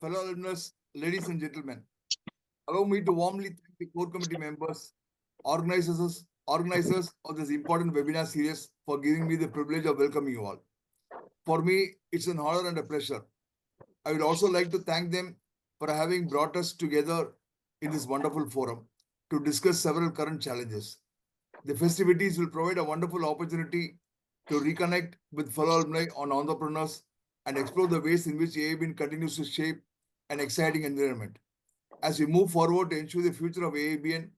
fellow alumnus, ladies and gentlemen, allow me to warmly thank the core committee members, organizers of this important webinar series for giving me the privilege of welcoming you all. For me, it's an honor and a pleasure. I would also like to thank them for having brought us together in this wonderful forum to discuss several current challenges. The festivities will provide a wonderful opportunity to reconnect with fellow alumni on entrepreneurs and explore the ways in which AABN continues to shape an exciting environment. As we move forward to ensure the future of AABN,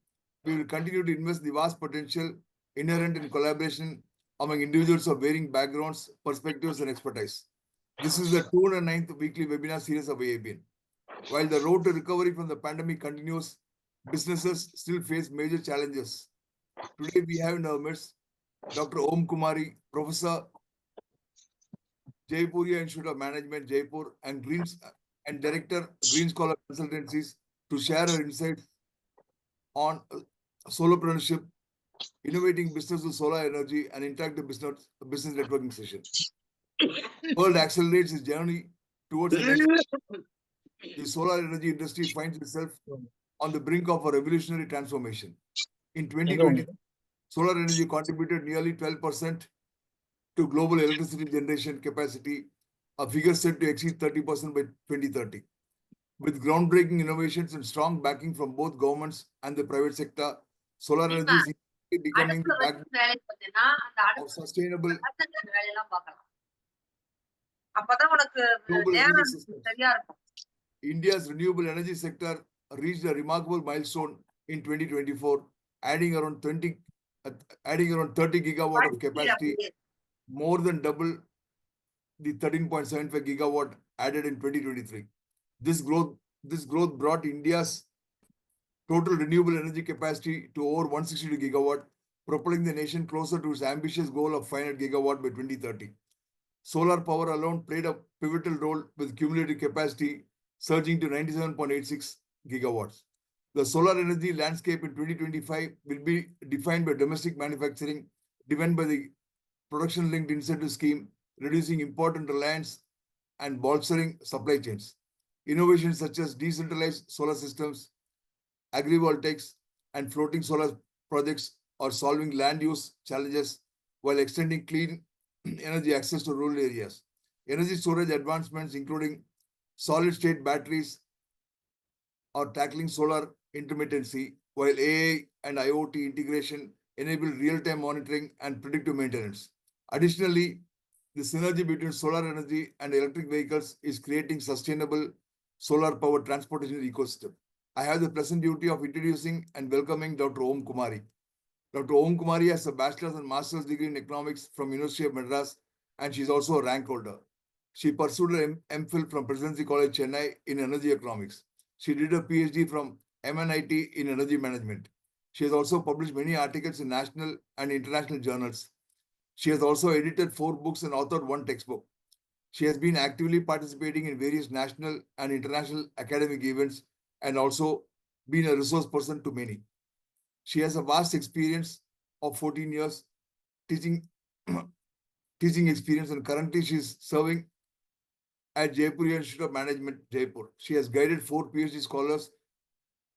we will continue to invest the vast potential inherent in collaboration among individuals of varying backgrounds, perspectives, and expertise. This is the 209th weekly webinar series of AABN. While the road to recovery from the pandemic continues, businesses still face major challenges. Today we have in our midst Dr. Oum Kumari, Professor, Jaipuria Institute of Management, Jaipur, and Director, Green Scholar Consultancies, to share her insights on Solarpreneurship, innovating business with solar energy, and interactive business networking session. World accelerates its journey towards the solar energy industry finds itself on the brink of a revolutionary transformation. In 2020, solar energy contributed nearly 12% to global electricity generation capacity, a figure set to exceed 30% by 2030. With groundbreaking innovations and strong backing from both governments and the private sector, solar energy is becoming the backbone of sustainable global energy systems. India's renewable energy sector reached a remarkable milestone in 2024, adding around 30 gigawatt of capacity, more than double the 13.75 gigawatt added in 2023. This growth brought India's total renewable energy capacity to over 162 gigawatt, propelling the nation closer to its ambitious goal of 500 gigawatt by 2030. Solar power alone played a pivotal role, with cumulative capacity surging to 97.86 gigawatts. The solar energy landscape in 2025 will be defined by domestic manufacturing, driven by the production-linked incentive scheme, reducing important reliance and bolstering supply chains. Innovations such as decentralized solar systems, agrivoltaics, and floating solar projects are solving land use challenges while extending clean energy access to rural areas. Energy storage advancements, including solid-state batteries, are tackling solar intermittency, while AI and IoT integration enable real-time monitoring and predictive maintenance. Additionally, the synergy between solar energy and electric vehicles is creating sustainable solar power transportation ecosystem. I have the pleasant duty of introducing and welcoming Dr. Oum Kumari. Dr. Oum Kumari has a bachelor's and master's degree in economics from University of Madras, and she is also a rank holder. She pursued her MPhil from Presidency College, Chennai in energy economics. She did a PhD from MNIT in energy management. She has also published many articles in national and international journals. She has also edited 4 books and authored 1 textbook. She has been actively participating in various national and international academic events and also been a resource person to many. She has a vast experience of 14 years teaching experience, and currently she is serving at Jaipur Institute of Management, Jaipur. She has guided 4 PhD scholars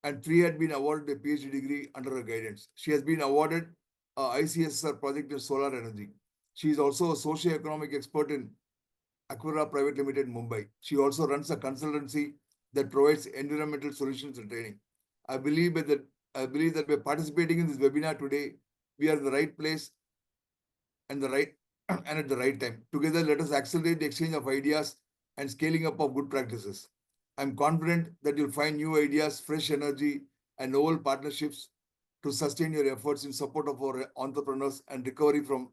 and 3 had been awarded a PhD degree under her guidance. She has been awarded a ICSR project in solar energy. She is also a socio-economic expert in Aquara Private Limited, Mumbai. She also runs a consultancy that provides environmental solutions and training. I believe that by participating in this webinar today, we are in the right place and at the right time. Together, let us accelerate the exchange of ideas and scaling up of good practices. I'm confident that you'll find new ideas, fresh energy, and novel partnerships to sustain your efforts in support of our entrepreneurs and recovery from.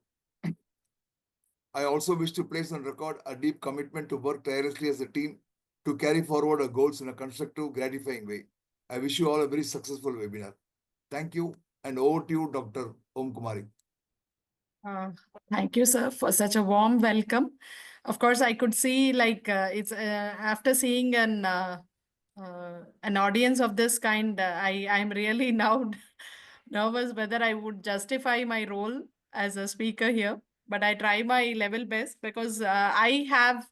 I also wish to place on record a deep commitment to work tirelessly as a team to carry forward our goals in a constructive, gratifying way. I wish you all a very successful webinar. Thank you, and over to you, Dr. Oum Kumari. Thank you, sir, for such a warm welcome. Of course, I could see it's after seeing an audience of this kind, I'm really now nervous whether I would justify my role as a speaker here. But I try my level best because I have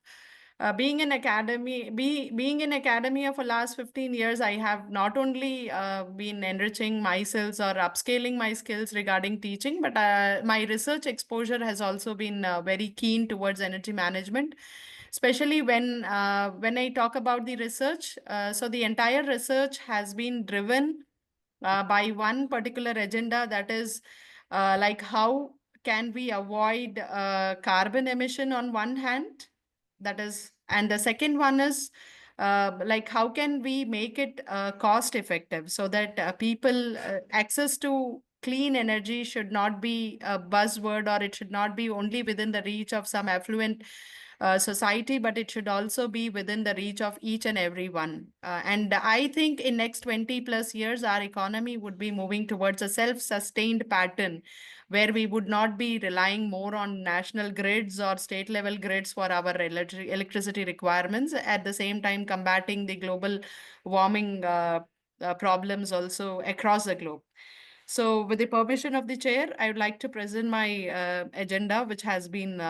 being in academia for last 15 years, I have not only been enriching myself or upscaling my skills regarding teaching, but my research exposure has also been very keen towards energy management, especially when I talk about the research. So the entire research has been driven by one particular agenda, that is like how can we avoid carbon emission on one hand, that is, and the second one is like how can we make it cost effective, so that people access to clean energy should not be a buzzword, or it should not be only within the reach of some affluent society, but it should also be within the reach of each and every one. And I think in next 20 plus years, our economy would be moving towards a self-sustained pattern, where we would not be relying more on national grids or state level grids for our electricity requirements, at the same time combating the global warming problems also across the globe. So, with the permission of the chair, I would like to present my agenda, which has been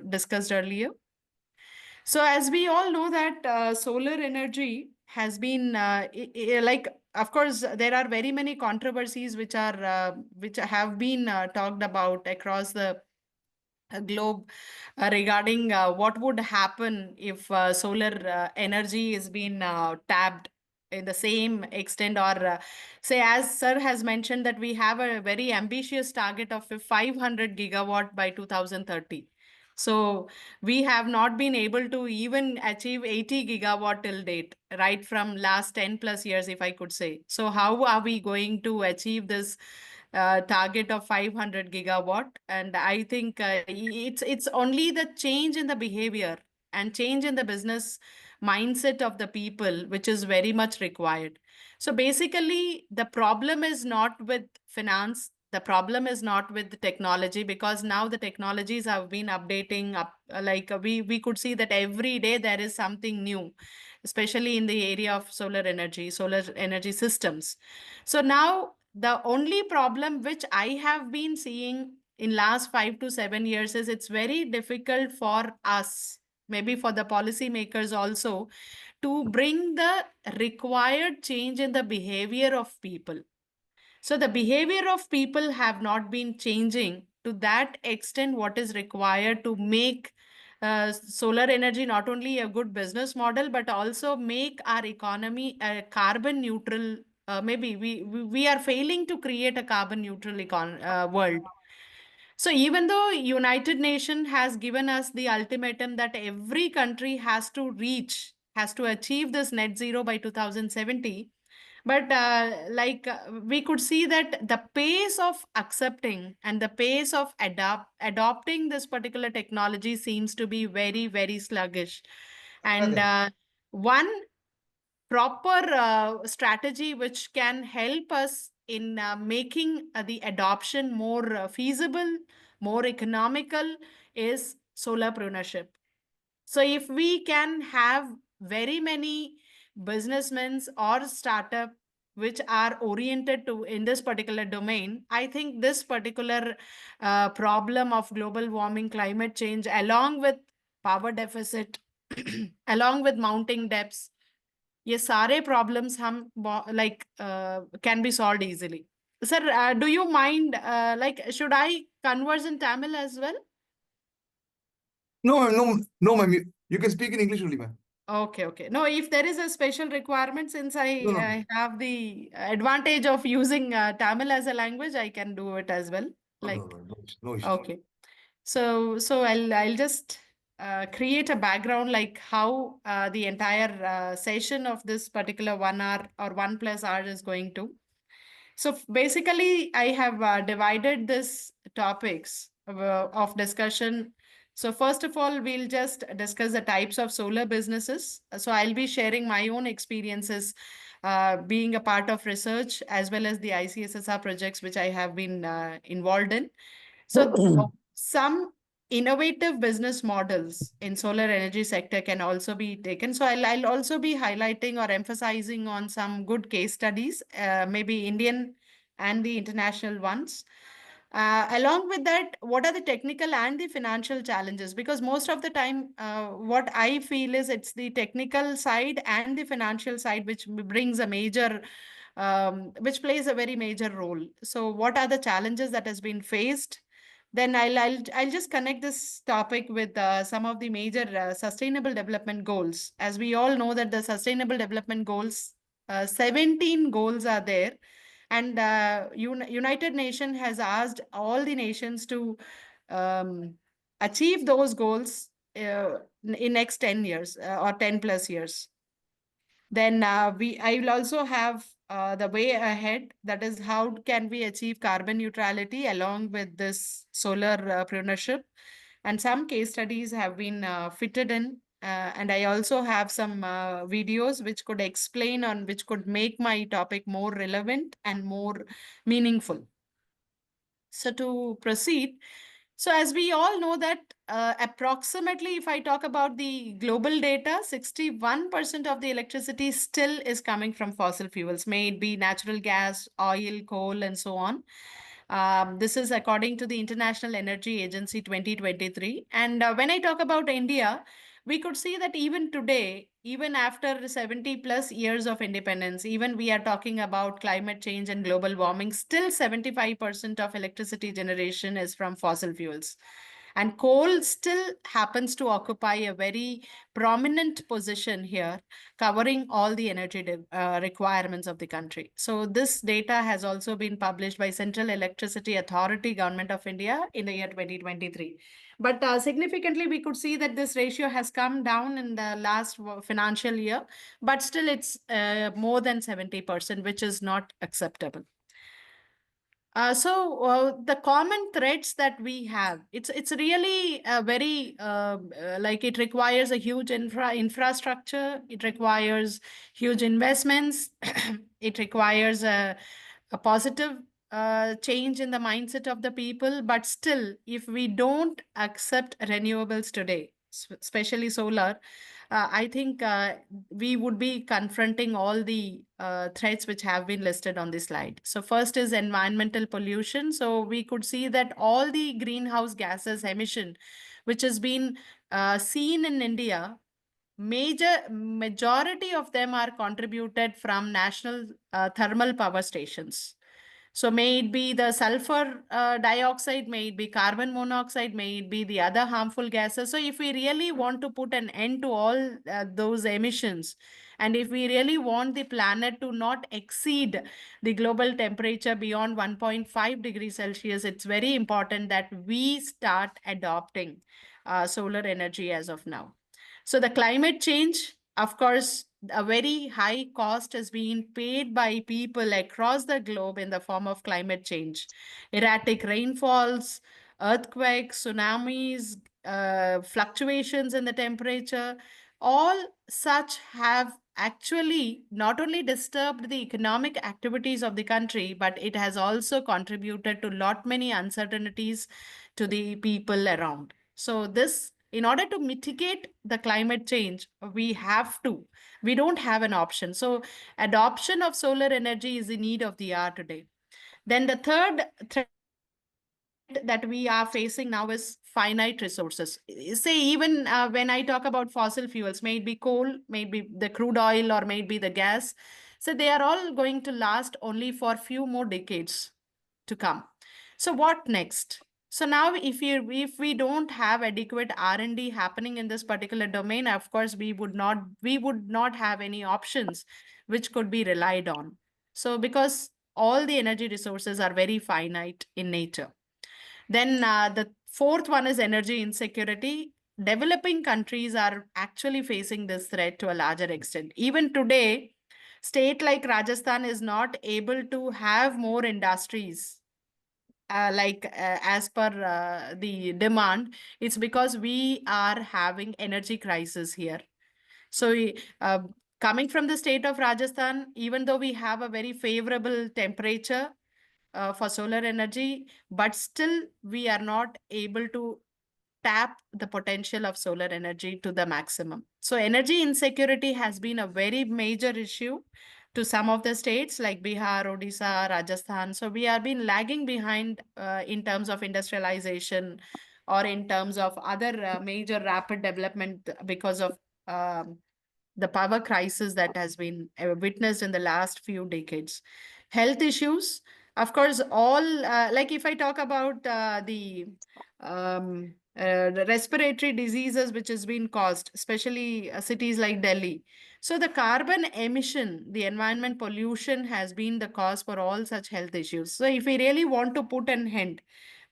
discussed earlier. So, as we all know that solar energy has been like, of course, there are very many controversies which have been talked about across the globe regarding what would happen if solar energy is being tapped in the same extent, or say, as sir has mentioned, that we have a very ambitious target of 500 gigawatt by 2030. So we have not been able to even achieve 80 gigawatt till date, right from last 10 plus years, if I could say. So how are we going to achieve this target of 500 gigawatt? And I think it's only the change in the behavior and change in the business mindset of the people which is very much required. So basically, the problem is not with finance. The problem is not with the technology, because now the technologies have been updating up. Like we could see that every day there is something new, especially in the area of solar energy systems. So now the only problem which I have been seeing in last 5 to 7 years is it's very difficult for us, maybe for the policymakers also, to bring the required change in the behavior of people. So the behavior of people have not been changing to that extent what is required to make solar energy not only a good business model, but also make our economy a carbon neutral. Maybe we are failing to create a carbon neutral world. So even though United Nations has given us the ultimatum that every country has to achieve this net zero by 2070, but we could see that the pace of accepting and the pace of adopting this particular technology seems to be very, very sluggish. And one proper strategy which can help us in making the adoption more feasible, more economical, is solarpreneurship. So if we can have very many businessmen or startup which are oriented to in this particular domain, I think this particular problem of global warming, climate change, along with power deficit, along with mounting debts, ये सारे problems हम like can be solved easily. Sir, do you mind like should I converse in Tamil as well? No, no, no, ma'am. You can speak in English only, ma'am. Okay, okay. No, if there is a special requirement, since No, no, I have the advantage of using Tamil as a language, I can do it as well. no, no, Like, no, no, no issues. okay. So I'll just create a background like how the entire session of this particular 1 hour or 1 plus hour is going to. So basically, I have divided this topics of discussion. So first of all, we'll just discuss the types of solar businesses. So I'll be sharing my own experiences being a part of research as well as the ICSSR projects which I have been involved in. So some innovative business models in solar energy sector can also be taken. So I'll also be highlighting or emphasizing on some good case studies, maybe Indian and the international ones. Along with that, what are the technical and the financial challenges? Because most of the time, what I feel is it's the technical side and the financial side which brings a major, which plays a very major role. So, what are the challenges that has been faced? Then I'll just connect this topic with some of the major sustainable development goals. As we all know that the sustainable development goals, 17 goals are there, and United Nations has asked all the nations to um, achieve those goals in next 10 years or 10 plus years. Then I will also have the way ahead. That is, how can we achieve carbon neutrality along with this solar preneurship? And some case studies have been fitted in. And I also have some videos which could explain on which could make my topic more relevant and more meaningful. So to proceed, so as we all know that approximately, if I talk about the global data, 61% of the electricity still is coming from fossil fuels, may it be natural gas, oil, coal, and so on. This is according to the International Energy Agency 2023. And when I talk about India, we could see that even today, even after 70 plus years of independence, even we are talking about climate change and global warming, still 75% of electricity generation is from fossil fuels. And coal still happens to occupy a very prominent position here, covering all the energy requirements of the country. So this data has also been published by Central Electricity Authority, Government of India, in the year 2023. But significantly, we could see that this ratio has come down in the last financial year, but still it's more than 70%, which is not acceptable. The common threats that we have, it's really very like it requires a huge infrastructure. It requires huge investments. It requires a positive change in the mindset of the people. But still, if we don't accept renewables today, especially solar, I think we would be confronting all the threats which have been listed on this slide. So, first is environmental pollution. So, we could see that all the greenhouse gases emission, which has been seen in India, majority of them are contributed from national thermal power stations. So may it be the sulfur dioxide, may it be carbon monoxide, may it be the other harmful gases. So if we really want to put an end to all those emissions, and if we really want the planet to not exceed the global temperature beyond 1.5 degrees Celsius, it's very important that we start adopting solar energy as of now. So the climate change, of course, a very high cost is being paid by people across the globe in the form of climate change. Erratic rainfalls, earthquakes, tsunamis, fluctuations in the temperature, all such have actually not only disturbed the economic activities of the country, but it has also contributed to lot many uncertainties to the people around. So this, in order to mitigate the climate change, we don't have an option. So adoption of solar energy is the need of the hour today. Then the third threat that we are facing now is finite resources. Say, even when I talk about fossil fuels, may it be coal, may it be the crude oil, or may it be the gas, so they are all going to last only for few more decades to come. So what next? So now, if we don't have adequate R&D happening in this particular domain, of course we would not have any options which could be relied on. So because all the energy resources are very finite in nature. Then the fourth one is energy insecurity. Developing countries are actually facing this threat to a larger extent. Even today, state like Rajasthan is not able to have more industries as per the demand. It's because we are having energy crisis here. So coming from the state of Rajasthan, even though we have a very favorable temperature for solar energy, but still we are not able to tap the potential of solar energy to the maximum. So energy insecurity has been a very major issue to some of the states like Bihar, Odisha, Rajasthan. So we have been lagging behind in terms of industrialization or in terms of other major rapid development because of the power crisis that has been witnessed in the last few decades. Health issues, of course, all like if I talk about the respiratory diseases which has been caused, especially cities like Delhi. So the carbon emission, the environment pollution has been the cause for all such health issues. So if we really want to put an end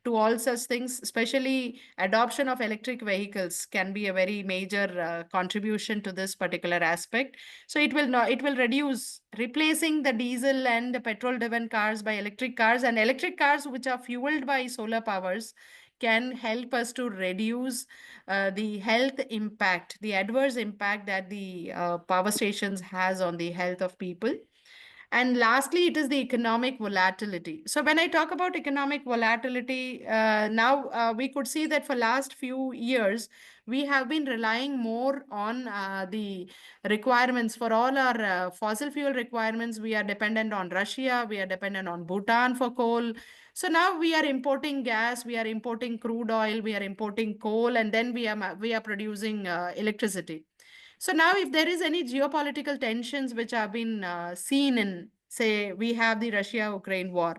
to all such things, especially adoption of electric vehicles can be a very major contribution to this particular aspect. So it will not, it will reduce replacing the diesel and the petrol driven cars by electric cars, and electric cars which are fueled by solar powers can help us to reduce the health impact, the adverse impact that the power stations has on the health of people. And lastly, it is the economic volatility. So when I talk about economic volatility, now we could see that for last few years, we have been relying more on the requirements for all our fossil fuel requirements. We are dependent on Russia, we are dependent on Bhutan for coal. So now we are importing gas, we are importing crude oil, we are importing coal, and then we are producing electricity. So now, if there is any geopolitical tensions which have been seen in, say, we have the Russia-Ukraine war,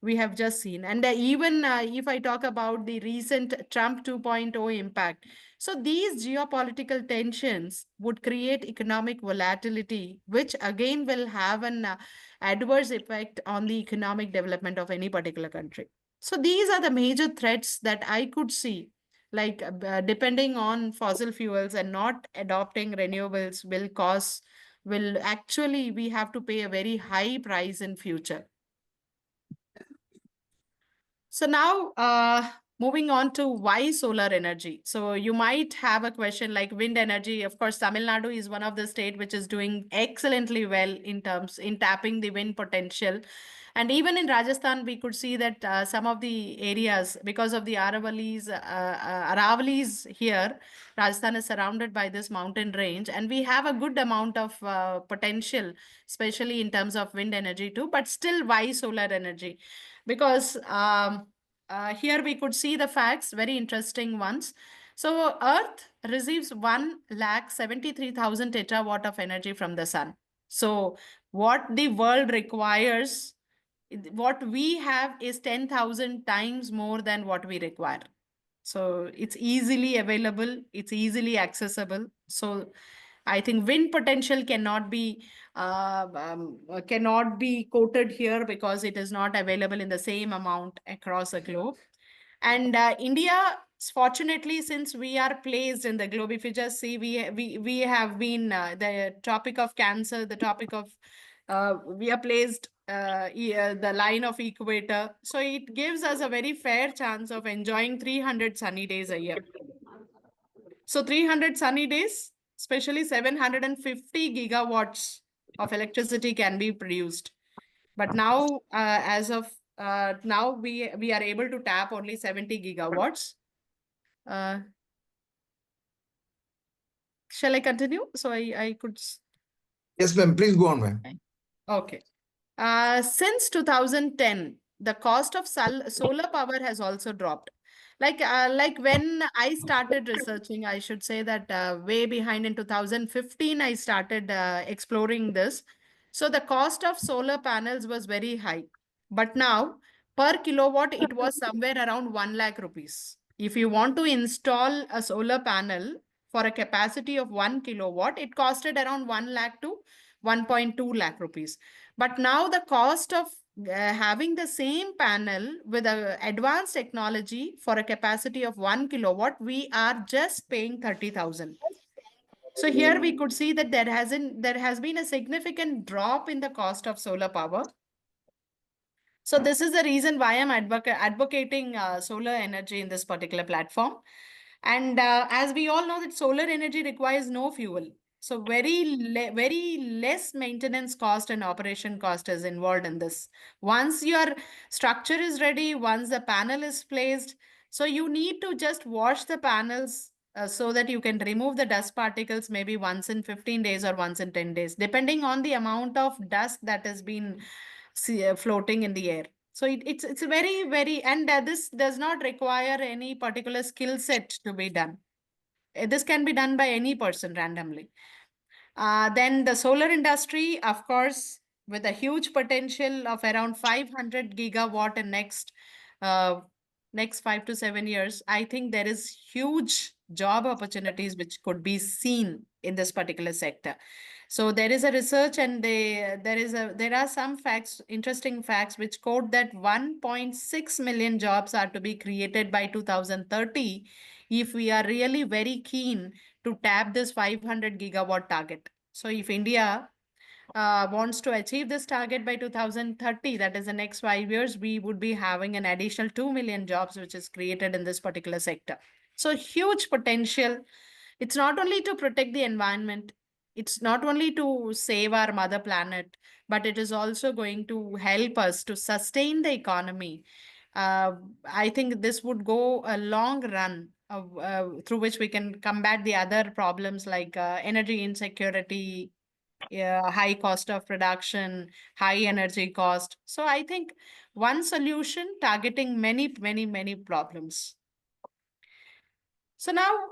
we have just seen, and even if I talk about the recent Trump 2.0 impact, so these geopolitical tensions would create economic volatility, which again will have an adverse effect on the economic development of any particular country. So these are the major threats that I could see, like depending on fossil fuels and not adopting renewables will actually we have to pay a very high price in future. So now, moving on to why solar energy. So you might have a question like wind energy. Of course, Tamil Nadu is one of the state which is doing excellently well in terms in tapping the wind potential. And even in Rajasthan, we could see that some of the areas, because of the Aravalis here, Rajasthan is surrounded by this mountain range, and we have a good amount of potential, especially in terms of wind energy too. But still, why solar energy? Because here we could see the facts, very interesting ones. So Earth receives 1,73,000 tetrawatt of energy from the sun. So what the world requires, what we have is 10,000 times more than what we require. So it's easily available, it's easily accessible. So I think wind potential cannot be quoted here because it is not available in the same amount across the globe. And India, fortunately, since we are placed in the globe, if you just see, we have been the topic of cancer, the topic of we are placed the line of equator, so it gives us a very fair chance of enjoying 300 sunny days a year. So 300 sunny days, especially 750 gigawatts of electricity can be produced. But now, as of now, we are able to tap only 70 gigawatts. Uh, shall I continue? So I could. Yes, ma'am. Please go on, ma'am. Okay. Since 2010, the cost of solar power has also dropped. Like when I started researching, I should say that way behind in 2015, I started exploring this. So the cost of solar panels was very high. But now, per kilowatt, it was somewhere around 1 lakh rupees. If you want to install a solar panel for a capacity of 1 kilowatt, it costed around 1 lakh to 1.2 lakh rupees. But now the cost of having the same panel with a advanced technology for a capacity of 1 kilowatt, we are just paying 30,000. So here we could see that there has been a significant drop in the cost of solar power. So this is the reason why I'm advocating solar energy in this particular platform. And as we all know that solar energy requires no fuel. So very less maintenance cost and operation cost is involved in this. Once your structure is ready, once the panel is placed, so you need to just wash the panels so that you can remove the dust particles maybe once in 15 days or once in 10 days, depending on the amount of dust that has been floating in the air. So it's a very, very, and this does not require any particular skill set to be done. This can be done by any person randomly. Then the solar industry, of course, with a huge potential of around 500 gigawatt in uh, next 5 to 7 years, I think there is huge job opportunities which could be seen in this particular sector. So there is a research, and there are some facts, interesting facts, which quote that 1.6 million jobs are to be created by 2030 if we are really very keen to tap this 500 gigawatt target. So if India wants to achieve this target by 2030, that is the next 5 years, we would be having an additional 2 million jobs which is created in this particular sector. So huge potential. It's not only to protect the environment, it's not only to save our mother planet, but it is also going to help us to sustain the economy. I think this would go a long run through which we can combat the other problems like energy insecurity, high cost of production, high energy cost. So I think one solution targeting many, many, many problems. So now,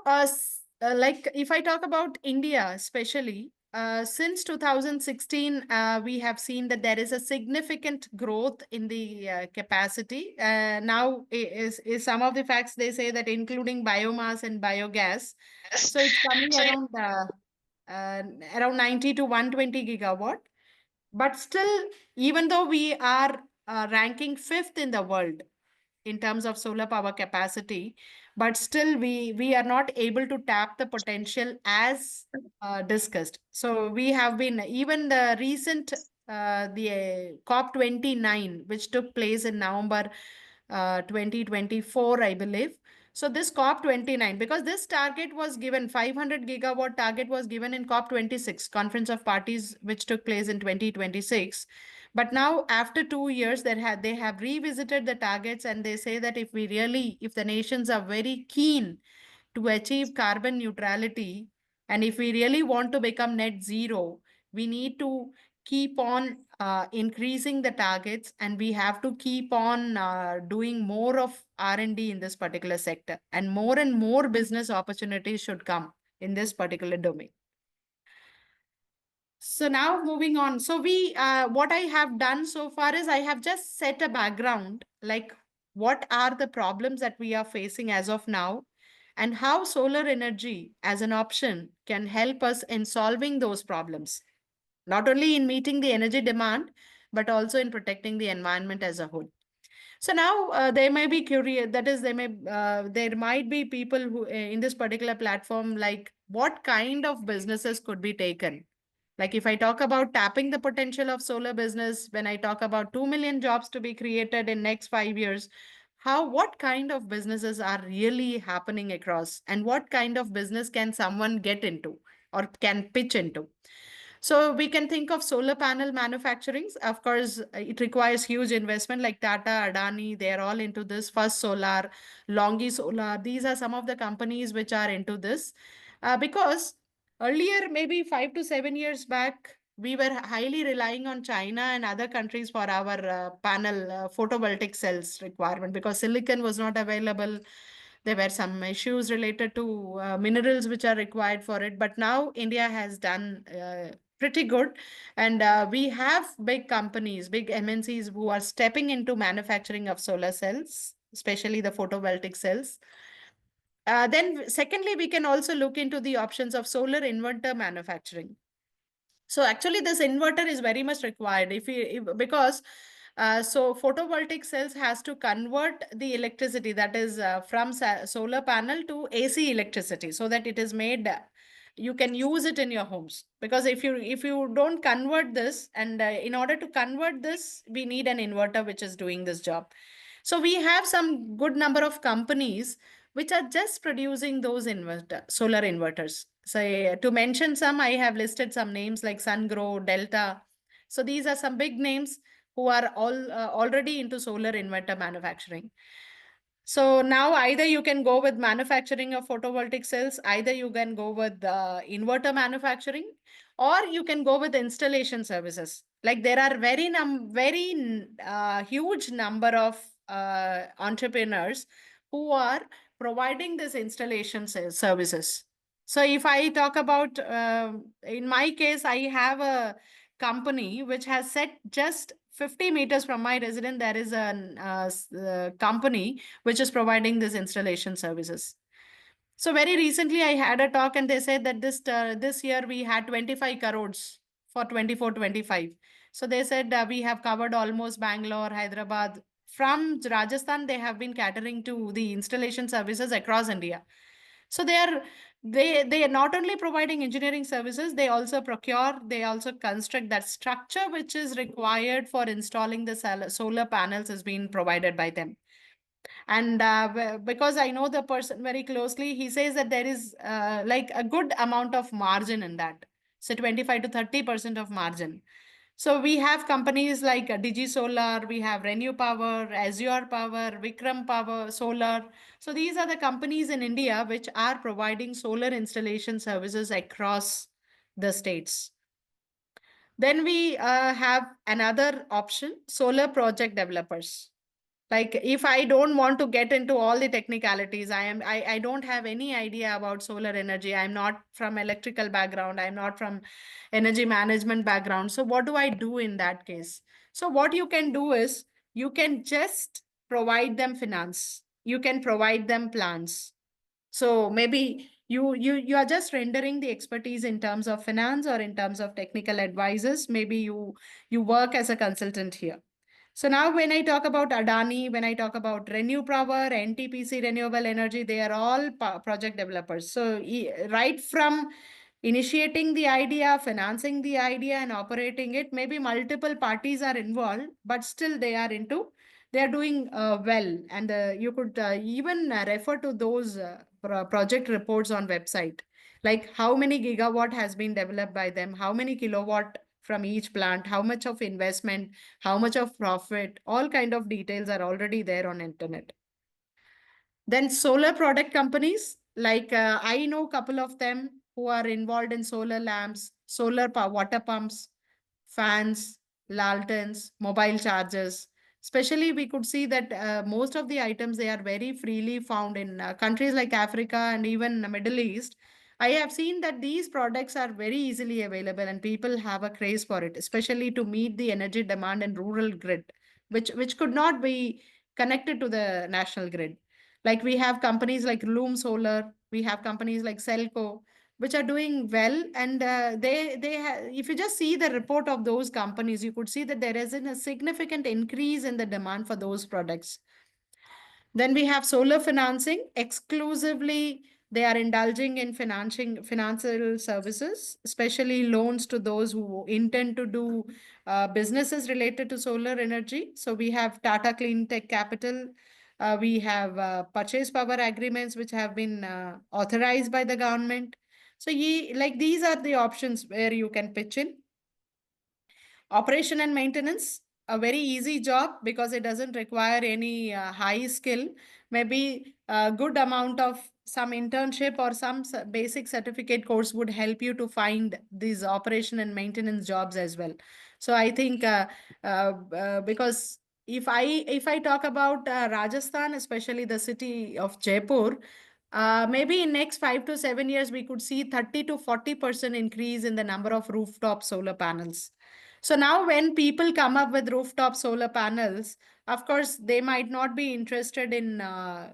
like if I talk about India, especially since 2016, we have seen that there is a significant growth in the capacity. Now, is some of the facts they say that including biomass and biogas, so it's coming So uh, around 90 to 120 gigawatt. But still, even though we are ranking fifth in the world in terms of solar power capacity, but still we are not able to tap the potential as discussed. So we have been, even the recent the COP29, which took place in November 2024, I believe. So this COP29, because this target was given, 500 gigawatt target was given in COP26, Conference of Parties, which took place in 2026. But now, after 2 years, they have revisited the targets, and they say that if the nations are very keen to achieve carbon neutrality, and if we really want to become net zero, we need to keep on increasing the targets, and we have to keep on doing more of R&D in this particular sector, and more business opportunities should come in this particular domain. So now moving on. So what I have done so far is I have just set a background, like what are the problems that we are facing as of now, and how solar energy as an option can help us in solving those problems, not only in meeting the energy demand, but also in protecting the environment as a whole. So now they may be curious. That is, there might be people who in this particular platform, like what kind of businesses could be taken. Like if I talk about tapping the potential of solar business, when I talk about 2 million jobs to be created in next 5 years, what kind of businesses are really happening across, and what kind of business can someone get into or can pitch into? So we can think of solar panel manufacturing. Of course, it requires huge investment like Tata, Adani, they're all into this. First Solar, Longi Solar, these are some of the companies which are into this. Because earlier, maybe 5 to 7 years back, we were highly relying on China and other countries for our panel photovoltaic cells requirement, because silicon was not available. There were some issues related to minerals which are required for it. But now India has done pretty good. And we have big companies, big MNCs who are stepping into manufacturing of solar cells, especially the photovoltaic cells. Then, secondly, we can also look into the options of solar inverter manufacturing. So actually, this inverter is very much required because so photovoltaic cells has to convert the electricity, that is from solar panel to AC electricity, so that it is made. You can use it in your homes, because if you don't convert this, and in order to convert this, we need an inverter which is doing this job. So we have some good number of companies which are just producing those solar inverters. So to mention some, I have listed some names like SunGrow, Delta. So these are some big names who are already into solar inverter manufacturing. So now either you can go with manufacturing of photovoltaic cells, either you can go with inverter manufacturing, or you can go with installation services. Like there are very huge number of entrepreneurs who are providing this installation services. So if I talk about, in my case, I have a company which has set just 50 meters from my residence. There is a company which is providing this installation services. So very recently, I had a talk, and they said that this year we had 25 crores for 24-25. So they said we have covered almost Bangalore, Hyderabad. From Rajasthan, they have been catering to the installation services across India. So they are not only providing engineering services, they also procure, they also construct that structure which is required for installing the solar panels is being provided by them. And because I know the person very closely, he says that there is like a good amount of margin in that. So 25 to 30% of margin. So we have companies like Digi Solar, we have Renew Power, Azure Power, Vikram Power, Solar. So these are the companies in India which are providing solar installation services across the states. Then we have another option, solar project developers. Like if I don't want to get into all the technicalities, I don't have any idea about solar energy. I'm not from electrical background, I'm not from energy management background. So what do I do in that case? So what you can do is you can just provide them finance, you can provide them plans. So maybe you are just rendering the expertise in terms of finance or in terms of technical advisors. Maybe you work as a consultant here. So now when I talk about Adani, when I talk about Renew Power, NTPC Renewable Energy, they are all project developers. So right from initiating the idea, financing the idea, and operating it, maybe multiple parties are involved, but still they are doing well. And you could even refer to those project reports on website, like how many gigawatt has been developed by them, how many kilowatt from each plant, how much of investment, how much of profit, all kind of details are already there on internet. Then solar product companies, like I know a couple of them who are involved in solar lamps, water pumps, fans, lanterns, mobile chargers. Especially, we could see that most of the items, they are very freely found in countries like Africa and even the Middle East. I have seen that these products are very easily available and people have a craze for it, especially to meet the energy demand in rural grid, which could not be connected to the national grid. Like we have companies like Loom Solar, we have companies like Celco, which are doing well, and if you just see the report of those companies, you could see that there is a significant increase in the demand for those products. Then we have solar financing. Exclusively, they are indulging in financing financial services, especially loans to those who intend to do businesses related to solar energy. So we have Tata Clean Tech Capital. We have purchase power agreements which have been authorized by the government. So like these are the options where you can pitch in. Operation and maintenance, a very easy job because it doesn't require any high skill. Maybe a good amount of some internship or some basic certificate course would help you to find these operation and maintenance jobs as well. So I think because if I talk about Rajasthan, especially the city of Jaipur, maybe in next 5 to 7 years, we could see 30 to 40% increase in the number of rooftop solar panels. So now when people come up with rooftop solar panels, of course, they might not be interested in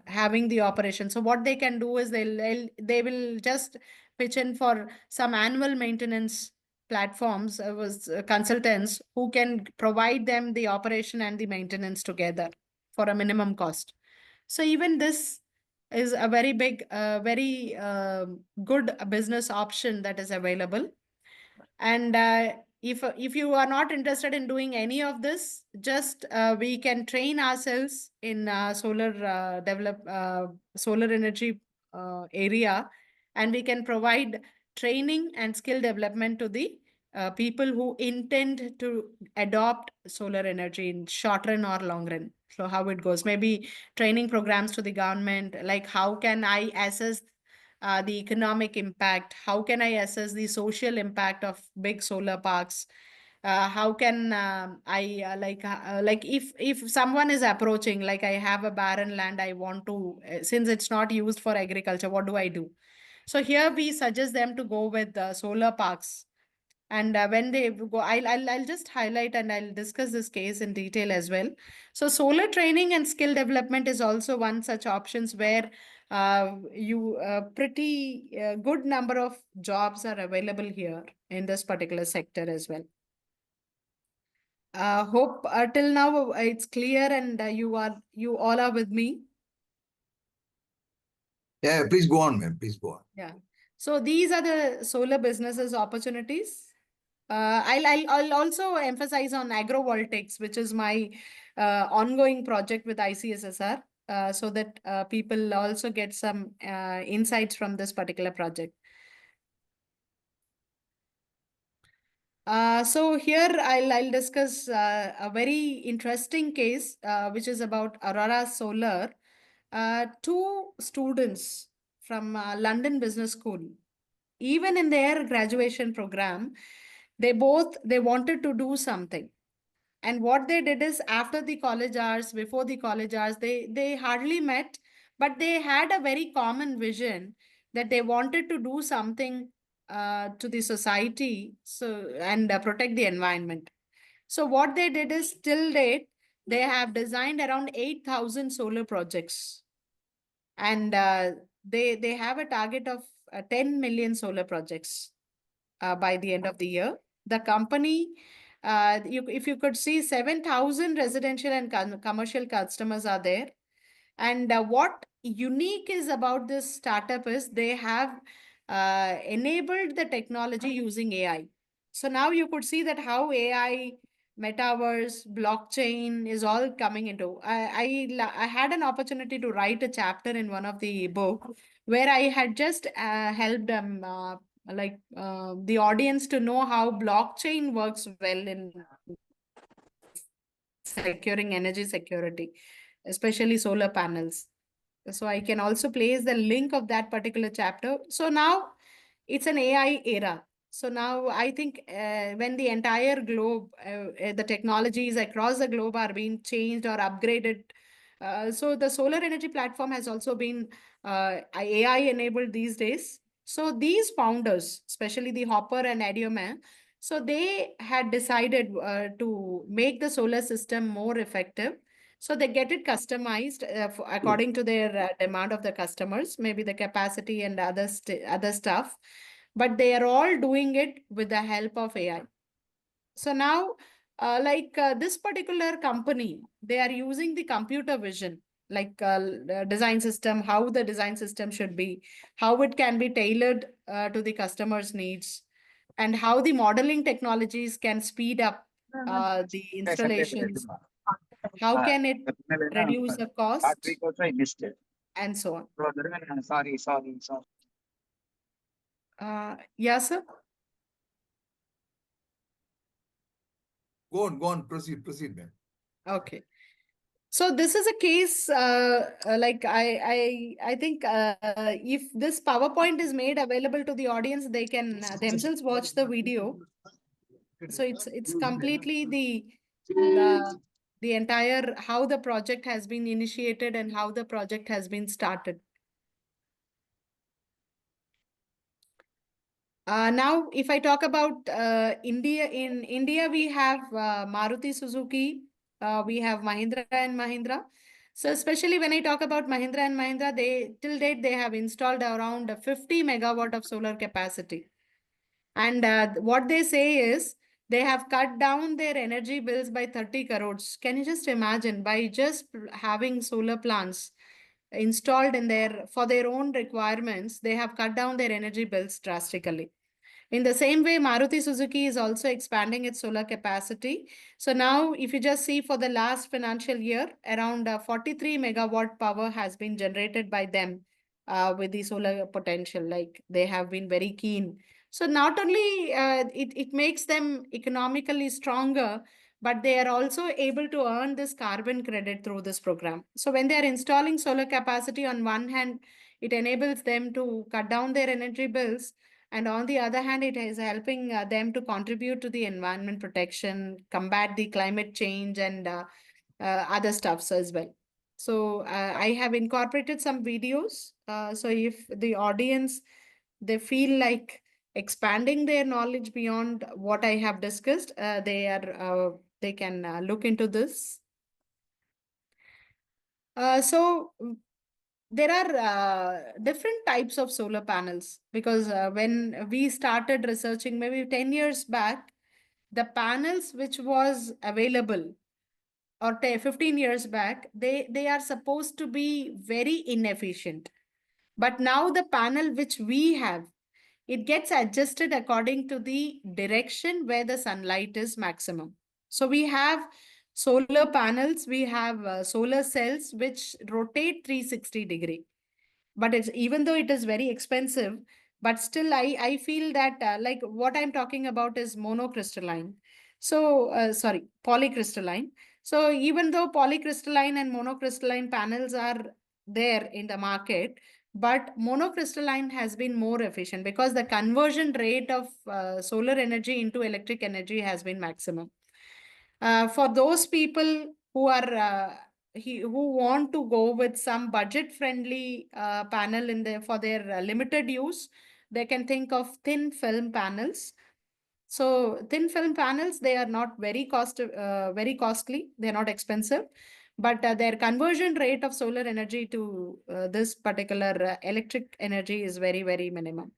having the operation. So what they can do is they will just pitch in for some annual maintenance platforms, consultants who can provide them the operation and the maintenance together for a minimum cost. So even this is a very big, very good business option that is available. And if you are not interested in doing any of this, just we can train ourselves in solar energy area, and we can provide training and skill development to the people who intend to adopt solar energy in short run or long run. So how it goes, maybe training programs to the government, like how can I assess the economic impact? How can I assess the social impact of big solar parks? How can I like if someone is approaching, like I have a barren land, I want to since it's not used for agriculture, what do I do? So here we suggest them to go with solar parks. And when they go, I'll just highlight and I'll discuss this case in detail as well. So solar training and skill development is also one such options where you pretty good number of jobs are available here in this particular sector as well. Hope till now it's clear and you all are with me. Yeah, please go on, ma'am. Please go on. Yeah. So these are the solar businesses opportunities. I'll also emphasize on agrovoltaics, which is my ongoing project with ICSSR, so that people also get some insights from this particular project. So here I'll discuss a very interesting case, which is about Aurora Solar. Two students from London Business School, even in their graduation program, they wanted to do something. And what they did is after the college hours, before the college hours, they hardly met, but they had a very common vision that they wanted to do something to the society, so and protect the environment. So what they did is till date they have designed around 8,000 solar projects, and they have a target of 10 million solar projects by the end of the year. The company, if you could see, 7,000 residential and commercial customers are there. And what unique is about this startup is they have enabled the technology using AI. So now you could see that how AI, metaverse, blockchain is all coming into. I had an opportunity to write a chapter in one of the book where I had just helped them the audience to know how blockchain works well in securing energy security, especially solar panels. So I can also place the link of that particular chapter. So now it's an AI era. So now I think when the entire globe, the technologies across the globe are being changed or upgraded. So the solar energy platform has also been AI enabled these days. So these founders, especially the Hopper and Adioma, so they had decided to make the solar system more effective. So they get it customized according to their demand of the customers, maybe the capacity and other stuff. But they are all doing it with the help of AI. So now, this particular company, they are using the computer vision, like design system, how the design system should be, how it can be tailored to the customer's needs, and how the modeling technologies can speed up the installations, how can it reduce the cost, and so on. Yeah, sir. Go on. Proceed, ma'am. Okay. So this is a case like I think if this PowerPoint is made available to the audience, they can themselves watch the video. So it's completely the the entire how the project has been initiated and how the project has been started. Now, if I talk about India, in India, we have Maruti Suzuki, we have Mahindra and Mahindra. So, especially when I talk about Mahindra and Mahindra, they till date they have installed around 50 megawatt of solar capacity. And what they say is they have cut down their energy bills by 30 crores. Can you just imagine by just having solar plants installed in their for their own requirements, they have cut down their energy bills drastically. In the same way, Maruti Suzuki is also expanding its solar capacity. So now, if you just see for the last financial year, around 43 megawatt power has been generated by them with the solar potential. Like they have been very keen So not only it makes them economically stronger, but they are also able to earn this carbon credit through this program. So when they are installing solar capacity, on one hand, it enables them to cut down their energy bills, and on the other hand, it is helping them to contribute to the environment protection, combat the climate change, and other stuffs as well. So I have incorporated some videos. So if the audience, they feel like expanding their knowledge beyond what I have discussed, they can look into this. So there are different types of solar panels, because when we started researching maybe 10 years back, the panels which was available, or 15 years back, they are supposed to be very inefficient. But now the panel which we have, it gets adjusted according to the direction where the sunlight is maximum. So we have solar panels, we have solar cells which rotate 360-degree. But it's, even though it is very expensive, but still I feel that like what I'm talking about is monocrystalline. So sorry, polycrystalline. So even though polycrystalline and monocrystalline panels are there in the market, but monocrystalline has been more efficient because the conversion rate of solar energy into electric energy has been maximum. For those people who are who want to go with some budget friendly panel in their, for their limited use, they can think of thin film panels. So thin film panels, they are not very costly. They are not expensive, but their conversion rate of solar energy to this particular electric energy is very minimum.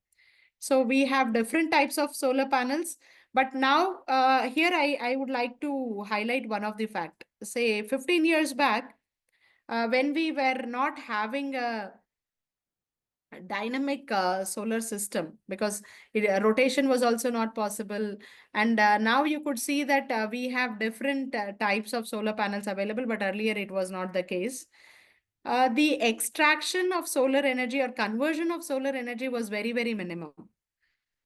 So we have different types of solar panels. But now here I would like to highlight one of the fact. Say 15 years back, when we were not having a dynamic solar system, because rotation was also not possible, and now you could see that we have different types of solar panels available, but earlier it was not the case. The extraction of solar energy or conversion of solar energy was very minimum.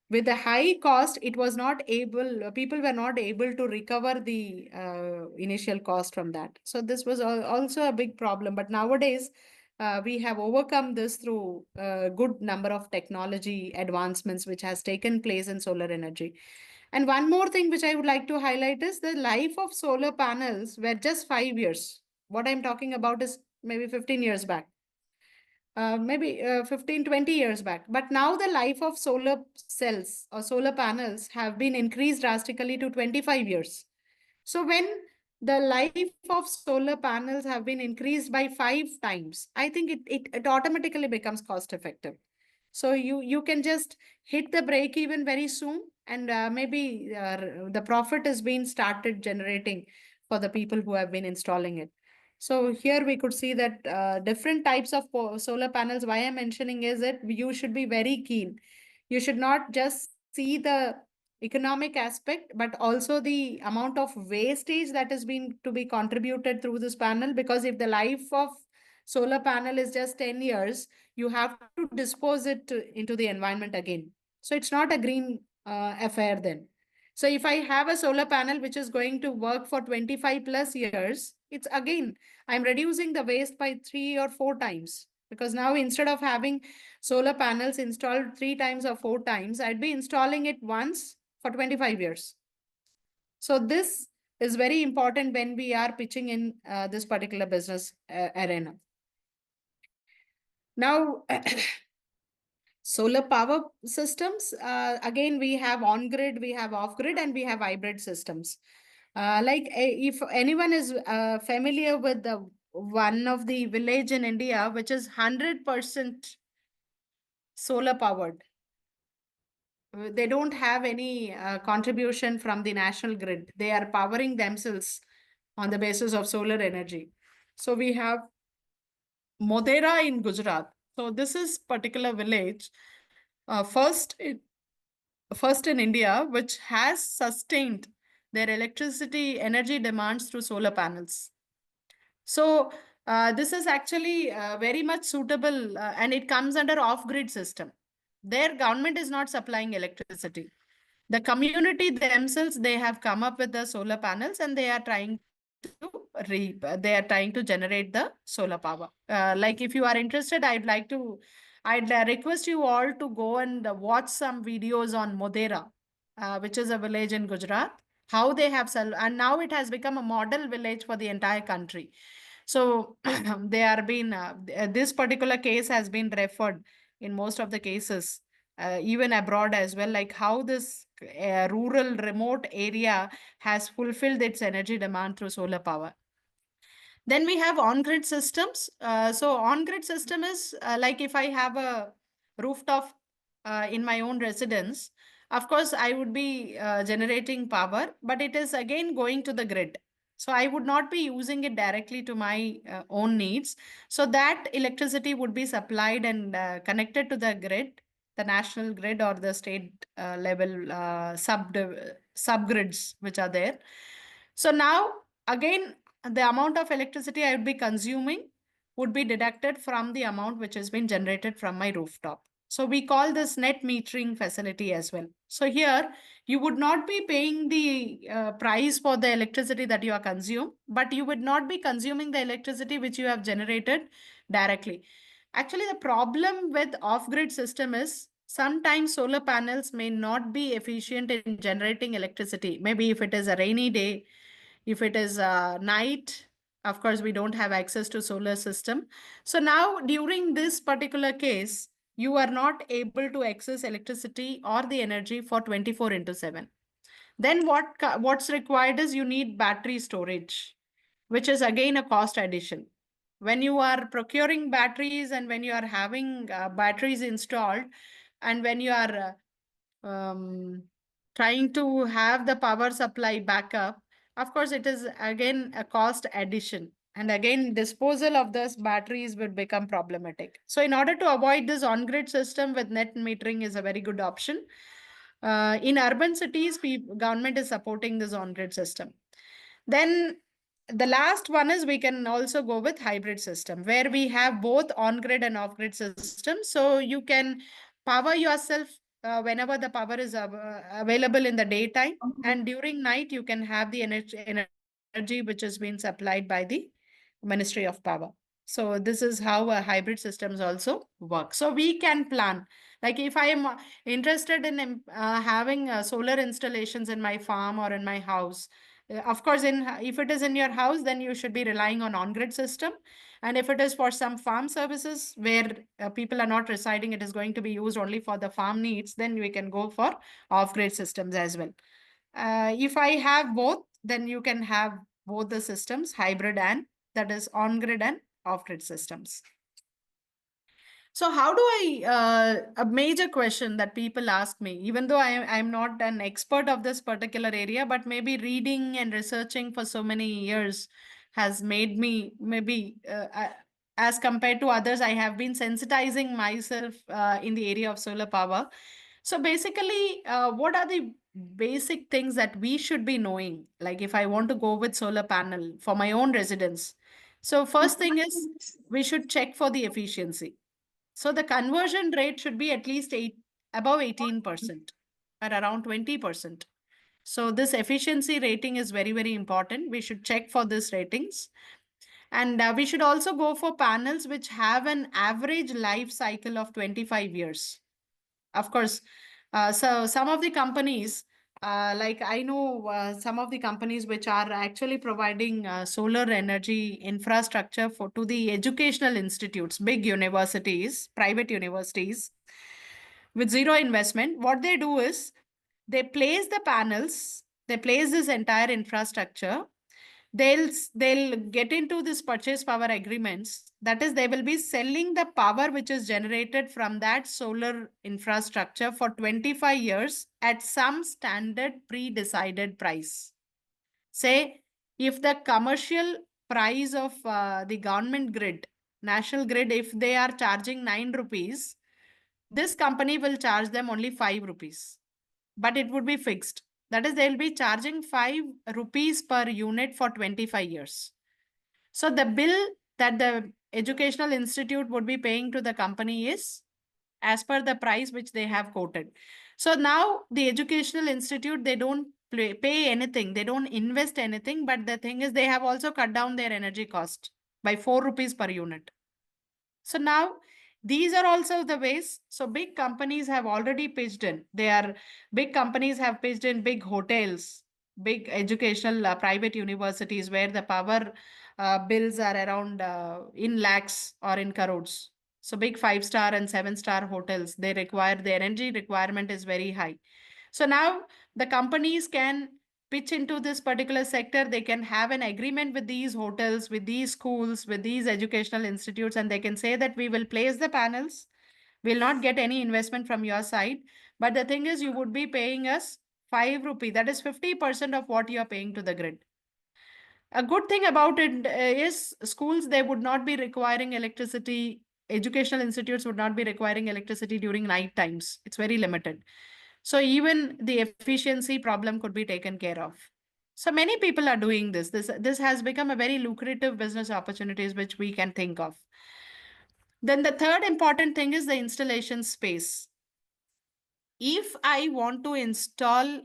With the high cost, it was not able, people were not able to recover the initial cost from that. So this was also a big problem. But nowadays, we have overcome this through a good number of technology advancements which has taken place in solar energy. And one more thing which I would like to highlight is the life of solar panels were just 5 years. What I'm talking about is maybe 15 years back, maybe 15, 20 years back. But now the life of solar cells or solar panels have been increased drastically to 25 years. So when the life of solar panels have been increased by 5 times, I think it automatically becomes cost effective. So you can just hit the break even very soon, and maybe the profit is being started generating for the people who have been installing it. So here we could see that different types of solar panels. Why I'm mentioning is that you should be very keen. You should not just see the economic aspect, but also the amount of wastage that is being to be contributed through this panel. Because if the life of solar panel is just 10 years, you have to dispose it into the environment again. So it's not a green affair then. So if I have a solar panel which is going to work for 25 plus years, it's again, I'm reducing the waste by 3 or 4 times. Because now instead of having solar panels installed 3 times or 4 times, I'd be installing it once for 25 years. So this is very important when we are pitching in this particular business arena. Now, solar power systems, again, we have on grid, we have off grid, and we have hybrid systems. If anyone is familiar with the one of the village in India, which is 100% solar powered, they don't have any contribution from the national grid. They are powering themselves on the basis of solar energy. So we have Modera in Gujarat. So this is particular village, first in India, which has sustained their electricity energy demands through solar panels. So this is actually very much suitable, and it comes under off-grid system. their government is not supplying electricity. The community themselves, they have come up with the solar panels and they are trying to generate the solar power. Like if you are interested, I'd request you all to go and watch some videos on Modera, which is a village in Gujarat. How they have and now it has become a model village for the entire country. So they are being this particular case has been referred in most of the cases, even abroad as well, like how this rural remote area has fulfilled its energy demand through solar power. Then we have on-grid systems. So on-grid system is like if I have a rooftop in my own residence, of course I would be generating power, but it is again going to the grid. So I would not be using it directly to my own needs. So that electricity would be supplied and connected to the grid, the national grid or the state level subgrids which are there. So now again, the amount of electricity I would be consuming would be deducted from the amount which has been generated from my rooftop. So we call this net metering facility as well. So here you would not be paying the price for the electricity that you are consume, but you would not be consuming the electricity which you have generated directly. Actually, the problem with off-grid system is sometimes solar panels may not be efficient in generating electricity. Maybe if it is a rainy day, if it is night, of course, we don't have access to solar system. So now during this particular case, you are not able to access electricity or the energy for 24 into 7. Then what's required is you need battery storage, which is again a cost addition. When you are procuring batteries and when you are having batteries installed and when you are um, trying to have the power supply backup, of course, it is again a cost addition. And again, disposal of those batteries would become problematic. So, in order to avoid this on grid system with net metering is a very good option. In urban cities, government is supporting this on grid system. Then the last one is we can also go with hybrid system where we have both on grid and off grid system. So you can power yourself whenever the power is available in the daytime, and during night you can have the energy which is being supplied by the Ministry of Power. So this is how hybrid systems also work. So we can plan. Like if I am interested in having solar installations in my farm or in my house, of course, if it is in your house, then you should be relying on on-grid system. And if it is for some farm services where people are not residing, it is going to be used only for the farm needs, then we can go for off-grid systems as well. If I have both, then you can have both the systems, hybrid and that is on-grid and off-grid systems. So how do a major question that people ask me, even though I'm not an expert of this particular area, but maybe reading and researching for so many years has made me maybe as compared to others, I have been sensitizing myself in the area of solar power. So basically, what are the basic things that we should be knowing? Like if I want to go with solar panel for my own residence. So first thing is we should check for the efficiency. So the conversion rate should be at least above 18% or around 20%. So this efficiency rating is very, very important. We should check for these ratings. And we should also go for panels which have an average life cycle of 25 years. Of course, so some of the companies, like I know some of the companies which are actually providing solar energy infrastructure to the educational institutes, big universities, private universities, with zero investment. What they do is they place the panels, they place this entire infrastructure. They'll get into this purchase power agreements. That is, they will be selling the power which is generated from that solar infrastructure for 25 years at some standard pre-decided price. Say, if the commercial price of the government grid, national grid, if they are charging 9 rupees, this company will charge them only 5 rupees, but it would be fixed. That is, they will be charging 5 rupees per unit for 25 years. So the bill that the educational institute would be paying to the company is as per the price which they have quoted. So now the educational institute, they don't pay anything, they don't invest anything, but the thing is they have also cut down their energy cost by 4 rupees per unit. So now these are also the ways. So big companies have already pitched in. Big companies have pitched in big hotels, big educational private universities where the power bills are around in lakhs or in crores. So big 5-star and 7-star hotels, they require the energy requirement is very high. So now the companies can pitch into this particular sector. They can have an agreement with these hotels, with these schools, with these educational institutes, and they can say that we will place the panels, we'll not get any investment from your side, but the thing is you would be paying us 5 rupee, that is 50% of what you are paying to the grid. A good thing about it is schools, they would not be requiring electricity. Educational institutes would not be requiring electricity during night times. It's very limited. So even the efficiency problem could be taken care of. So many people are doing this. This has become a very lucrative business opportunities which we can think of. Then the third important thing is the installation space. If I want to install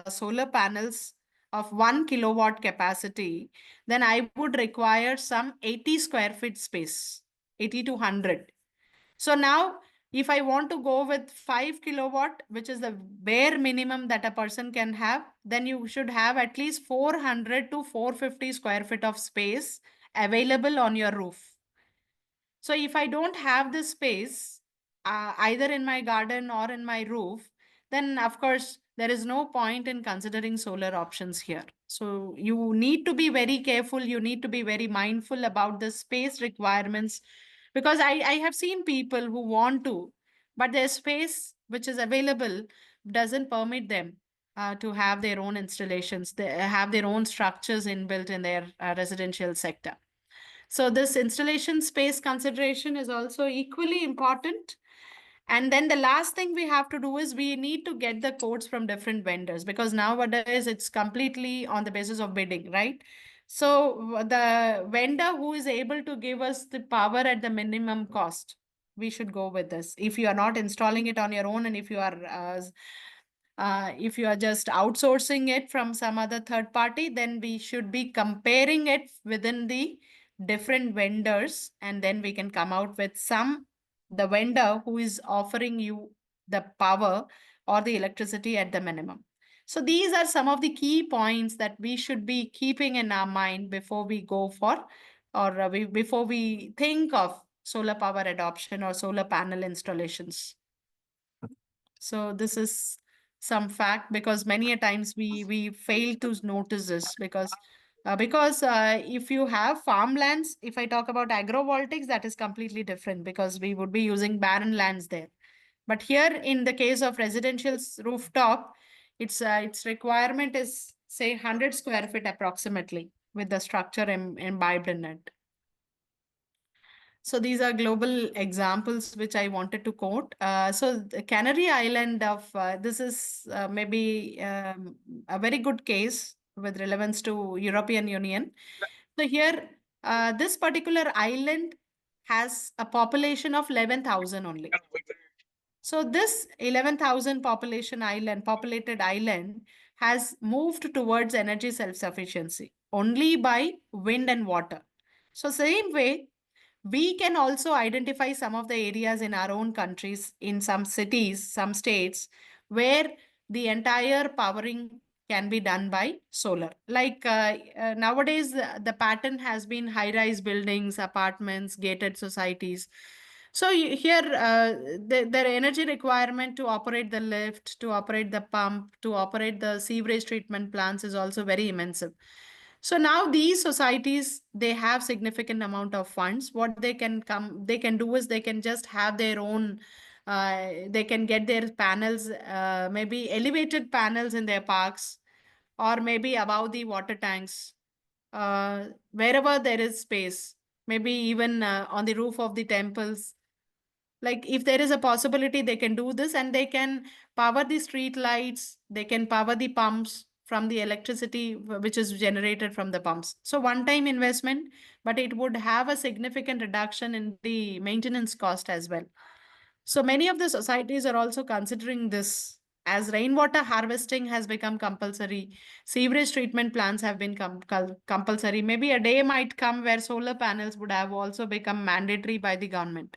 solar panels of 1 kilowatt capacity, then I would require some 80 square feet space, 80 to 100. So now, if I want to go with 5 kilowatt, which is the bare minimum that a person can have, then you should have at least 400 to 450 square feet of space available on your roof. So if I don't have this space, either in my garden or in my roof, then of course there is no point in considering solar options here. So you need to be very careful. You need to be very mindful about the space requirements, because I have seen people who want to, but their space which is available doesn't permit them to have their own installations. They have their own structures inbuilt in their residential sector. So this installation space consideration is also equally important. And then the last thing we have to do is we need to get the quotes from different vendors, because nowadays it's completely on the basis of bidding, right? So the vendor who is able to give us the power at the minimum cost, we should go with this. If you are not installing it on your own, and if you are just outsourcing it from some other third party, then we should be comparing it within the different vendors, and then we can come out with the vendor who is offering you the power or the electricity at the minimum. So these are some of the key points that we should be keeping in our mind before we go for, or before we think of solar power adoption or solar panel installations. So this is some fact, because many a times we fail to notice this, because if you have farmlands, if I talk about agrovoltaics, that is completely different, because we would be using barren lands there. But here in the case of residential rooftop, its requirement is say 100 square feet approximately, with the structure imbibed in it. So these are global examples which I wanted to quote. So the Canary Island of this is maybe a very good case with relevance to European Union. So here, this particular island has a population of 11,000 only. So this 11,000 populated island has moved towards energy self-sufficiency only by wind and water. So same way, we can also identify some of the areas in our own countries, in some cities, some states, where the entire powering can be done by solar. Like nowadays, the pattern has been high-rise buildings, apartments, gated societies. So here, the energy requirement to operate the lift, to operate the pump, to operate the sewage treatment plants is also very immense. So now these societies, they have significant amount of funds. What they can do is they can just have their own, they can get their panels, maybe elevated panels in their parks, or maybe above the water tanks, wherever there is space, maybe even on the roof of the temples. Like if there is a possibility, they can do this, and they can power the street lights, they can power the pumps from the electricity which is generated from the pumps. So one time investment, but it would have a significant reduction in the maintenance cost as well. So many of the societies are also considering this, as rainwater harvesting has become compulsory, sewerage treatment plants have been compulsory. Maybe a day might come where solar panels would have also become mandatory by the government.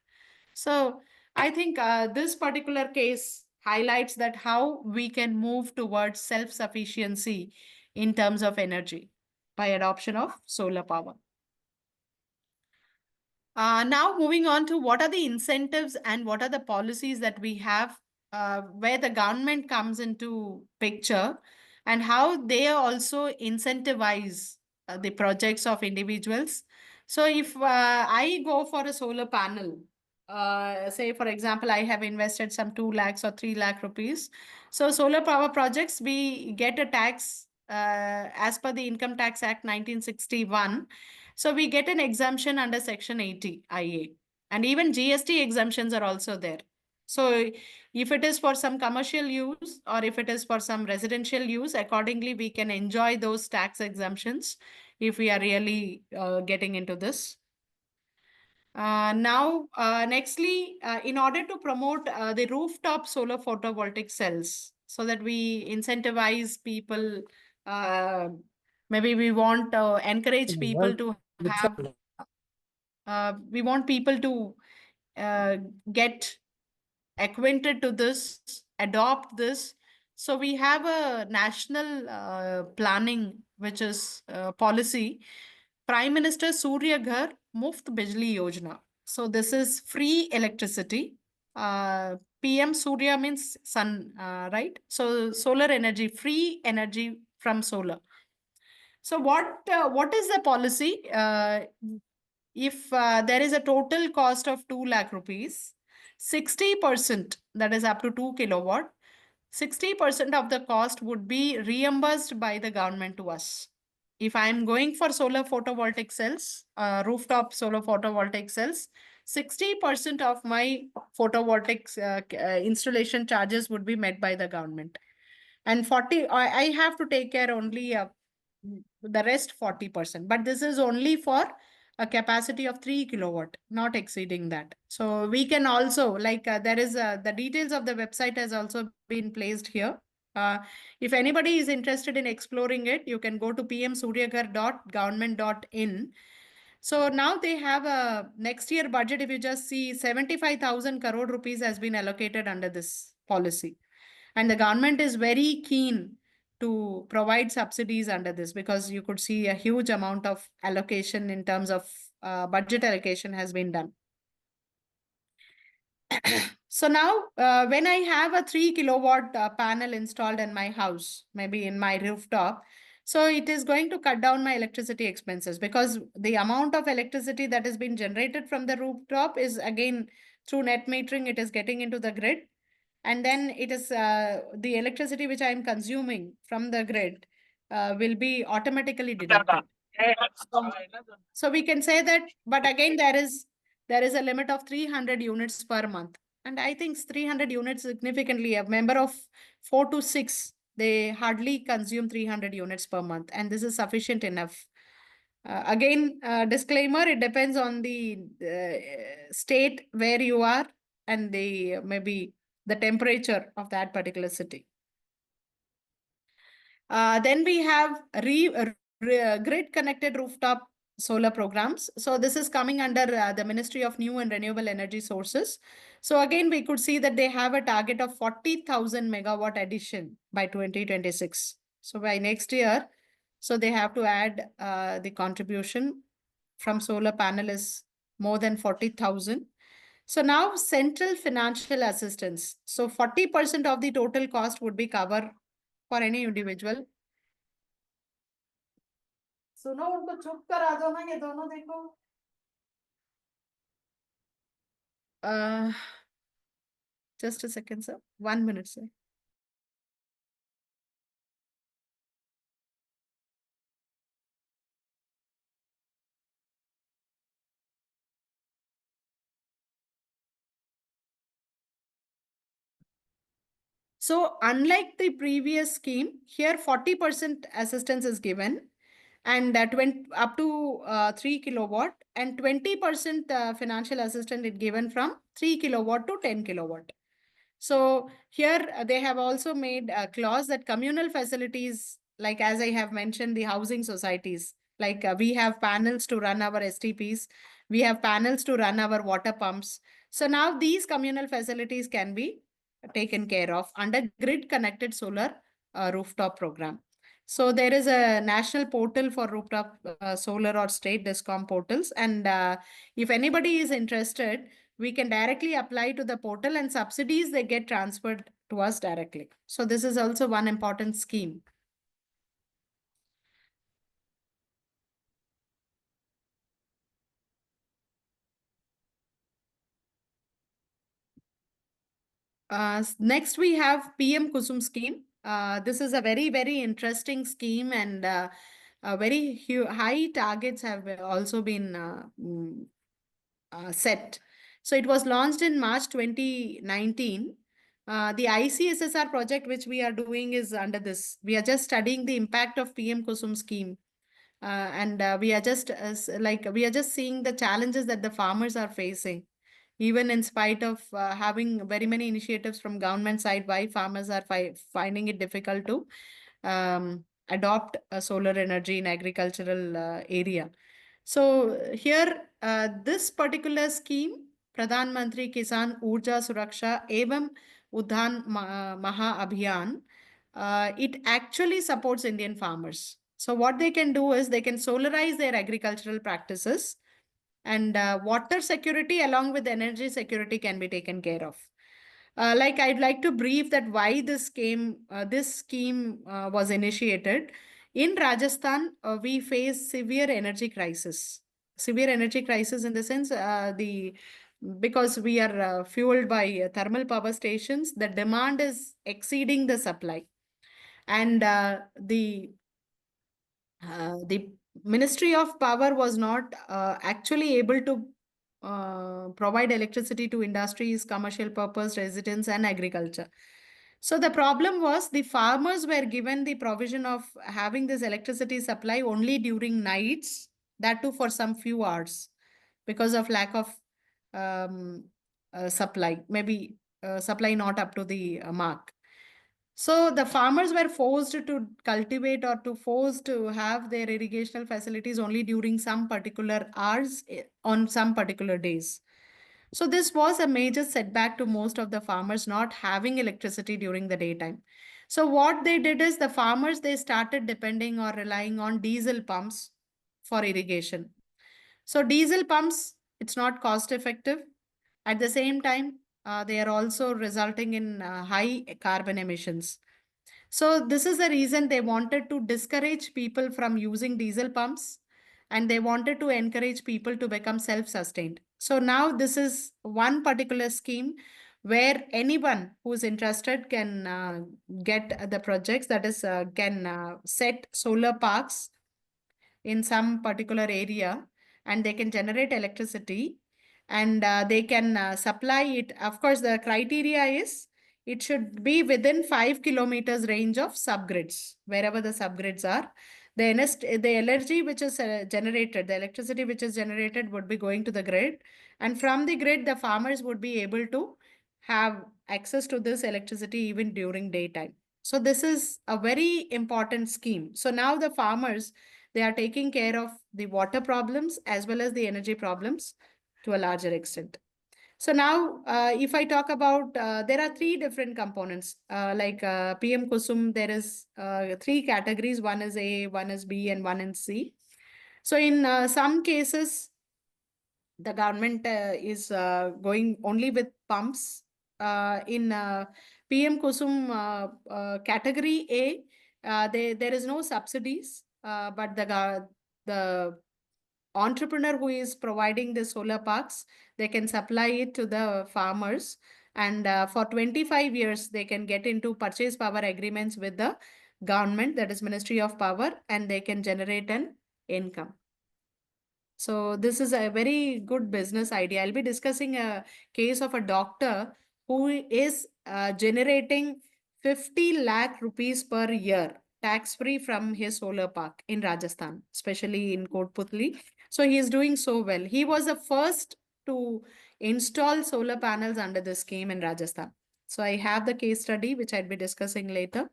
So I think this particular case highlights that how we can move towards self-sufficiency in terms of energy by adoption of solar power. Now, moving on to what are the incentives and what are the policies that we have where the government comes into picture, and how they also incentivize the projects of individuals. So if I go for a solar panel, say for example, I have invested some 2 lakhs or 3 lakh rupees. So solar power projects, we get a tax as per the Income Tax Act 1961. So we get an exemption under Section 80 IA, and even GST exemptions are also there. So if it is for some commercial use or if it is for some residential use, accordingly we can enjoy those tax exemptions if we are really getting into this. Nextly, in order to promote the rooftop solar photovoltaic cells, so that we incentivize people, uh, maybe we want to encourage people to have, we want people to uh, get acquainted to this, adopt this. So we have a national planning, which is policy, Prime Minister Surya Ghar Muft Bijli Yojana. So this is free electricity. PM Surya means sun, right? So solar energy, free energy from solar. So what is the policy? If there is a total cost of 2 lakh rupees, 60%, that is up to 2 kilowatt, 60% of the cost would be reimbursed by the government to us. If I am going for solar photovoltaic cells, rooftop solar photovoltaic cells, 60% of my photovoltaic installation charges would be met by the government. And 40, I have to take care only the rest 40%. But this is only for a capacity of 3 kilowatt, not exceeding that. So we can also, like, there is the details of the website has also been placed here. If anybody is interested in exploring it, you can go to pmsuryagar.government.in. So now they have a next year budget. If you just see, 75,000 crore rupees has been allocated under this policy. And the government is very keen to provide subsidies under this, because you could see a huge amount of allocation in terms of budget allocation has been done. So now, when I have a 3 kilowatt panel installed in my house, maybe in my rooftop, so it is going to cut down my electricity expenses, because the amount of electricity that has been generated from the rooftop is again through net metering, it is getting into the grid. And then it is the electricity which I am consuming from the grid will be automatically deducted. So we can say that, but again, there is a limit of 300 units per month. And I think 300 units significantly, a member of 4 to 6, they hardly consume 300 units per month. And this is sufficient enough. Again, disclaimer, it depends on the state where you are and the maybe the temperature of that particular city. Then we have grid connected rooftop solar programs. So this is coming under the Ministry of New and Renewable Energy Sources. So again, we could see that they have a target of 40,000 megawatt addition by 2026. So by next year, so they have to add the contribution from solar panel is more than 40,000. So now central financial assistance. So 40% of the total cost would be covered for any individual. सुनो, उनको चुप करा दो ना, ये दोनों देखो. Uh, just a second, sir. 1 minute, sir. So unlike the previous scheme, here 40% assistance is given. and 20, up to 3 kilowatt, and 20% financial assistance is given from 3 kilowatt to 10 kilowatt. So here they have also made a clause that communal facilities, like as I have mentioned, the housing societies, like we have panels to run our STPs, we have panels to run our water pumps. So now these communal facilities can be taken care of under grid connected solar rooftop program. So there is a national portal for rooftop solar or state discom portals, and if anybody is interested, we can directly apply to the portal, and subsidies they get transferred to us directly. So this is also one important scheme. Next, we have PM Kusum scheme. This is a very, very interesting scheme, and very high targets have also been set. So it was launched in March 2019. The ICSSR project which we are doing is under this. We are just studying the impact of PM Kusum scheme. And we are just we are just seeing the challenges that the farmers are facing, even in spite of having very many initiatives from government side, why farmers are finding it difficult to adopt solar energy in agricultural area. So here, this particular scheme, Pradhan Mantri Kisan Urja Suraksha Evam Udhan Maha Abhiyan, it actually supports Indian farmers. So what they can do is they can solarize their agricultural practices, and water security along with energy security can be taken care of. Like I'd like to brief that why this scheme was initiated. In Rajasthan, we face severe energy crisis. Severe energy crisis in the sense the because we are fueled by thermal power stations, the demand is exceeding the supply, and the Ministry of Power was not actually able to provide electricity to industries, commercial purpose, residents, and agriculture. So the problem was the farmers were given the provision of having this electricity supply only during nights, that too for some few hours, because of lack of supply, maybe supply not up to the mark. So the farmers were forced to cultivate or to forced to have their irrigational facilities only during some particular hours on some particular days. So this was a major setback to most of the farmers not having electricity during the daytime. So what they did is the farmers they started depending or relying on diesel pumps for irrigation. So diesel pumps, it's not cost effective. At the same time, they are also resulting in high carbon emissions. So this is the reason they wanted to discourage people from using diesel pumps, and they wanted to encourage people to become self-sustained. So now this is one particular scheme where anyone who is interested can get the projects, that is can set solar parks in some particular area, and they can generate electricity, and they can supply it. Of course, the criteria is it should be within 5 kilometers range of subgrids, wherever the subgrids are. The energy which is generated, the electricity which is generated would be going to the grid, and from the grid the farmers would be able to have access to this electricity even during daytime. So this is a very important scheme. So now the farmers, they are taking care of the water problems as well as the energy problems to a larger extent. So now, if I talk about, there are three different components. Like PM Kusum, there is three categories. One is A, one is B, and one is C. So in some cases, the government is going only with pumps. In PM Kusum category A, there is no subsidies, but the entrepreneur who is providing the solar parks, they can supply it to the farmers, and for 25 years they can get into purchase power agreements with the government, that is Ministry of Power, and they can generate an income. So this is a very good business idea. I'll be discussing a case of a doctor who is generating 50 lakh rupees per year tax-free from his solar park in Rajasthan, especially in Kotputli. So he is doing so well. He was the first to install solar panels under this scheme in Rajasthan. So I have the case study, which I'd be discussing later.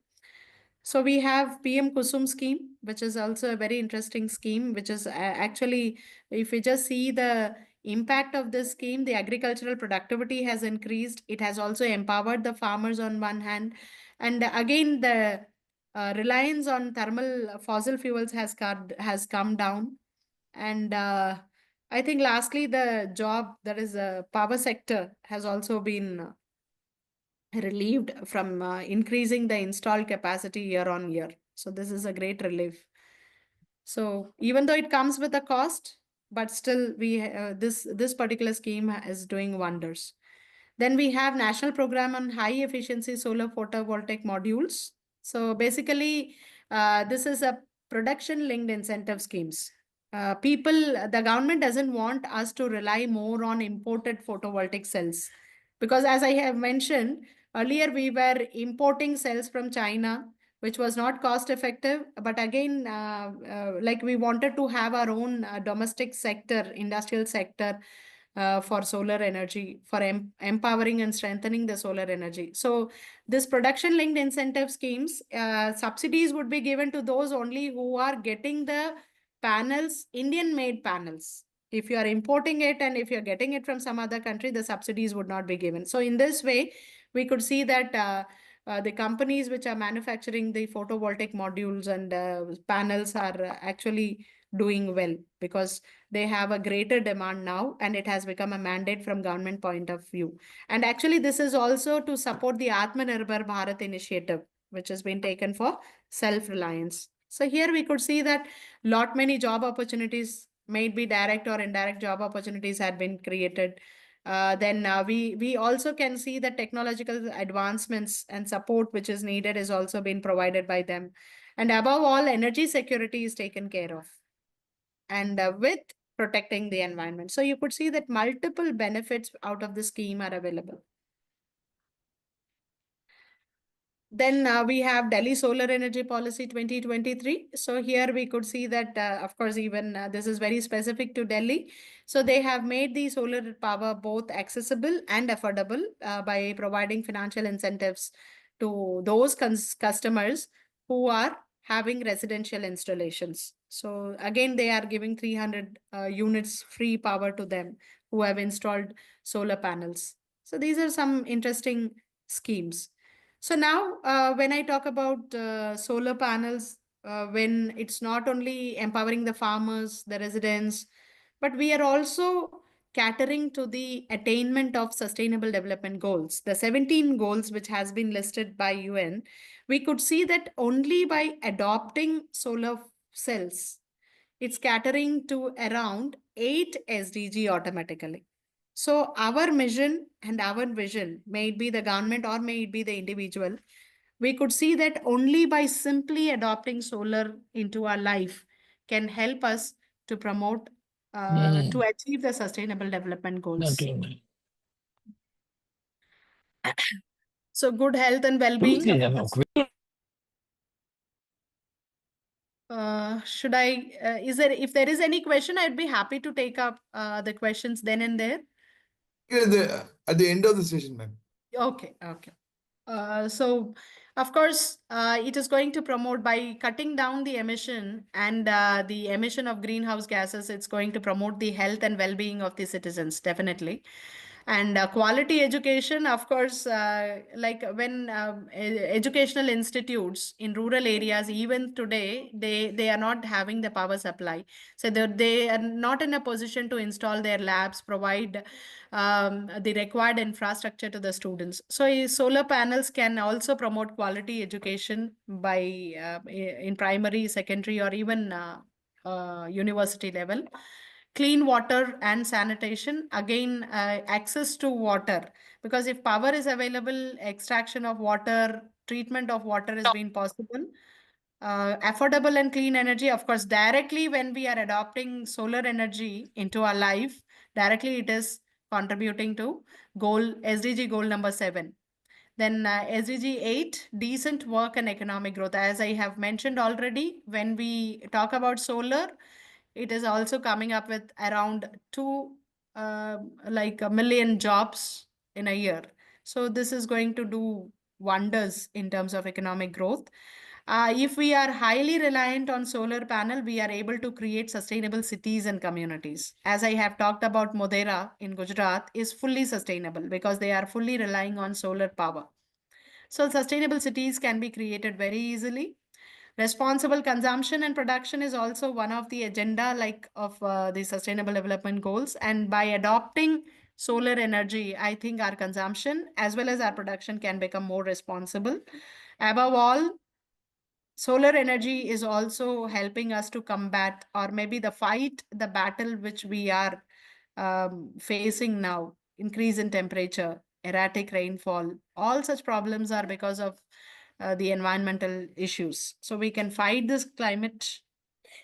So we have PM Kusum scheme, which is also a very interesting scheme, which is actually, if we just see the impact of this scheme, the agricultural productivity has increased. It has also empowered the farmers on one hand. And again, the reliance on thermal fossil fuels has come down. And I think lastly, the job, that is the power sector, has also been relieved from increasing the installed capacity year on year. So this is a great relief. So even though it comes with a cost, but still this particular scheme is doing wonders. Then we have national program on high efficiency solar photovoltaic modules. So basically, this is a production linked incentive schemes. The government doesn't want us to rely more on imported photovoltaic cells, because as I have mentioned earlier, we were importing cells from China, which was not cost effective. But again, like we wanted to have our own domestic sector, industrial sector for solar energy, for empowering and strengthening the solar energy. So this production linked incentive schemes, subsidies would be given to those only who are getting the panels, Indian made panels. If you are importing it and if you're getting it from some other country, the subsidies would not be given. So in this way, we could see that the companies which are manufacturing the photovoltaic modules and panels are actually doing well, because they have a greater demand now, and it has become a mandate from government point of view. And actually, this is also to support the Atmanirbhar Bharat initiative, which has been taken for self-reliance. So here we could see that lot many job opportunities, may it be direct or indirect job opportunities, had been created. Then we also can see that technological advancements and support which is needed is also being provided by them. And above all, energy security is taken care of, and with protecting the environment. So you could see that multiple benefits out of the scheme are available. Then we have Delhi Solar Energy Policy 2023. So here we could see that, of course, even this is very specific to Delhi. So they have made the solar power both accessible and affordable by providing financial incentives to those customers who are having residential installations. So again, they are giving 300 units free power to them who have installed solar panels. So these are some interesting schemes. So now, when I talk about solar panels, when it's not only empowering the farmers, the residents, but we are also catering to the attainment of sustainable development goals, the 17 goals which has been listed by UN. We could see that only by adopting solar cells, it's catering to around 8 SDG automatically. So our mission and our vision, may it be the government or may it be the individual, we could see that only by simply adopting solar into our life can help us to promote, to achieve the sustainable development goals. Okay. So good health and well-being, of course. Should I, if there is any question, I'd be happy to take up the questions then and there. At the end of the session, ma'am. Okay, okay. So, of course, it is going to promote by cutting down the emission and the emission of greenhouse gases. It's going to promote the health and well-being of the citizens, definitely. And quality education, of course, like when educational institutes in rural areas, even today, they are not having the power supply. So they are not in a position to install their labs, provide the required infrastructure to the students. So solar panels can also promote quality education by in primary, secondary, or even university level. Clean water and sanitation, again, access to water, because if power is available, extraction of water, treatment of water is being possible. Affordable and clean energy, of course, directly when we are adopting solar energy into our life, directly it is contributing to SDG goal number 7. Then SDG 8, decent work and economic growth. As I have mentioned already, when we talk about solar, it is also coming up with around like 1 million jobs in a year. So this is going to do wonders in terms of economic growth. If we are highly reliant on solar panel, we are able to create sustainable cities and communities. As I have talked about, Modera in Gujarat is fully sustainable because they are fully relying on solar power. So sustainable cities can be created very easily. Responsible consumption and production is also one of the agenda like of the sustainable development goals. And by adopting solar energy, I think our consumption as well as our production can become more responsible. Above all, solar energy is also helping us to combat or maybe the battle which we are facing now, increase in temperature, erratic rainfall. All such problems are because of the environmental issues. So we can fight this climate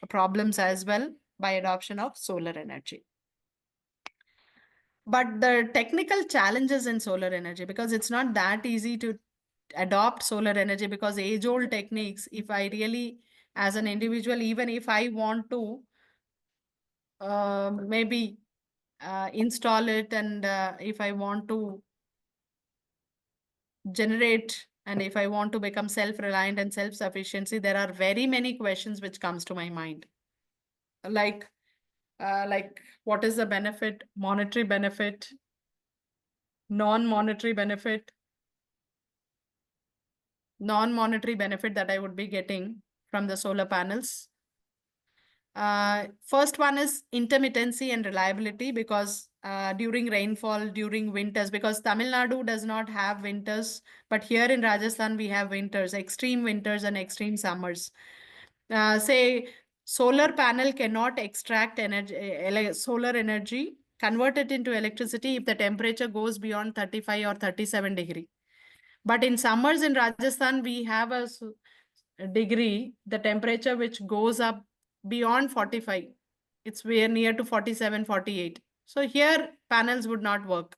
problems as well by adoption of solar energy. But the technical challenges in solar energy, because it's not that easy to adopt solar energy, because age old techniques, if I really, as an individual, even if I want to maybe install it, and if I want to generate, and if I want to become self-reliant and self-sufficiency, there are very many questions which comes to my mind. Like what is the benefit, monetary benefit, non-monetary benefit, non-monetary benefit that I would be getting from the solar panels. First one is intermittency and reliability, because during rainfall, during winters, because Tamil Nadu does not have winters, but here in Rajasthan we have winters, extreme winters and extreme summers. Say solar panel cannot extract energy, solar energy, convert it into electricity if the temperature goes beyond 35 or 37 degree. But in summers in Rajasthan, we have a degree, the temperature which goes up beyond 45. It's very near to 47, 48. So here panels would not work.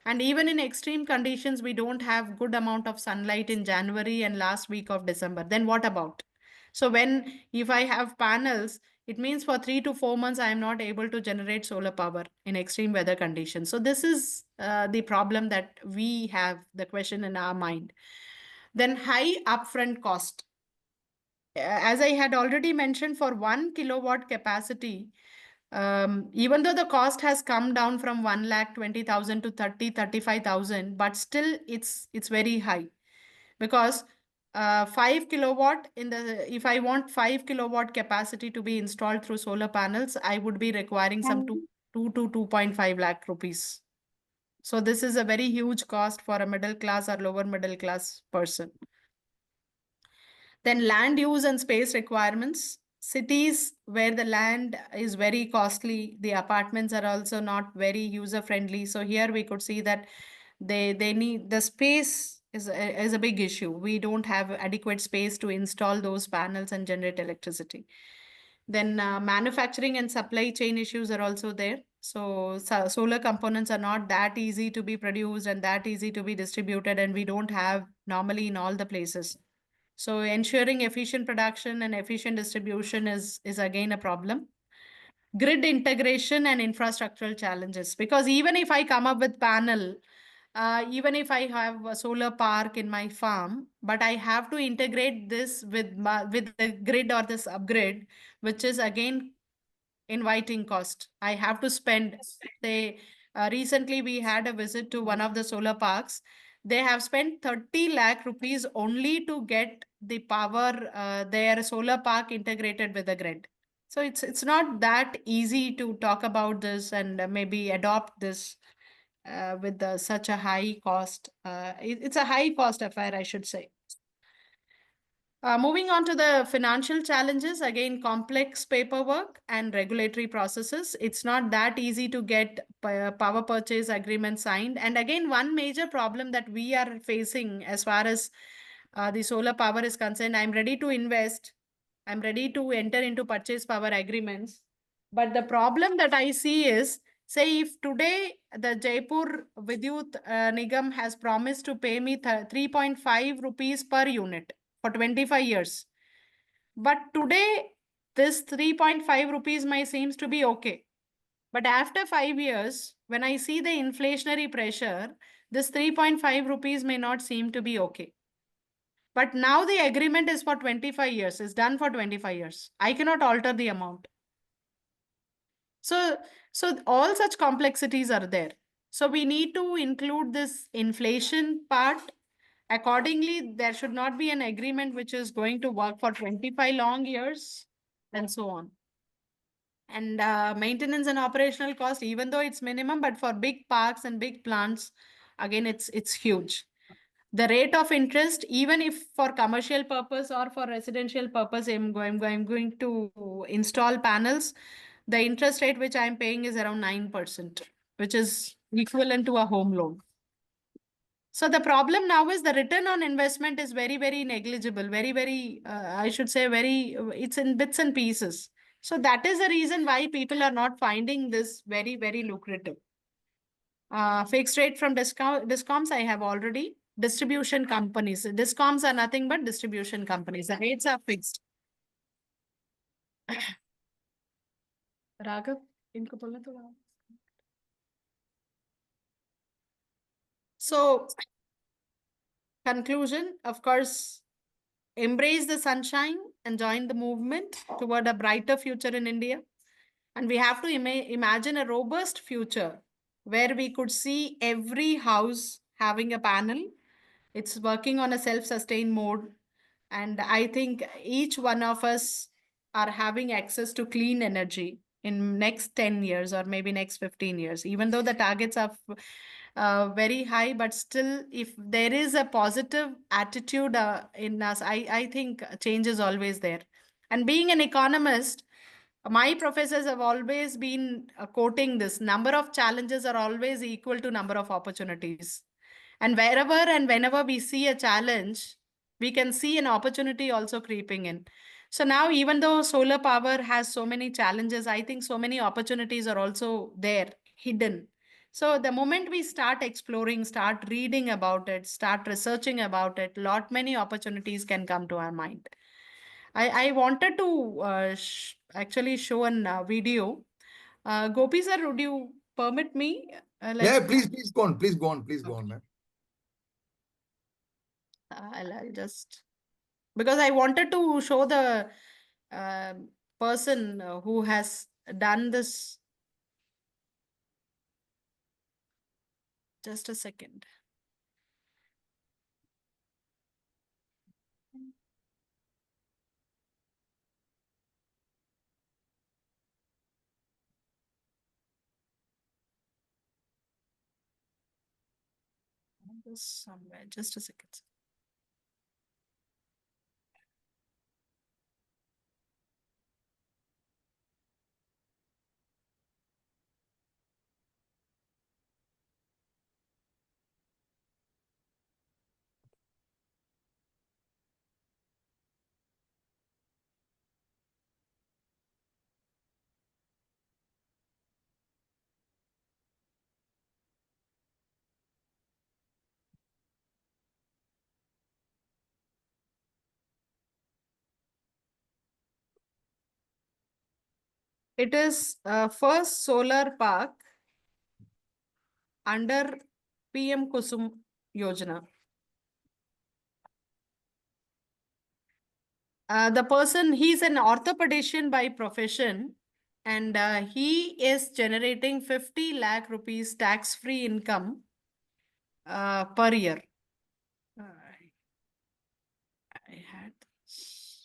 And even in extreme conditions, we don't have good amount of sunlight in January and last week of December. Then what about? So when if I have panels, it means for 3 to 4 months I am not able to generate solar power in extreme weather conditions. So this is the problem that we have, the question in our mind. Then high upfront cost. As I had already mentioned, for 1 kilowatt capacity, even though the cost has come down from 1,20,000 to 35,000, but still it's very high, because 5 kilowatt in the if I want 5 kilowatt capacity to be installed through solar panels, I would be requiring some two to 2.5 lakh rupees. So this is a very huge cost for a middle class or lower middle class person. Then land use and space requirements. Cities where the land is very costly, the apartments are also not very user friendly. So here we could see that they need the space is a big issue. We don't have adequate space to install those panels and generate electricity. Then manufacturing and supply chain issues are also there. So, solar components are not that easy to be produced and that easy to be distributed, and we don't have normally in all the places. So ensuring efficient production and efficient distribution is again a problem. Grid integration and infrastructural challenges, because even if I come up with panel, even if I have a solar park in my farm, but I have to integrate this with the grid or this upgrade, which is again inviting cost. I have to spend, say, recently we had a visit to one of the solar parks. They have spent 30 lakh rupees only to get the power, their solar park integrated with the grid. So it's not that easy to talk about this and maybe adopt this with such a high cost. It's a high cost affair, I should say. Moving on to the financial challenges, again, complex paperwork and regulatory processes. It's not that easy to get power purchase agreement signed. And again, one major problem that we are facing as far as the solar power is concerned, I'm ready to invest, I'm ready to enter into purchase power agreements. But the problem that I see is Say if today the Jaipur Vidyut Nigam has promised to pay me 3.5 rupees per unit for 25 years. But today this 3.5 rupees may seems to be okay. But after 5 years, when I see the inflationary pressure, this 3.5 rupees may not seem to be okay. But now the agreement is for 25 years, is done for 25 years. I cannot alter the amount. So, so all such complexities are there. So we need to include this inflation part. Accordingly, there should not be an agreement which is going to work for 25 long years and so on. And maintenance and operational cost, even though it's minimum, but for big parks and big plants, again, it's huge. The rate of interest, even if for commercial purpose or for residential purpose, I'm going to install panels, the interest rate which I'm paying is around 9%, which is equivalent to a home loan. So the problem now is the return on investment is very, very negligible, I should say, it's in bits and pieces. So that is the reason why people are not finding this very, very lucrative. Fixed rate from discoms, I have already. Distribution companies. Discoms are nothing but distribution companies. The rates are fixed. Raghav, इनको बोलना थोड़ा. So, conclusion, of course, embrace the sunshine and join the movement toward a brighter future in India. And we have to imagine a robust future where we could see every house having a panel. It's working on a self-sustained mode. And I think each one of us are having access to clean energy in next 10 years or maybe next 15 years, even though the targets are very high, but still if there is a positive attitude in us, I think change is always there. And being an economist, my professors have always been quoting this: number of challenges are always equal to number of opportunities. And wherever and whenever we see a challenge, we can see an opportunity also creeping in. So now, even though solar power has so many challenges, I think so many opportunities are also there, hidden. So the moment we start exploring, start reading about it, start researching about it, lot many opportunities can come to our mind. I wanted to actually show an video. Gopi sir, would you permit me? Yeah, Like, please go on. Please go on. Please go on, okay. man. I'll just, because I wanted to show the uh, person who has done this. Just a second. This somewhere. Just a second. It is first solar park under PM Kusum Yojana. The person, he's an orthopedician by profession, and he is generating 50 lakh rupees tax-free income per year. I had this.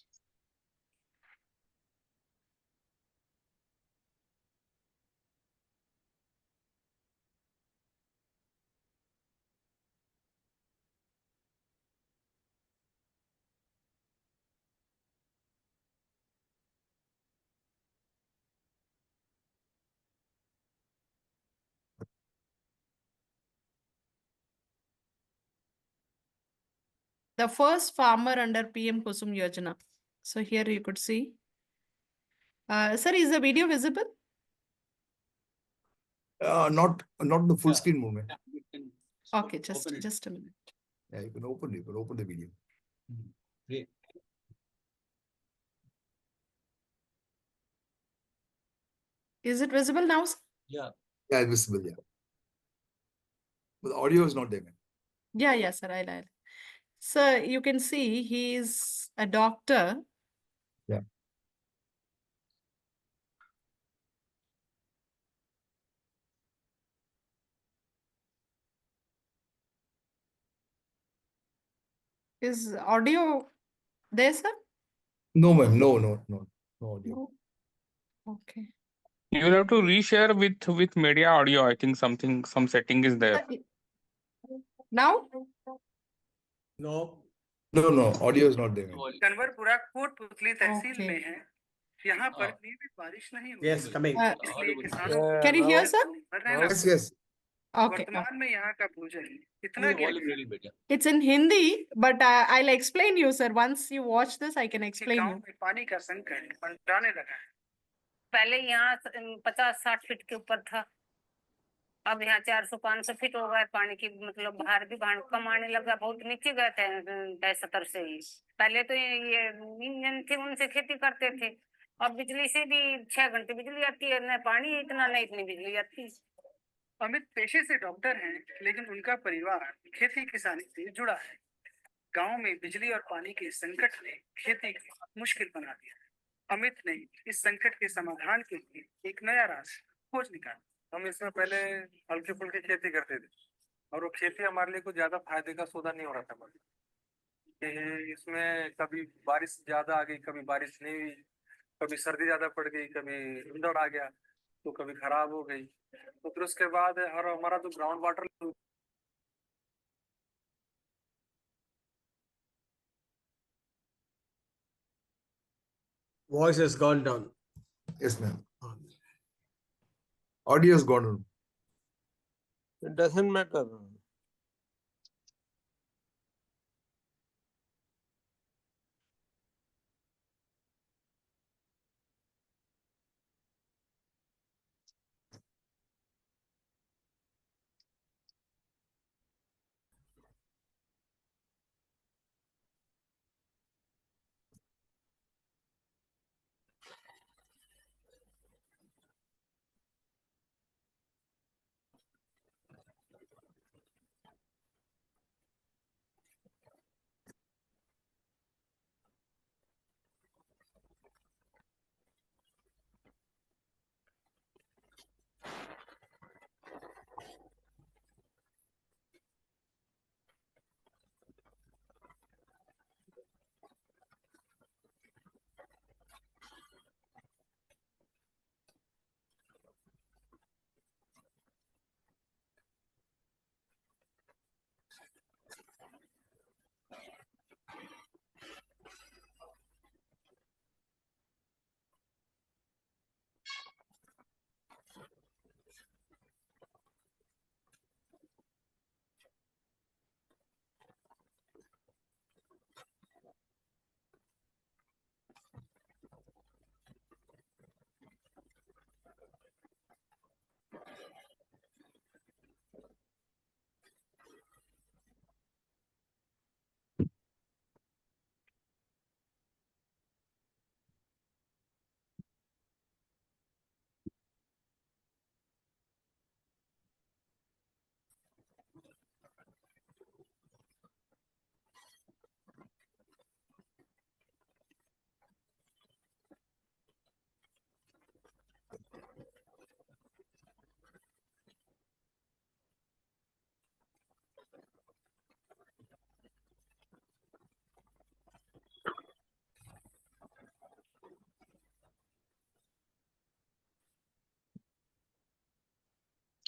The first farmer under PM Kusum Yojana. So here you could see. Sir, is the video visible? Not the full screen movement. Okay, just a minute. Yeah, you can open the video. Great. Is it visible now, sir? Yeah. Yeah, it's visible, yeah. But the audio is not there, man. Yeah, sir. I'll. So you can see he's a doctor. Yeah. Is audio there, sir? No, ma'am. No audio. No. Okay. You will have to reshare with media audio. I think some setting is there. Now? No. No, audio is not there, man. कन्वरपुरा Kotputli tehsil Okay. में है। यहाँ पर नियमित बारिश नहीं होती। Yes, coming. इसलिए किसानों Can you hear, sir? Yes. Okay. वर्तमान में यहाँ का भूजल इतना गहरा It's in Hindi, but I'll explain you, sir. Once you watch this, I can कि explain गांव you. में पानी का संकट मंडराने लगा है। पहले यहाँ 50-60 फीट के ऊपर था। अब यहाँ 400-500 फीट हो गए पानी की, मतलब बाहर भी कम आने लगा। बहुत नीचे गए थे 70 से ही। पहले तो ये इंजन थे, उनसे खेती करते थे। अब बिजली से भी 6 घंटे बिजली आती है, न पानी इतना नहीं, इतनी बिजली आती है। अमित पेशे से डॉक्टर हैं, लेकिन उनका परिवार खेती किसानी से जुड़ा है। गांव में बिजली और पानी के संकट ने खेती को मुश्किल बना दिया है। अमित ने इस संकट के समाधान के लिए एक नया रास्ता खोज निकाला। हम इसमें पहले हल्की फुल्की खेती करते थे और वो खेती हमारे लिए कुछ ज्यादा फायदे का सौदा नहीं हो रहा था कि इसमें कभी बारिश ज्यादा आ गई, कभी बारिश नहीं हुई, कभी सर्दी ज्यादा पड़ गई, कभी धुंधड़ आ गया, तो कभी खराब हो गई। तो फिर उसके बाद हमारा जो ground water Voice has gone down. Yes, ma'am. Audio has gone on. It doesn't matter.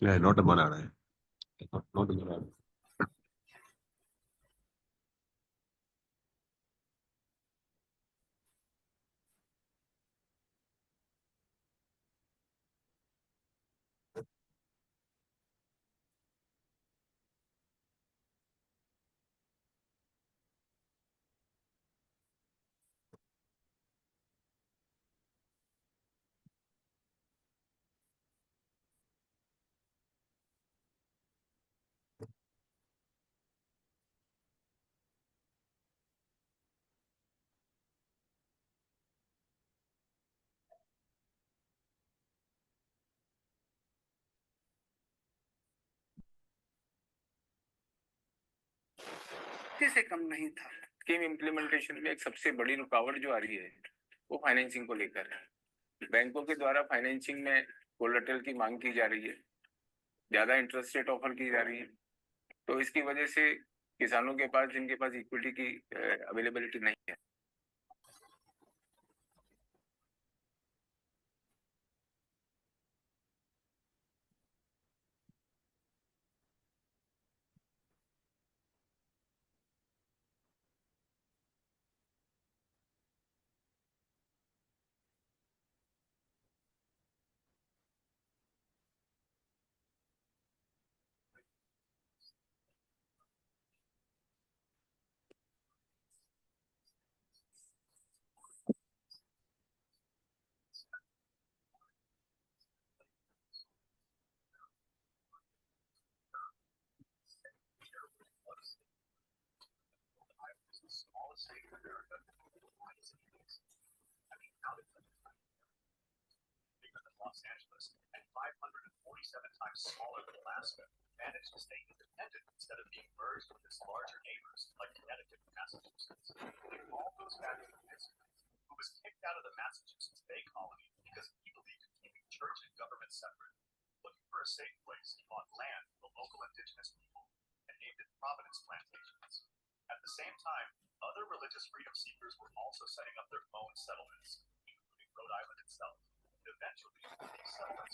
Yeah, not a banana. Not a banana. 30 से कम नहीं था। स्कीम इम्प्लीमेंटेशन में एक सबसे बड़ी रुकावट जो आ रही है वो फाइनेंसिंग को लेकर है। बैंकों के द्वारा फाइनेंसिंग में कोलेटरल की मांग की जा रही है, ज्यादा इंटरेस्ट रेट ऑफर की जा रही है, तो इसकी वजह से किसानों के पास, जिनके पास इक्विटी की अवेलेबिलिटी नहीं है,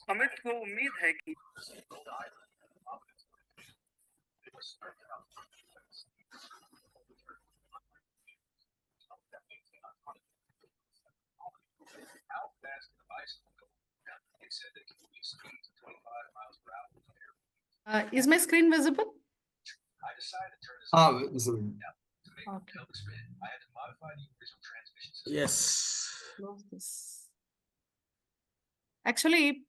अमित को उम्मीद है कि Is my screen visible? Visible. Okay. Yes. Close this. Actually,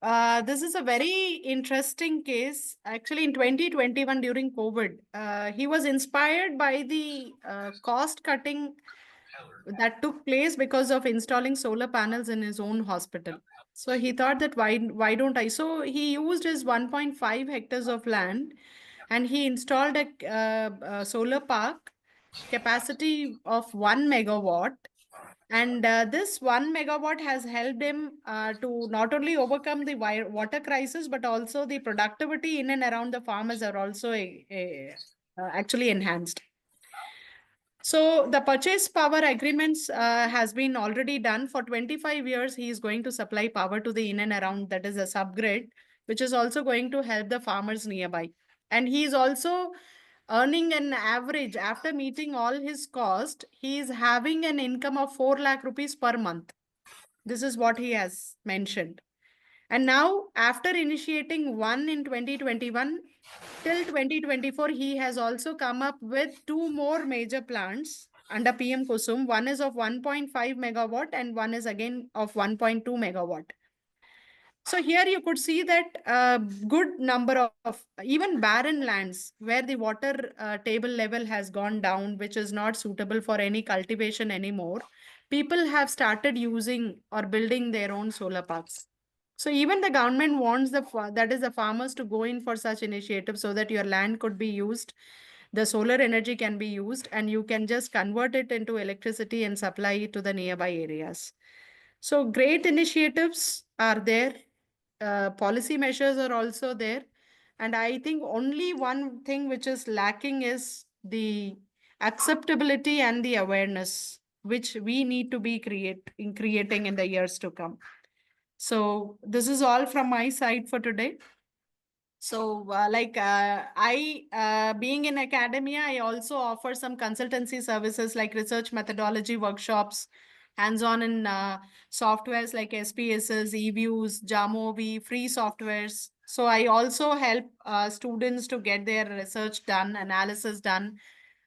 this is a very interesting case. Actually, in 2021 during COVID, he was inspired by the cost cutting that took place because of installing solar panels in his own hospital. So he thought that why don't I? So he used his 1.5 hectares of land, and he installed a solar park capacity of 1 megawatt. And this 1 megawatt has helped him to not only overcome the water crisis, but also the productivity in and around the farmers are also actually enhanced. So the purchase power agreements has been already done for 25 years. He is going to supply power to the in and around, that is a subgrid, which is also going to help the farmers nearby. And he is also earning an average, after meeting all his cost, he is having an income of 4 lakh rupees per month. This is what he has mentioned. And now, after initiating one in 2021, till 2024, he has also come up with two more major plants under PM Kusum. One is of 1.5 megawatt and one is again of 1.2 megawatt. So here you could see that a good number of even barren lands where the water table level has gone down, which is not suitable for any cultivation anymore, people have started using or building their own solar parks. So even the government wants the farmers to go in for such initiatives so that your land could be used, the solar energy can be used, and you can just convert it into electricity and supply it to the nearby areas. So great initiatives are there. Policy measures are also there. And I think only one thing which is lacking is the acceptability and the awareness, which we need to be creating in the years to come. So this is all from my side for today. So being in academia, I also offer some consultancy services like research methodology workshops, hands-on in softwares like SPSS, eViews, Jamovi, free softwares. So I also help students to get their research done, analysis done.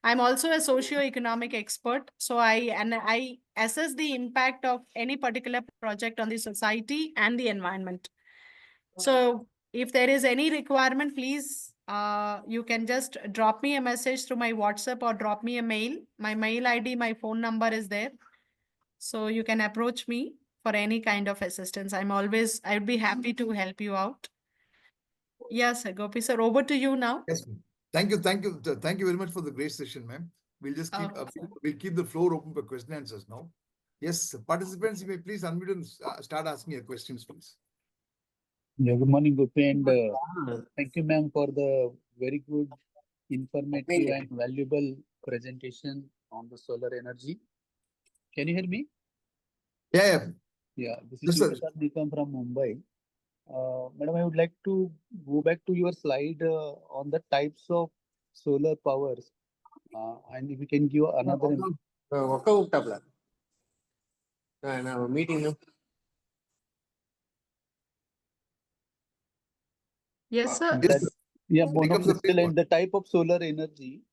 I'm also a socio-economic expert. So I assess the impact of any particular project on the society and the environment. So if there is any requirement, please, you can just drop me a message through my WhatsApp or drop me a mail. My mail ID, my phone number is there. So you can approach me for any kind of assistance. I'd be happy to help you out. Yes, Gopi sir, over to you now. Yes, ma'am. Thank you very much for the great session, ma'am. We'll just keep Okay. we'll keep the floor open for question and answers now. Yes, participants, you may please unmute and start asking your questions, please. Yeah, good morning, Gopi, and thank you, ma'am, for the very good, informative, and valuable presentation on the solar energy. Can you hear me? Yeah. Yeah, this Yes, is sir. Shivprasad Nikam from Mumbai. Madam, I would like to go back to your slide on the types of solar powers, and if you can give another. Meeting. Yes, sir. Yes, That, yeah, Nikam sir, please monocrystal go and the type of solar energy,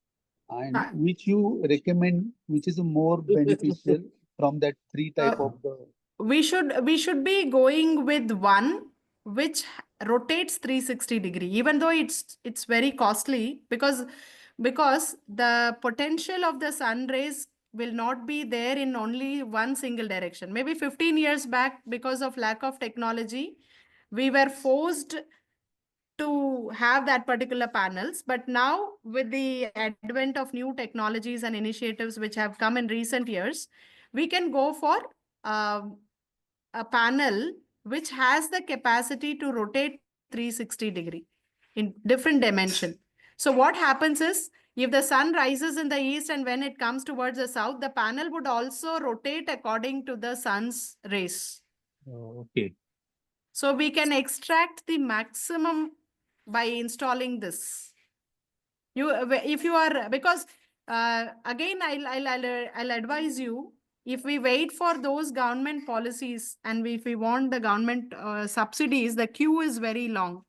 and Ah. which you recommend, which is more beneficial from that three type Uh, of the. we should be going with one which rotates 360-degree, even though it's very costly, because the potential of the sun rays will not be there in only one single direction. Maybe 15 years back, because of lack of technology, we were forced to have that particular panels, but now with the advent of new technologies and initiatives which have come in recent years, we can go for um, a panel which has the capacity to rotate 360-degree in different dimension. So what happens is, if the sun rises in the east and when it comes towards the south, the panel would also rotate according to the sun's rays. Okay. So we can extract the maximum by installing this. If you are, because again, I'll advise you, if we wait for those government policies and if we want the government subsidies, the queue is very long.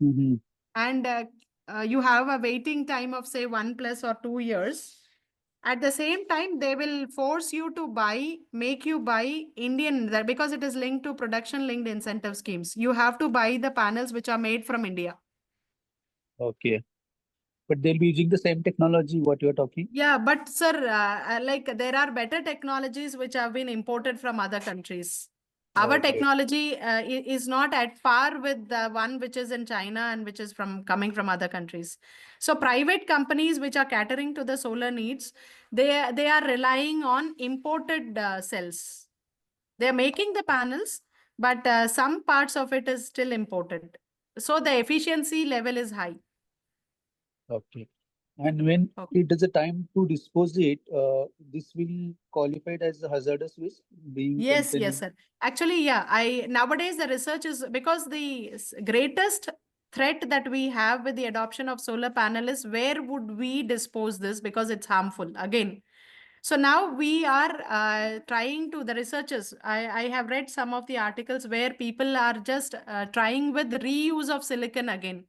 Mm-hmm. And you have a waiting time of say 1+ or 2 years. At the same time, they will force you to make you buy Indian, because it is linked to production linked incentive schemes. You have to buy the panels which are made from India. Okay. But they'll be using the same technology, what you're talking? Yeah, but sir, like there are better technologies which have been imported from other countries. Our Okay. technology is not at par with the one which is in China and which is coming from other countries. So private companies which are catering to the solar needs, they are relying on imported cells. They are making the panels, but some parts of it is still imported. So the efficiency level is high. Okay. And when Okay. it is a time to dispose it, this will qualified as a hazardous waste being Yes, containing. yes, sir. Actually, yeah, nowadays the research is, because the greatest threat that we have with the adoption of solar panel is, where would we dispose this, because it's harmful again. So now we are trying to, the researchers, I have read some of the articles where people are just trying with reuse of silicon again.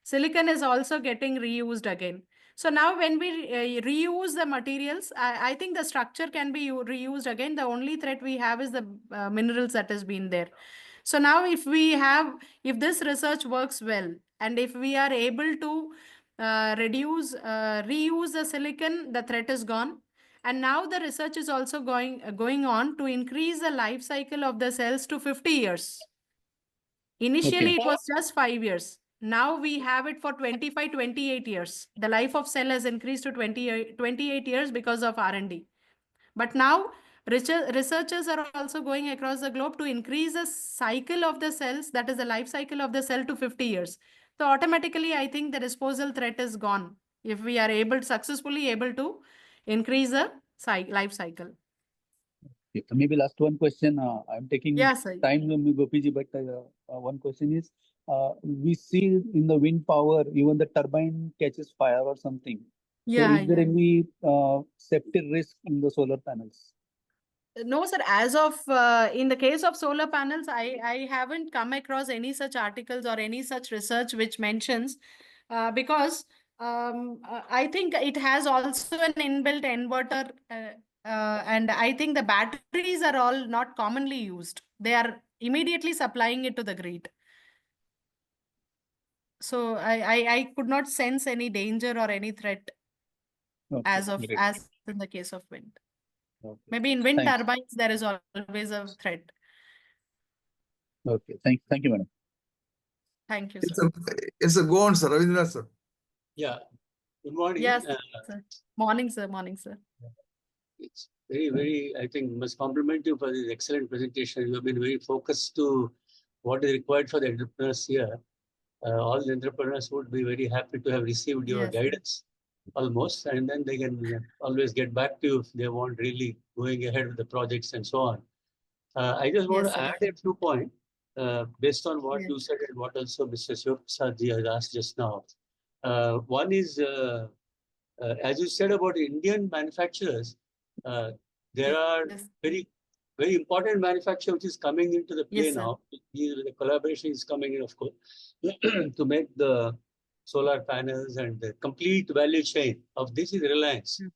Silicon is also getting reused again. So now when we reuse the materials, I think the structure can be reused again. The only threat we have is the minerals that has been there. So now if this research works well, and if we are able to reuse the silicon, the threat is gone. And now the research is also going on to increase the life cycle of the cells to 50 years. Initially, it was just 5 years. Now we have it for 25, 28 years. The life of cell has increased to 28 years because of R&D. But now researchers are also going across the globe to increase the cycle of the cells, that is the life cycle of the cell, to 50 years. So automatically, I think the disposal threat is gone if we are successfully able to increase the life cycle. Okay. Maybe last one question. I'm taking Yes, sir. time, Gopiji, but one question is, we see in the wind power, even the turbine catches fire or something. So Yeah, is there yeah. any safety risk in the solar panels? No, sir. As of in the case of solar panels, I haven't come across any such articles or any such research which mentions, because I think it has also an inbuilt inverter, and I think the batteries are all not commonly used. They are immediately supplying it to the grid. So I could not sense any danger or any threat Okay, as great. in the case of wind. Okay. Maybe in wind Thanks. turbines there is always a threat. Okay, thank you, madam. Thank you, Yes, sir. sir. Yes, sir. Go on, sir. Ravindra, sir. Yeah. Good morning. Yes, sir. Morning, sir. Morning, sir. It's very, I think, must compliment you for this excellent presentation. You have been very focused to what is required for the entrepreneurs here. All the entrepreneurs would be very happy to have received your Yes, sir. guidance almost, and then they can always get back to you if they want really going ahead with the projects and so on. I just want Yes, to sir, add a definitely. few points based on what Yes. you said and what also Mr. Shivaprasad ji has asked just now. One is, as you said about Indian manufacturers, there are Yes. very important manufacturer which is coming into the play Yes, sir. now. The collaboration is coming in, of course, to make the solar panels and the complete value chain of this is Reliance. Mm. And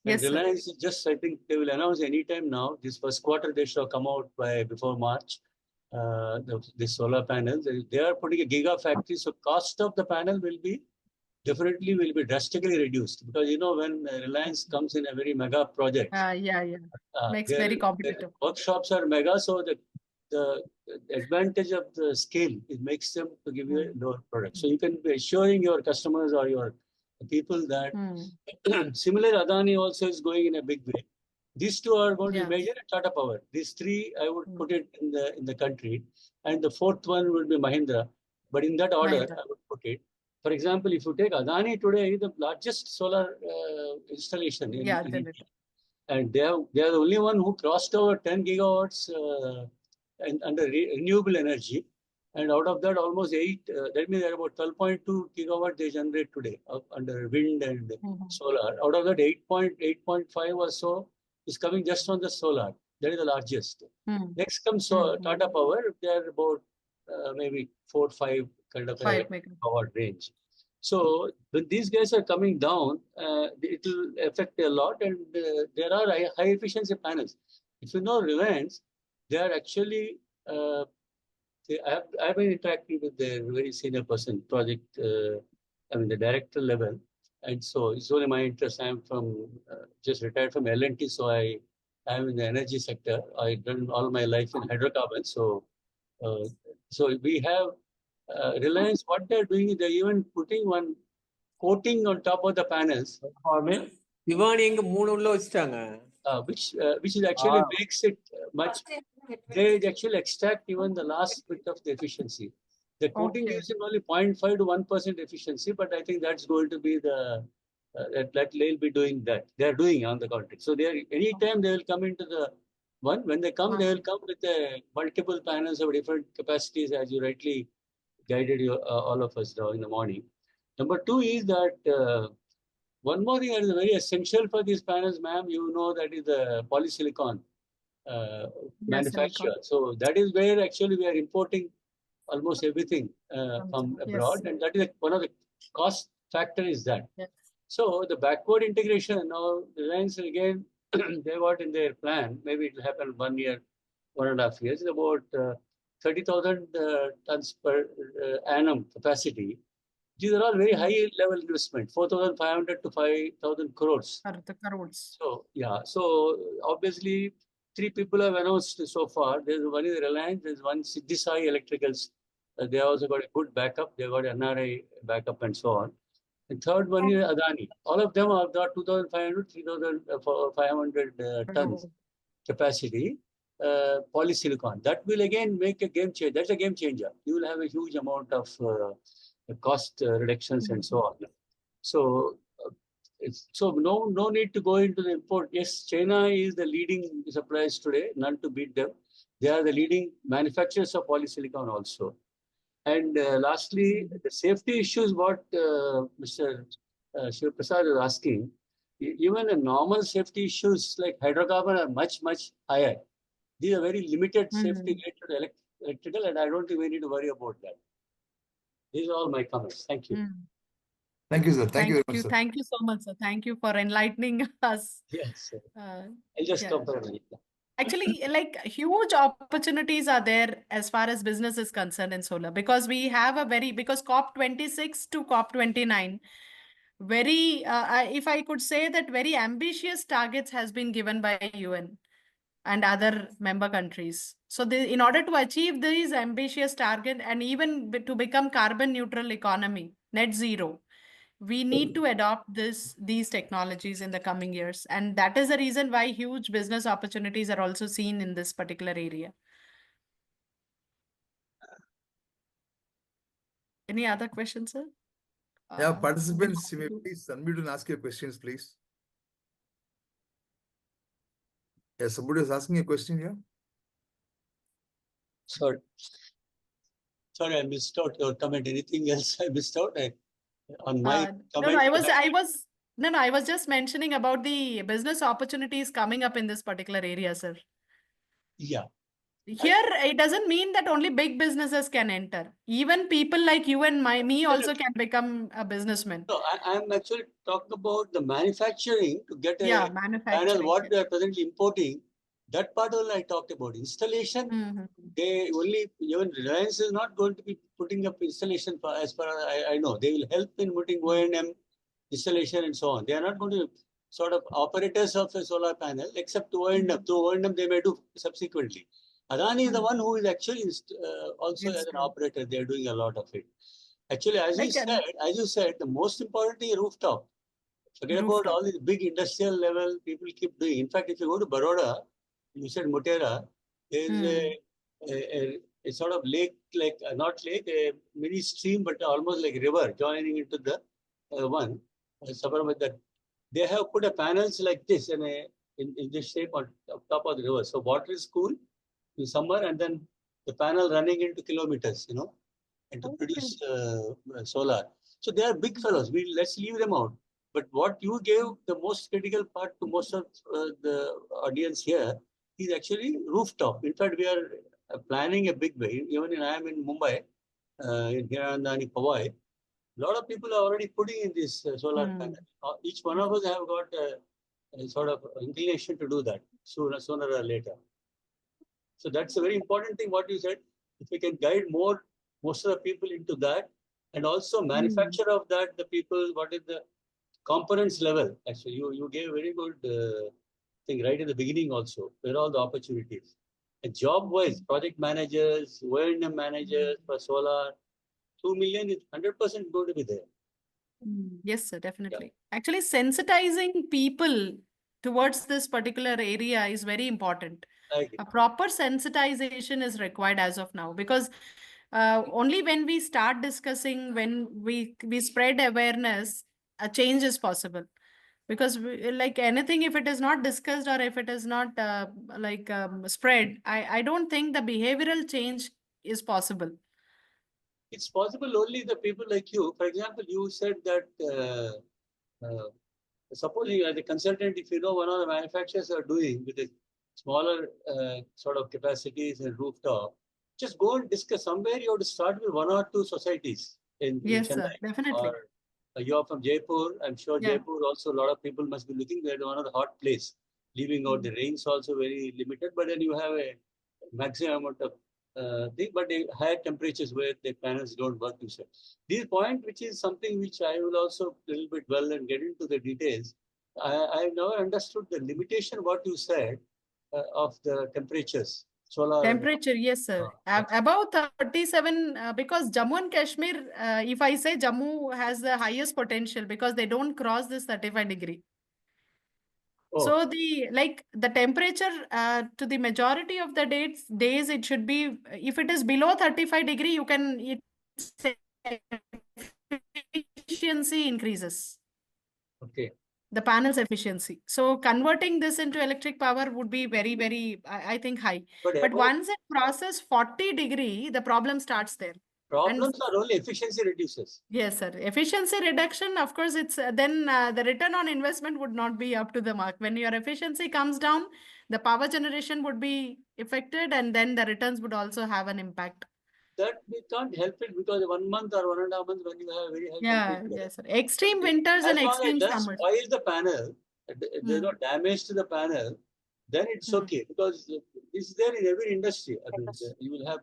Yes, sir. Reliance is just, I think they will announce anytime now. This first quarter they shall come out before March. The solar panels, they are putting a gigafactory, so cost of the panel will be drastically reduced, because when Reliance comes in a very mega project, Yeah. Makes very their competitive. workshops are mega, so the advantage of the scale, it makes them to give you a lower product. So you can be assuring your customers or your people that similar Adani also is going in a big way. These two are going to Yeah. be major, and Tata Power. These three I would put it in the country, and the fourth one would be Mahindra. But in that order, Mahindra. I would put it. For example, if you take Adani today, the largest solar installation in Yeah, India, generator. and they are the only one who crossed over 10 gigawatts under renewable energy. And out of that, almost that means about 12.2 gigawatt they generate today under wind and solar. Out of that, 8.5 or so is coming just on the solar. That is the largest. Next comes Tata Power. They are about maybe 4 or 5 kind of 5 a megawatt range. So when these guys are coming down, it will affect a lot, and there are high efficiency panels. If you know Reliance, they are actually I've been interacting with their very senior person, project, the director level. And so it's only my interest. I'm just retired from L&T, so I'm in the energy sector. I've done all my life in hydrocarbons. So we have Reliance, what they're doing is they're even putting one coating on top of the panels, Divani எங்க மூணு உள்ள வச்சிட்டாங்க. which is actually makes it much. They actually extract even the last bit of the efficiency. The coating gives him only 0.5 to 1% efficiency, but I think that's going to be that they'll be doing that. They're doing on the contrary. So anytime they will come into the one, when they come, they will come with multiple panels of different capacities, as you rightly guided all of us down in the morning. Number two is that one more thing that is very essential for these panels, ma'am, that is the polysilicon manufacture. So that is where actually we are importing almost everything from abroad, and that is one of the cost factor is that. Yes. So the backward integration, now Reliance again, they got in their plan, maybe it will happen 1 year, 1.5 years, about 30,000 tons per annum capacity. These are all very high level investment, 4,500 to 5,000 crores. So yeah, so obviously 3 people have announced so far. There's one is Reliance, there's one Siddhisai Electricals. They also got a good backup. They got NRI backup and so on. And third one is Adani. All of them have got 2,500, 3,500 tons capacity polysilicon. That will again make a game changer. That's a game changer. You will have a huge amount of cost reductions and so on. So no need to go into the import. Yes, China is the leading suppliers today, none to beat them. They are the leading manufacturers of polysilicon also. And lastly, the safety issues, what Mr. Shivaprasad is asking, even the normal safety issues like hydrocarbon are much higher. These are very limited safety related to electrical, and I don't think we need to worry about that. These are all my comments. Thank you. Thank you, sir. Thank you very much, sir. Thank you so much, sir. Thank you for enlightening us. Yes, sir. I'll just compare it. Actually, like huge opportunities are there as far as business is concerned in solar, because we have because COP26 to COP29, if I could say that, very ambitious targets has been given by UN and other member countries. So in order to achieve these ambitious target and even to become carbon neutral economy, net zero, we need to adopt these technologies in the coming years. And that is the reason why huge business opportunities are also seen in this particular area. Any other questions, sir? Yeah, Uh, participants, you may please unmute and ask your questions, please. Yeah, somebody was asking a question here. Sorry. Sorry, I missed out your comment. Anything else I missed out? On my comment? I was just mentioning about the business opportunities coming up in this particular area, sir. Yeah. Here, it doesn't mean that only big businesses can enter. Even people like you and me also can become a businessman. No, I'm actually talking about the manufacturing to get Yeah, a panel, manufacturing. what we are presently importing. That part only I talked about. Installation, they only, even Reliance is not going to be putting up installation for, as far as I know. They will help in putting O&M installation and so on. They are not going to sort of operators of a solar panel, except O&M. Through O&M, they may do subsequently. Adani is the one who is actually also as an operator. They are doing a lot of it. Actually, as you said, the most important is rooftop. Forget about all these big industrial level people keep doing. In fact, if you go to Baroda, you said Motera, there is a sort of lake, like not lake, a mini stream, but almost like river joining into the one suburb with that. They have put a panels like this in this shape on top of the river. So water is cool in summer, and then the panel running into kilometers, and to produce solar. So they are big fellows. Let's leave them out. But what you gave the most critical part to most of the audience here is actually rooftop. In fact, we are planning a big way. Even I am in Mumbai, in Hirandani, Powai. A lot of people are already putting in this solar panel. Each one of us have got a sort of inclination to do that sooner or later. So that's a very important thing what you said. If we can guide most of the people into that, and also manufacture of that, the people, what is the components level? Actually, you gave a very good thing right in the beginning also. Where are all the opportunities? And job-wise, project managers, O&M managers for solar, 2 million is 100% going to be there. Yes, sir, definitely. Yeah. Actually, sensitizing people towards this particular area is very important. A proper sensitization is required as of now, because only when we start discussing, when we spread awareness, a change is possible. Because like anything, if it is not discussed or if it is not spread, I don't think the behavioral change is possible. It's possible only the people like you. For example, you said that suppose you as a consultant, if you know one of the manufacturers are doing with a smaller sort of capacities and rooftop, just go and discuss. Somewhere you have to start with 1 or 2 societies in Yes, Chennai. sir, definitely. Or you are from Jaipur. I'm sure Jaipur also a lot of people must be looking. They're one of the hot place. Leaving out the rains also very limited, but then you have a maximum amount of thing, but higher temperatures where the panels don't work. This point, which is something which I will also a little bit well and get into the details. I never understood the limitation what you said of the temperatures. Solar temperature, yes, sir. About 37, because Jammu and Kashmir, if I say Jammu has the highest potential because they don't cross this 35-degree. So the temperature to the majority of the days it should be, if it is below 35-degree, efficiency increases. Okay. The panel's efficiency. So converting this into electric power would be very, very, I think, high. But once it crosses 40-degree, the problem starts there. Problems are only efficiency reduces. Yes, sir. Efficiency reduction, of course, it's then the return on investment would not be up to the mark. When your efficiency comes down, the power generation would be affected, and then the returns would also have an impact. That we can't help it, because 1 month or 1.5 months when you have very high temperature. Yes, sir. Extreme winters and extreme summers. As long as it doesn't spoil the panel, there's no damage to the panel, then it's okay, because it's there in every industry. I mean, you will have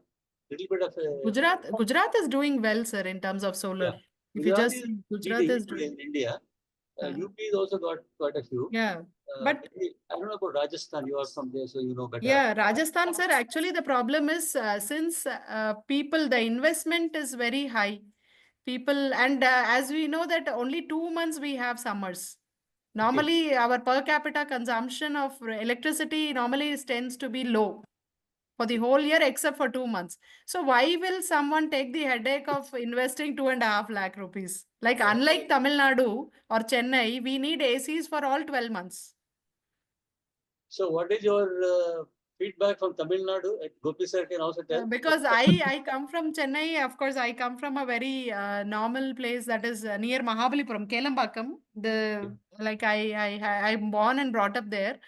little bit of a... Gujarat is doing well, sir, in terms of solar. Yeah. If you just see, Gujarat is doing in India. UP is also got quite a few. Yeah. But I don't know about Rajasthan. You are from there, so you know better. Yeah, Rajasthan, sir. Actually, the problem is since the investment is very high, People, and as we know that only 2 months we have summers. Normally, our per capita consumption of electricity normally tends to be low for the whole year except for 2 months. So why will someone take the headache of investing 2.5 lakh rupees? Like unlike Tamil Nadu or Chennai, we need ACs for all 12 months. So what is your feedback from Tamil Nadu? Gopi sir can also tell. Because I come from Chennai, of course, I come from a very normal place that is near Mahabalipuram, Kelambakam. I'm born and brought up there.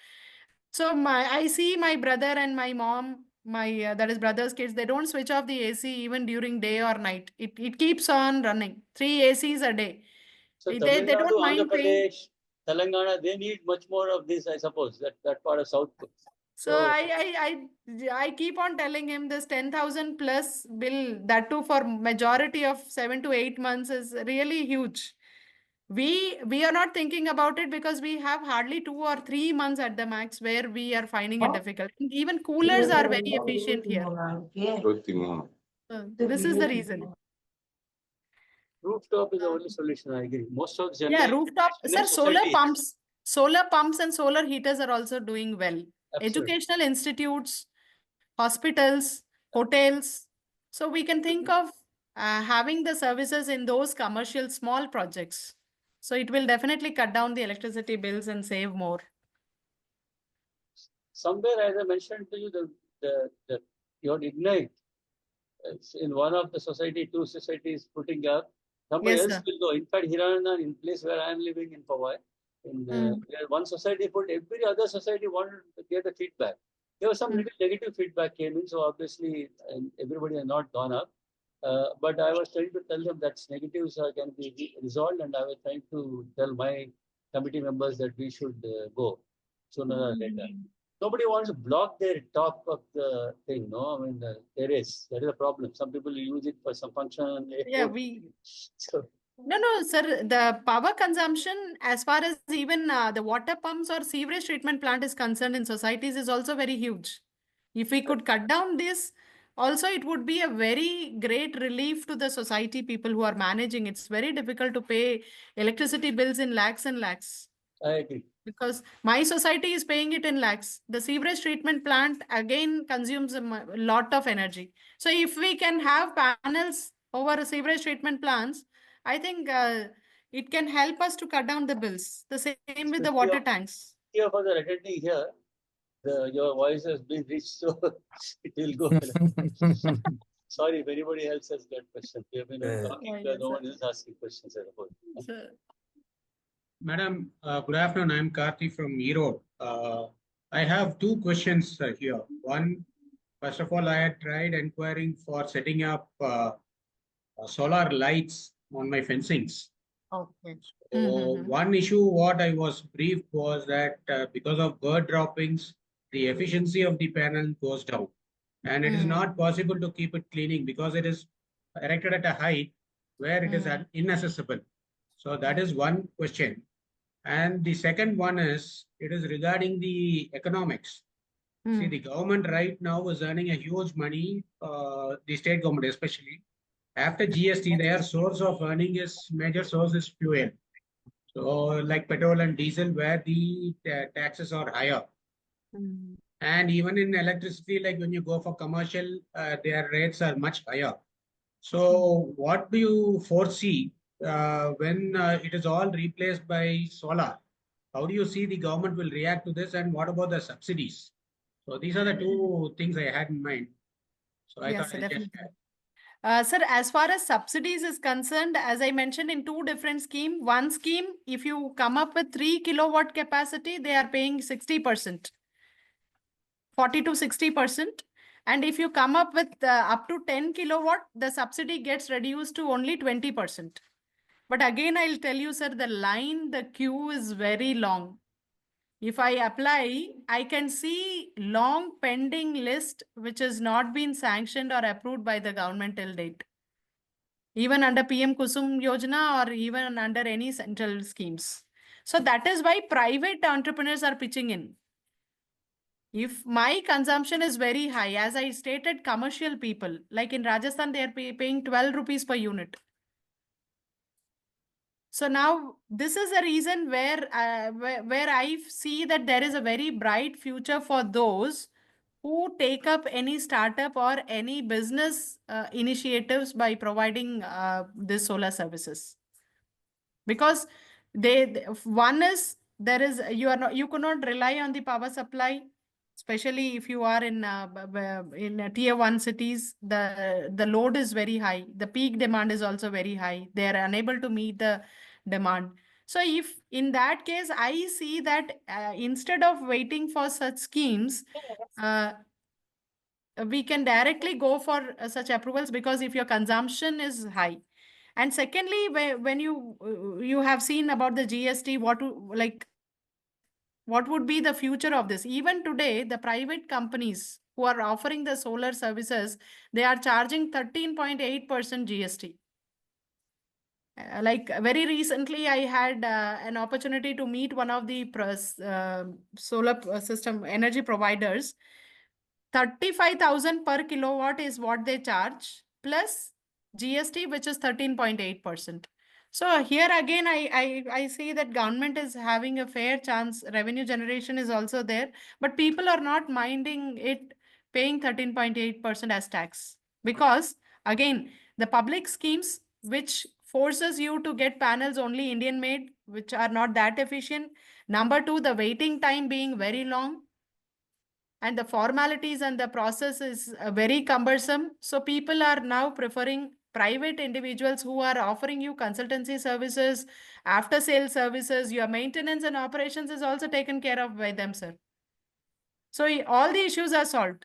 So I see my brother and my mom, my that is brother's kids, they don't switch off the AC even during day or night. It keeps on running. 3 ACs a day. So They Tamil they Nadu, don't Andhra mind paying. Pradesh, Telangana, they need much more of this, I suppose, that part of South. So I keep on telling him this 10,000 plus bill, that too for majority of 7 to 8 months, is really huge. We are not thinking about it because we have hardly 2 or 3 months at the max where we are finding it difficult. Even coolers are very efficient here. This is the reason. Rooftop is the only solution, I agree. Most of the Yeah, rooftop. Sir, societies. solar pumps and solar heaters are also doing well. Absolutely. Educational institutes, hospitals, hotels. So we can think of having the services in those commercial small projects. So it will definitely cut down the electricity bills and save more. Somewhere, as I mentioned to you, your Ignite, it's in one of the society, 2 societies putting up. Somebody Yes, else sir. will go. In fact, Hirana, in place where I am living in Powai, where one society put, every other society wanted to get the feedback. There was some little negative feedback came in, so obviously everybody has not gone up. But I was trying to tell them that negatives can be resolved, and I was trying to tell my committee members that we should go sooner or later. Nobody wants to block their top of the thing, no? I mean, the terrace. That is a problem. Some people use it for some function. Yeah, So, No, sir. The power consumption, as far as even the water pumps or sewerage treatment plant is concerned in societies, is also very huge. If we could cut down this, also it would be a very great relief to the society people who are managing. It's very difficult to pay electricity bills in lakhs and lakhs. I agree. Because my society is paying it in lakhs. The sewerage treatment plant again consumes a lot of energy. So if we can have panels over sewerage treatment plants, I think it can help us to cut down the bills. The same with the water tanks. Here for the attending here, your voice has been reached, so it will go. Sorry if anybody else has got questions. We have been talking, no one is asking questions. Madam, good afternoon. I'm Karthi from Erode. I have 2 questions here. One, first of all, I had tried inquiring for setting up solar lights on my fencings. Okay. So one issue what I was briefed was that because of bird droppings, the efficiency of the panel goes down. And it is not possible to keep it cleaning because it is erected at a height where it is inaccessible. So that is one question. And the second one is, it is regarding the economics. See, the government right now is earning a huge money, the state government especially. After GST, their source of earning is, major source is fuel. So like petrol and diesel, where the taxes are higher. And even in electricity, like when you go for commercial, their rates are much higher. So what do you foresee when it is all replaced by solar? How do you see the government will react to this, and what about the subsidies? So these are the 2 things I had in mind. So I thought I'd just share. Sir, as far as subsidies is concerned, as I mentioned in 2 different schemes, one scheme, if you come up with 3 kilowatt capacity, they are paying 60%, 40 to 60%. And if you come up with up to 10 kilowatt, the subsidy gets reduced to only 20%. But again, I'll tell you, sir, the queue is very long. If I apply, I can see long pending list which has not been sanctioned or approved by the government till date. Even under PM Kusum Yojana or even under any central schemes. So that is why private entrepreneurs are pitching in. If my consumption is very high, as I stated, commercial people, like in Rajasthan, they are paying 12 rupees per unit. So now this is a reason where I see that there is a very bright future for those who take up any startup or any business initiatives by providing this solar services. Because one is there is you cannot rely on the power supply, especially if you are in tier 1 cities. The load is very high, the peak demand is also very high, they are unable to meet the demand. So if in that case I see that instead of waiting for such schemes, uh, we can directly go for such approvals, because if your consumption is high. And secondly, when you have seen about the GST, what would be the future of this? Even today, the private companies who are offering the solar services, they are charging 13.8% GST. Like very recently, I had an opportunity to meet one of the solar system energy providers. 35,000 per kilowatt is what they charge, plus GST, which is 13.8%. So here again, I see that government is having a fair chance. Revenue generation is also there, but people are not minding it, paying 13.8% as tax. Because again, the public schemes which forces you to get panels only Indian made, which are not that efficient. Number two, the waiting time being very long, and the formalities and the process is very cumbersome. So people are now preferring private individuals who are offering you consultancy services, after sale services. Your maintenance and operations is also taken care of by them, sir. So all the issues are solved.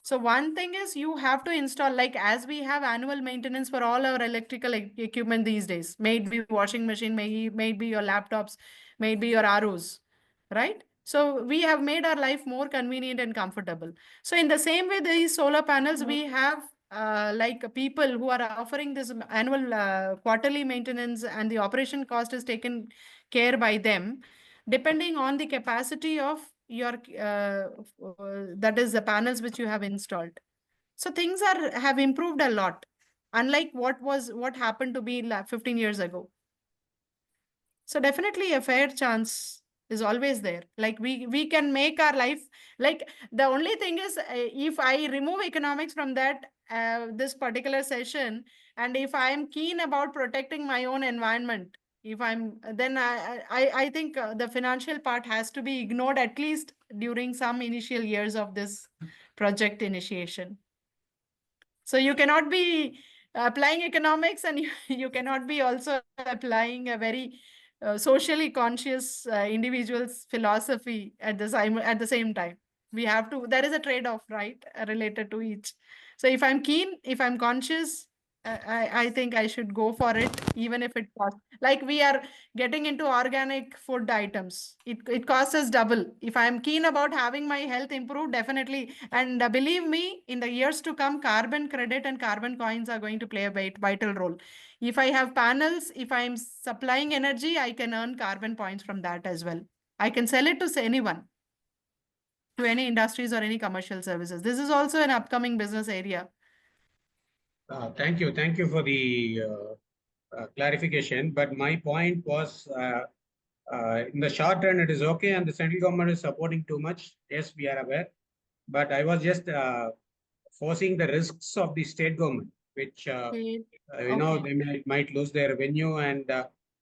So one thing is you have to install, like as we have annual maintenance for all our electrical equipment these days, may it be washing machine, may it be your laptops, may it be your ROs, right? So we have made our life more convenient and comfortable. So in the same way, these solar panels, we have like people who are offering this annual quarterly maintenance, and the operation cost is taken care by them, depending on the capacity of your that is the panels which you have installed. So things have improved a lot, unlike what happened to be 15 years ago. So definitely a fair chance is always there. Like we can make our life, like the only thing is if I remove economics from that this particular session, and if I am keen about protecting my own environment, if I'm then I think the financial part has to be ignored, at least during some initial years of this project initiation. So you cannot be applying economics, and you cannot be also applying a very socially conscious individual's philosophy at the same time. We have to, there is a trade-off, right, related to each. So if I'm keen, if I'm conscious, I think I should go for it, even if it costs. Like we are getting into organic food items. It costs us double. If I'm keen about having my health improved, definitely. And believe me, in the years to come, carbon credit and carbon coins are going to play a vital role. If I have panels, if I'm supplying energy, I can earn carbon points from that as well. I can sell it to anyone, to any industries or any commercial services. This is also an upcoming business area. Thank you. Thank you for the clarification. But my point was, in the short run, it is okay, and the central government is supporting too much. Yes, we are aware. But I was just foreseeing the risks of the state government, which you know, they might lose their revenue, and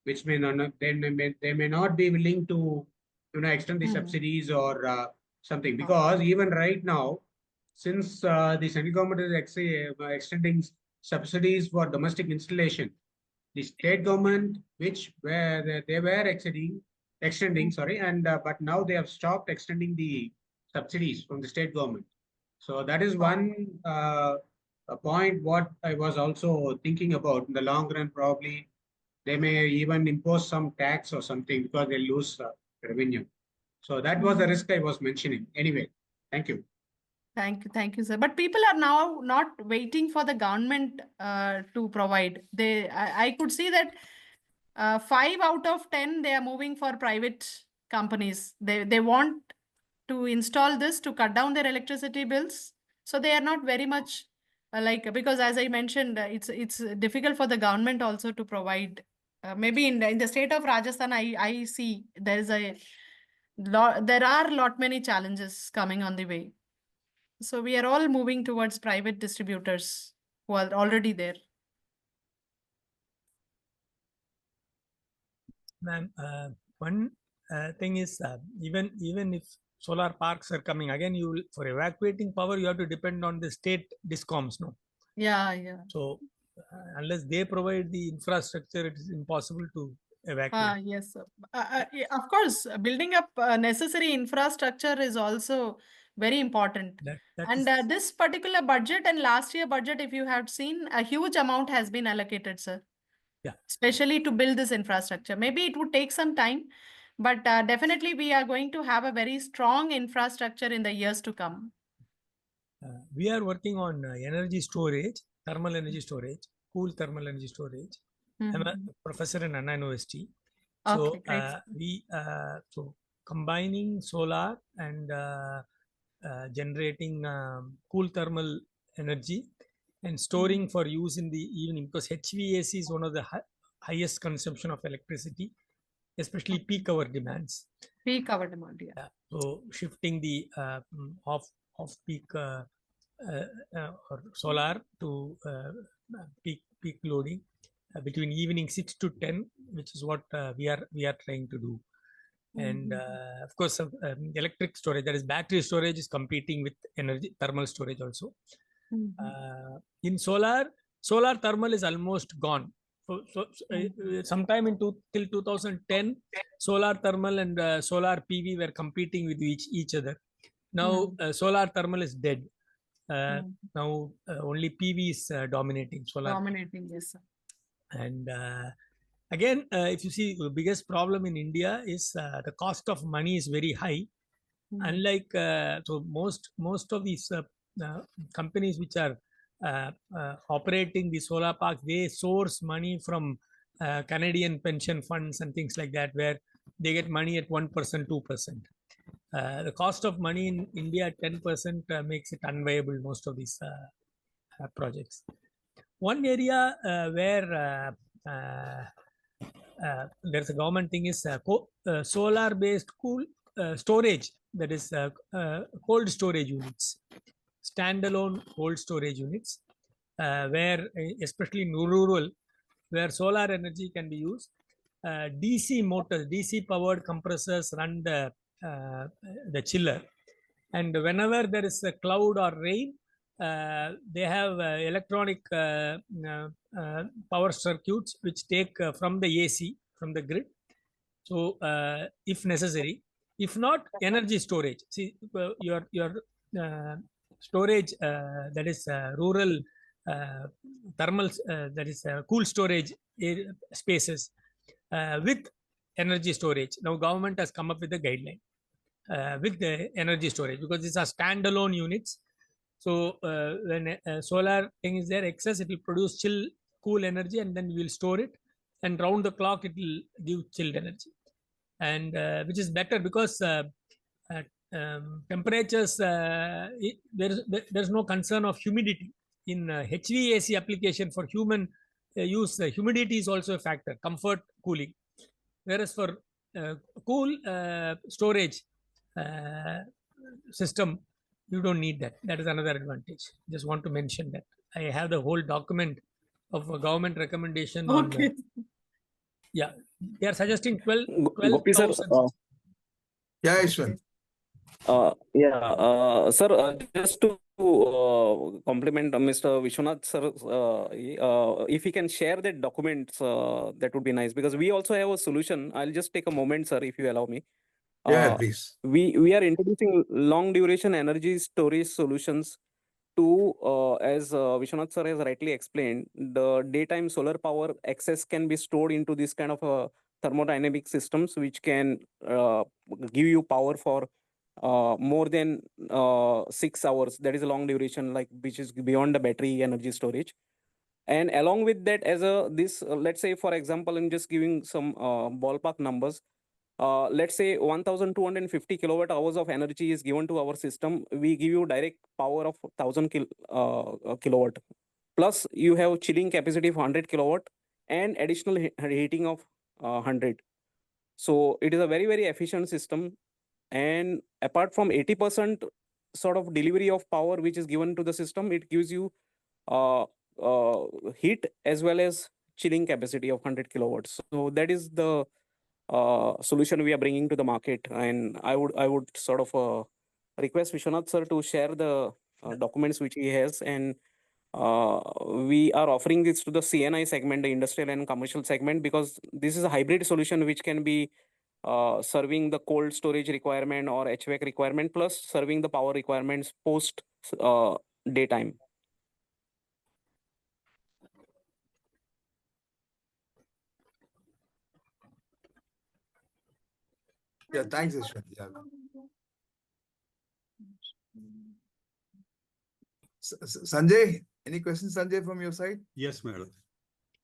which may not, they may not be willing to, you know, extend the subsidies or something. Because even right now, since the central government is extending subsidies for domestic installation, the state government, which where they were extending, sorry, and but now they have stopped extending the subsidies from the state government. So that is one a point what I was also thinking about. In the long run, probably they may even impose some tax or something, because they lose revenue. So that was the risk I was mentioning. Anyway, thank you. Thank you, sir. But people are now not waiting for the government to provide. I could see that 5 out of 10 they are moving for private companies. They want to install this to cut down their electricity bills. So they are not very much because as I mentioned, it's difficult for the government also to provide maybe in the state of Rajasthan, I see there are lot many challenges coming on the way. So we are all moving towards private distributors who are already there. Ma'am, one thing is even if solar parks are coming again, for evacuating power you have to depend on the state discoms, no? Yeah. So unless they provide the infrastructure, it is impossible to evacuate. Yes, sir. Yeah, of course, building up necessary infrastructure is also very important. And this particular budget and last year budget, if you have seen, a huge amount has been allocated, sir. Yeah. Especially to build this infrastructure. Maybe it would take some time, but definitely we are going to have a very strong infrastructure in the years to come. We are working on energy storage, thermal energy storage, cool thermal energy storage. I'm a professor in Anna University. So Okay, so combining solar and generating cool thermal energy and storing for use in the evening, because HVAC is one of the highest consumption of electricity, especially peak hour demands. Peak hour demand, yeah. So shifting the off peak or solar to peak loading between evening 6 to 10, which is what we are trying to do. And of course, electric storage, that is battery storage, is competing with energy thermal storage also. In solar thermal is almost gone. So sometime till 2010, solar thermal and solar PV were competing with each other. Now solar thermal is dead. Now only PV is dominating solar. Dominating, yes, sir. And again, if you see, the biggest problem in India is the cost of money is very high. Unlike so most of these companies which are operating the solar parks, they source money from Canadian pension funds and things like that, where they get money at 1%, 2%. The cost of money in India at 10% makes it unviable, most of these projects. One area where there's a government thing is solar based cool storage, that is cold storage units, standalone cold storage units, where especially in rural, where solar energy can be used. DC motors, DC powered compressors run the chiller, and whenever there is a cloud or rain, they have electronic power circuits which take from the AC, from the grid. So if necessary, if not, energy storage. See, your storage, that is rural thermal, that is cool storage spaces with energy storage. Now government has come up with a guideline with the energy storage, because these are standalone units. So when solar thing is there excess, it will produce cool energy, and then we will store it, and round the clock it will give chilled energy, and which is better, because temperatures, there's no concern of humidity. In HVAC application for human use, humidity is also a factor, comfort cooling. Whereas for cool storage system, you don't need that. That is another advantage. Just want to mention that. I have the whole document of a government recommendation on. Yeah, they are suggesting 12,000. Yeah, Ishwan. Sir, just to compliment Mr. Vishwanath sir, if he can share that documents, that would be nice, because we also have a solution. I'll just take a moment, sir, if you allow me. Yeah, please. We are introducing long duration energy storage solutions to, as Vishwanath sir has rightly explained, the daytime solar power excess can be stored into this kind of thermodynamic systems, which can give you power for more than 6 hours. That is a long duration, like, which is beyond the battery energy storage. And along with that, as let's say, for example, I'm just giving some ballpark numbers. Let's say 1250 kilowatt hours of energy is given to our system. We give you direct power of 1000 kilowatt. Plus you have chilling capacity of 100 kilowatt, and additional heating of 100. So it is a very, very efficient system. And apart from 80% sort of delivery of power which is given to the system, it gives you heat as well as chilling capacity of 100 kilowatts. So that is the solution we are bringing to the market. And I would sort of request Vishwanath sir to share the documents which he has. And we are offering this to the CNI segment, the industrial and commercial segment, because this is a hybrid solution which can be serving the cold storage requirement or HVAC requirement, plus serving the power requirements post daytime. Yeah, thanks, Ashwin. Yeah. Sanjay, any questions, Sanjay, from your side? Yes, madam.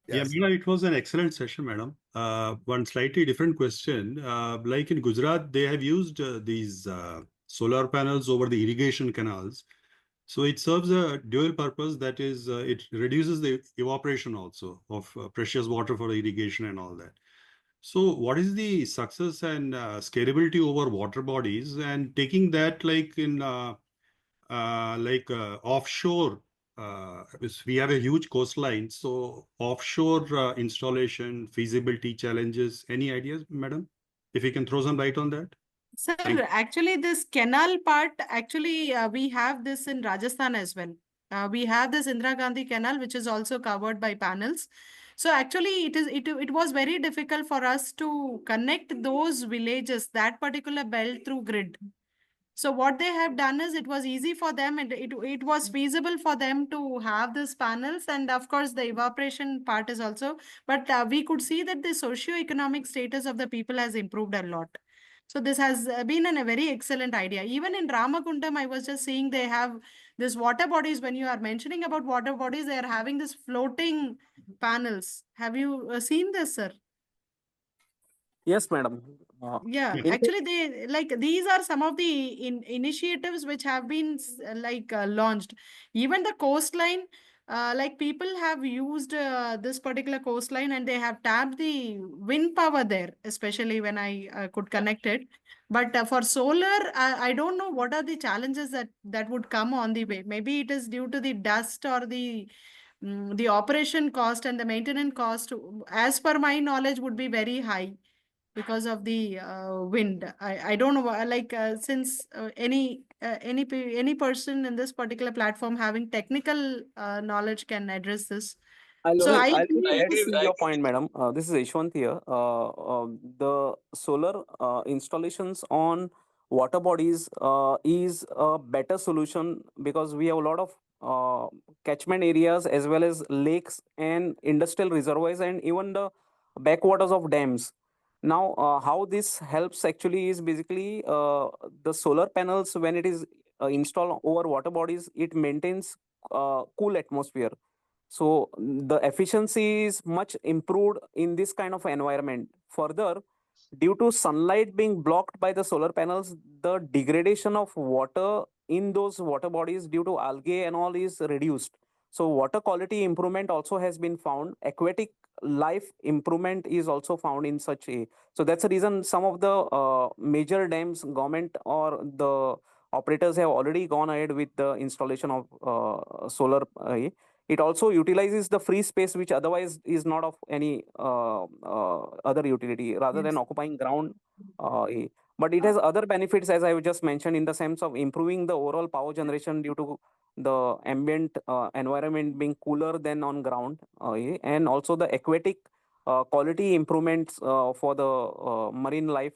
Yes. Yeah, madam, it was an excellent session, madam. One slightly different question. Like in Gujarat, they have used these solar panels over the irrigation canals. So it serves a dual purpose. That is, it reduces the evaporation also of precious water for irrigation and all that. So what is the success and scalability over water bodies, and taking that like in offshore? We have a huge coastline, so offshore installation feasibility challenges. Any ideas, madam? If you can throw some light on that. Sir, Thank you. actually, this canal part, actually, we have this in Rajasthan as well. We have this Indira Gandhi Canal, which is also covered by panels. So actually, it was very difficult for us to connect those villages, that particular belt, through grid. So what they have done is, it was easy for them, and it was feasible for them to have these panels, and of course the evaporation part is also. But we could see that the socio-economic status of the people has improved a lot. So this has been a very excellent idea. Even in Ramakundam, I was just seeing they have this water bodies. When you are mentioning about water bodies, they are having this floating panels. Have you seen this, sir? Yes, madam. Yeah, actually, these are some of the initiatives which have been launched. Even the coastline, people have used this particular coastline, and they have tapped the wind power there, especially when I could connect it. But for solar, I don't know what are the challenges that would come on the way. Maybe it is due to the dust or the operation cost and the maintenance cost, as per my knowledge, would be very high because of the wind. I don't know, since any person in this particular platform having technical knowledge can address this. So I I'll believe add this. to your point, madam. This is Ishwant here. The solar installations on water bodies is a better solution, because we have a lot of catchment areas as well as lakes and industrial reservoirs and even the backwaters of dams. Now, how this helps actually is basically the solar panels, when it is installed over water bodies, it maintains cool atmosphere. So the efficiency is much improved in this kind of environment. Further, due to sunlight being blocked by the solar panels, the degradation of water in those water bodies due to algae and all is reduced. So water quality improvement also has been found. Aquatic life improvement is also found in such a. So that's the reason some of the major dams, government or the operators have already gone ahead with the installation of solar. It also utilizes the free space which otherwise is not of any other utility, rather than occupying ground. But it has other benefits, as I just mentioned, in the sense of improving the overall power generation due to the ambient environment being cooler than on ground, and also the aquatic quality improvements for the marine life,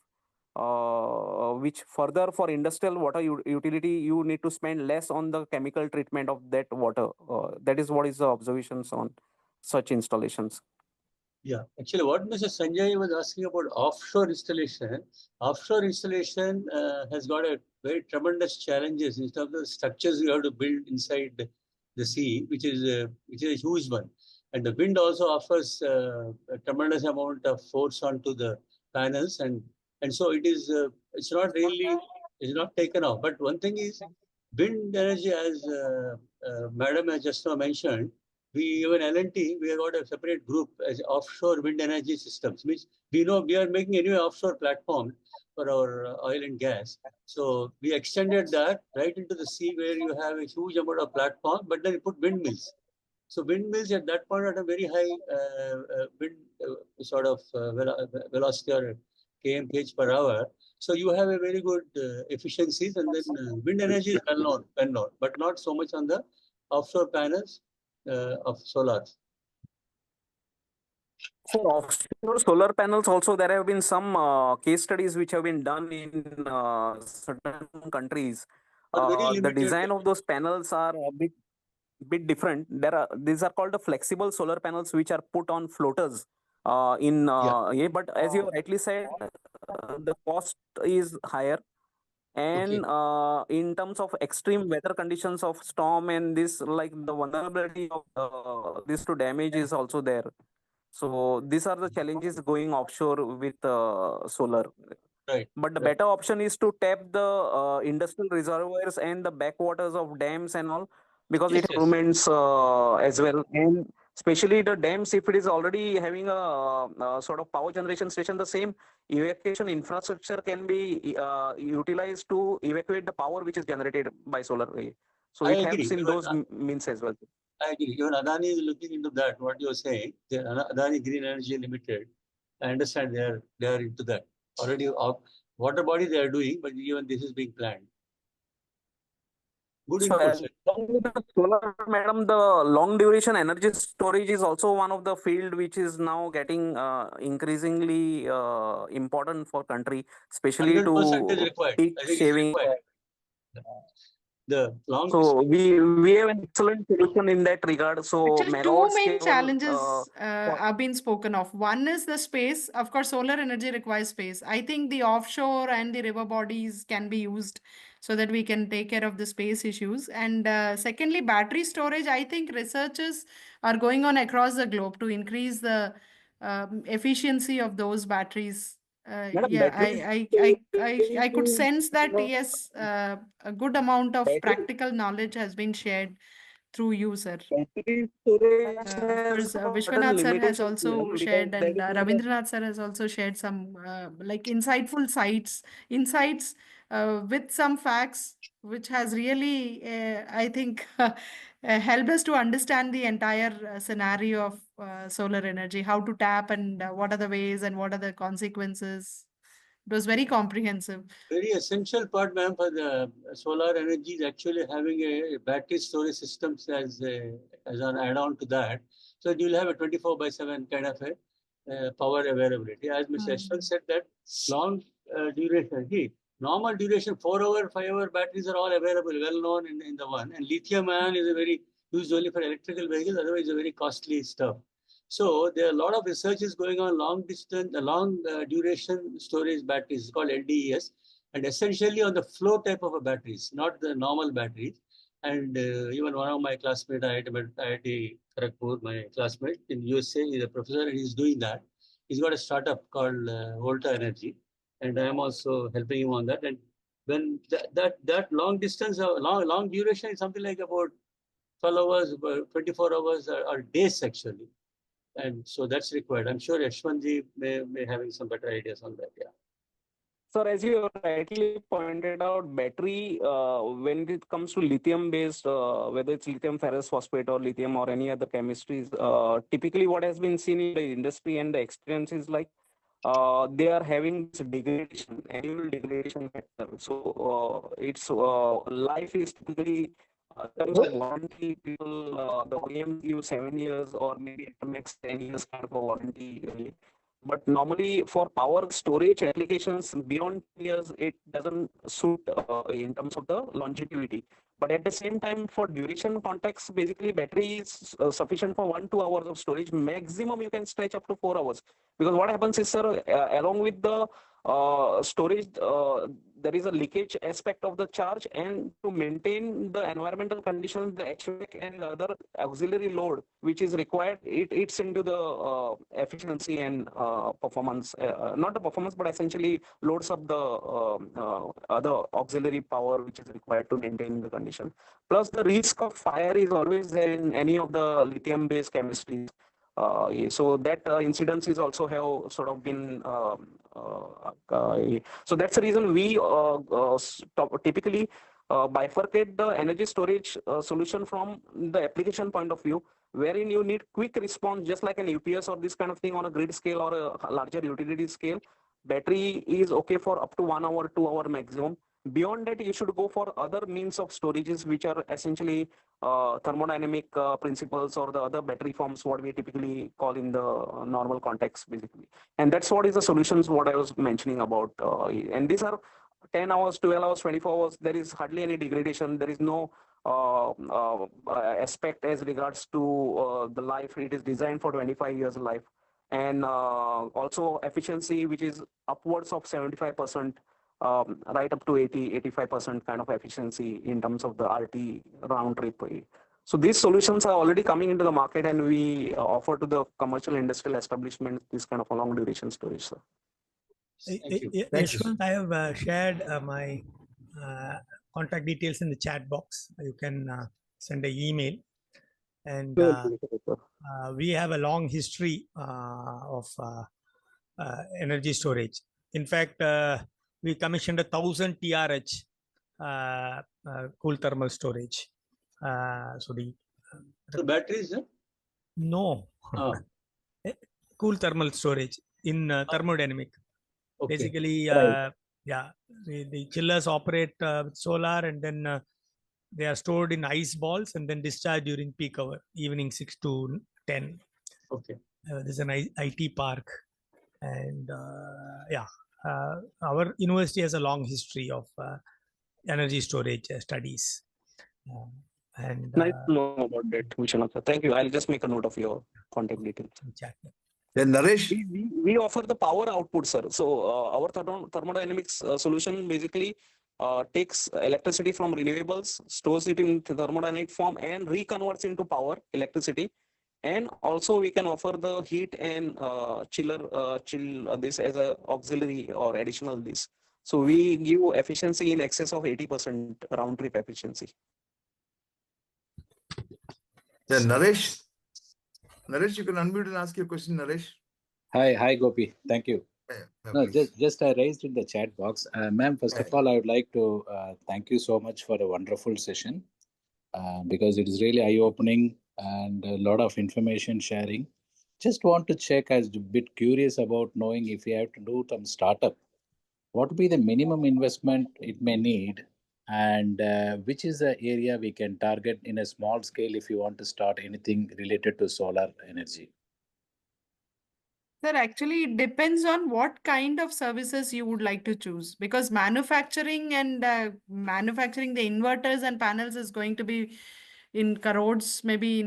which further for industrial water utility, you need to spend less on the chemical treatment of that water. That is what is the observations on such installations. Yeah, actually, what Mr. Sanjay was asking about offshore installation has got a very tremendous challenges in terms of the structures you have to build inside the sea, which is a huge one. And the wind also offers a tremendous amount of force onto the panels, and so it's not taken off. But one thing is, wind energy, as Madam has just now mentioned, we even L&T, we have got a separate group as offshore wind energy systems, which we know we are making anyway offshore platform for our oil and gas. So we extended that right into the sea where you have a huge amount of platform, but then you put windmills. So windmills at that point at a very high wind sort of velocity or kmph per hour. So you have a very good efficiencies, and then wind energy is well known, but not so much on the offshore panels of solar. For offshore solar panels also, there have been some case studies which have been done in certain countries. But very The limited. design of those panels are a bit different. These are called the flexible solar panels which are put on floaters. But as you rightly said, the cost is higher. And in terms of extreme weather conditions of storm and this, like the vulnerability of this to damage is also there. So these are the challenges going offshore with solar. Right. But the better option is to tap the industrial reservoirs and the backwaters of dams and all, because it improvements as well. And especially the dams, if it is already having a sort of power generation station, the same evacuation infrastructure can be utilized to evacuate the power which is generated by solar. So I it agree. helps in those means as well. I agree. Even Adani is looking into that. What you're saying, the Adani Green Energy Limited, I understand they are into that already. Water body they are doing, but even this is being planned. Good So input. along with the solar, madam, the long duration energy storage is also one of the field which is now getting increasingly important for country, especially 100% is to required. peak I think saving. it's required. The long So we have an excellent solution in that regard. So Actually, two megawatt main scale. challenges have been spoken of. One is the space. Of course, solar energy requires space. I think the offshore and the river bodies can be used so that we can take care of the space issues. And secondly, battery storage. I think researchers are going on across the globe to increase the efficiency of those batteries. Madam, Yeah, battery I could sense that, yes, a good amount of battery practical knowledge has been shared through you, sir. battery storage Of has course, certain Vishwanath sir has limitations, also madam, because shared, and that is Ravindranath sir has also shared some like insightful insights with some facts, which has really, I think, helped us to understand the entire scenario of solar energy, how to tap, and what are the ways and what are the consequences. It was very comprehensive. very essential part, ma'am, for the solar energy is actually having a battery storage systems as an add-on to that. So you'll have a 24/7 kind of a power availability. As Mr. Ashwin said, that long duration. Normal duration, 4-hour, 5-hour batteries are all available, well known in the one. And lithium ion is a very used only for electrical vehicles, otherwise a very costly stuff. So there are a lot of researches going on long duration storage batteries called LDES, and essentially on the flow type of a batteries, not the normal batteries. And even one of my classmates, IIT Kharagpur, my classmate in USA, is a professor and he's doing that. He's got a startup called Volta Energy, and I am also helping him on that. And when that long distance, long duration is something like about 12 hours, 24 hours, or days actually. And so that's required. I'm sure Yashwanji may having some better ideas on that. Yeah. Sir, as you rightly pointed out, battery, when it comes to lithium-based, whether it's lithium ferrous phosphate or lithium or any other chemistries, typically what has been seen in the industry and the experience is like they are having this degradation, annual degradation factor. So its life is typically terms of warranty. People, the OEMs give 7 years or maybe at the max 10 years kind of a warranty. But normally for power storage applications beyond 10 years, it doesn't suit in terms of the longevity. But at the same time, for duration context, basically battery is sufficient for 1-2 hours of storage. Maximum you can stretch up to 4 hours. Because what happens is, sir, along with the storage, there is a leakage aspect of the charge, and to maintain the environmental conditions, the HVAC and the other auxiliary load which is required, it eats into the efficiency and performance, not the performance, but essentially loads up the other auxiliary power which is required to maintain the condition. Plus, the risk of fire is always there in any of the lithium-based chemistries. So that incidence is also have sort of been so that's the reason we typically bifurcate the energy storage solution from the application point of view, wherein you need quick response, just like an UPS or this kind of thing on a grid scale or a larger utility scale. Battery is okay for up to 1 hour, 2 hour maximum. Beyond that, you should go for other means of storages, which are essentially thermodynamic principles or the other battery forms, what we typically call in the normal context, basically. And that's what is the solutions, what I was mentioning about. And these are 10 hours, 12 hours, 24 hours. There is hardly any degradation. There is no aspect as regards to the life. It is designed for 25 years life. And also efficiency, which is upwards of 75%. Right up to 85% kind of efficiency in terms of the RT round trip. So these solutions are already coming into the market, and we offer to the commercial industrial establishments this kind of a long duration storage. Sir. Thank you. Yashwant, I have shared my contact details in the chat box. You can send an email. And we have a long history of energy storage. In fact, we commissioned 1,000 TRH cool thermal storage. So the batteries? No. Cool thermal storage in thermodynamic. Okay. Basically, Right. yeah, the chillers operate with solar, and then they are stored in ice balls and then discharged during peak hour, evening 6 to 10. Okay. There's an IT park, and yeah, our university has a long history of energy storage studies. And nice to know about that, Vishwanath. Thank you. I'll just make a note of your contact details. Then Naresh, we offer the power output, sir. So our thermodynamics solution basically takes electricity from renewables, stores it in thermodynamic form, and reconverts into power, electricity. And also we can offer the heat and chill this as a auxiliary or additional this. So we give efficiency in excess of 80% round trip efficiency. then Naresh, you can unmute and ask your question, Naresh. Hi, Gopi. Thank you. No, please. just I raised in the chat box. Ma'am, first of all, I would like to thank you so much for a wonderful session because it is really eye-opening and a lot of information sharing. Just want to check, I was a bit curious about knowing if you have to do some startup, what would be the minimum investment it may need, and which is the area we can target in a small scale if you want to start anything related to solar energy? Sir, actually, it depends on what kind of services you would like to choose, because manufacturing and manufacturing the inverters and panels is going to be in crores, maybe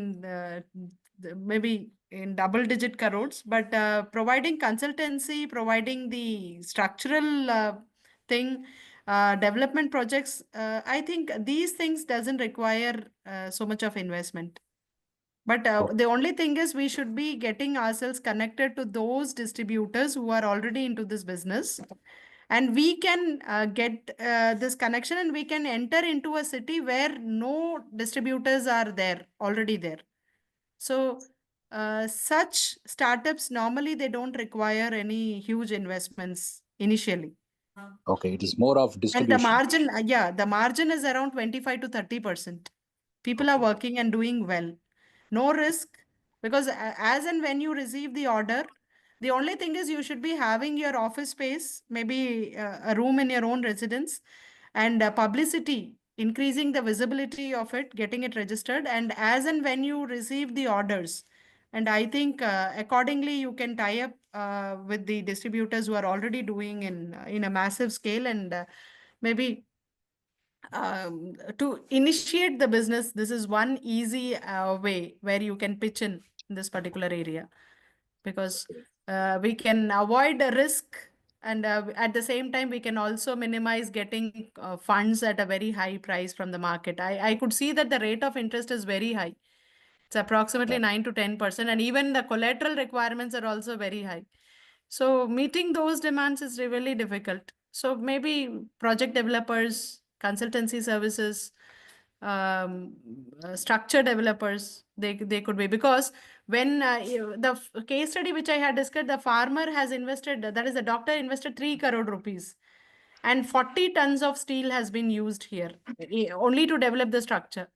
in double-digit crores. But providing consultancy, providing the structural thing, development projects, I think these things doesn't require so much of investment. But the only thing is we should be getting ourselves connected to those distributors who are already into this business. And we can get this connection, and we can enter into a city where no distributors are there, already there. So such startups, normally they don't require any huge investments initially. Okay, it is more of And distribution. the margin, the margin is around 25 to 30%. People are working and doing well. No risk, because as and when you receive the order, the only thing is you should be having your office space, maybe a room in your own residence, and publicity, increasing the visibility of it, getting it registered, and as and when you receive the orders. And I think accordingly, you can tie up with the distributors who are already doing in a massive scale, and maybe to initiate the business, this is one easy way where you can pitch in this particular area, because we can avoid the risk And at the same time, we can also minimize getting funds at a very high price from the market. I could see that the rate of interest is very high. It's approximately 9 to 10%, and even the collateral requirements are also very high. So meeting those demands is really difficult. So maybe project developers, consultancy services, structure developers, they could be, because when the case study which I had discussed, the farmer has invested, that is the doctor invested 3 crore rupees, and 40 tons of steel has been used here only to develop the structure.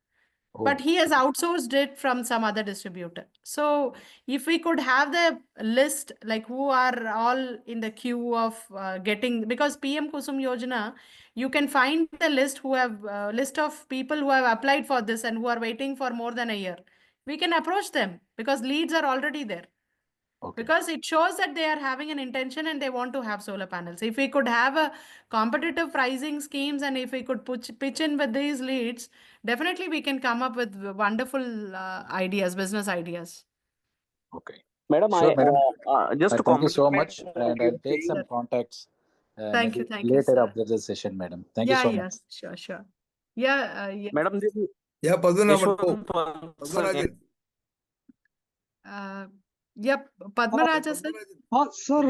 But he has outsourced it from some other distributor. So if we could have the list, like who are all in the queue of getting, because PM Kusum Yojana, you can find the list who have list of people who have applied for this and who are waiting for more than a year. We can approach them because leads are already there. Because it shows that they are having an intention and they want to have solar panels. If we could have a competitive pricing schemes, and if we could pitch in with these leads, definitely we can come up with wonderful ideas, business ideas. Madam, Sure, madam. just to Thank you so complement much. what And you I'll are take some saying. contacts Thank you, later sir. after the session, madam. Thank you Yeah, so much. yes, sure. Yeah, yes. Madam, this is Yeah, Padmanabhan, go. Yashwant once Padmanajan. Yep, Padmaraja sir. Sir,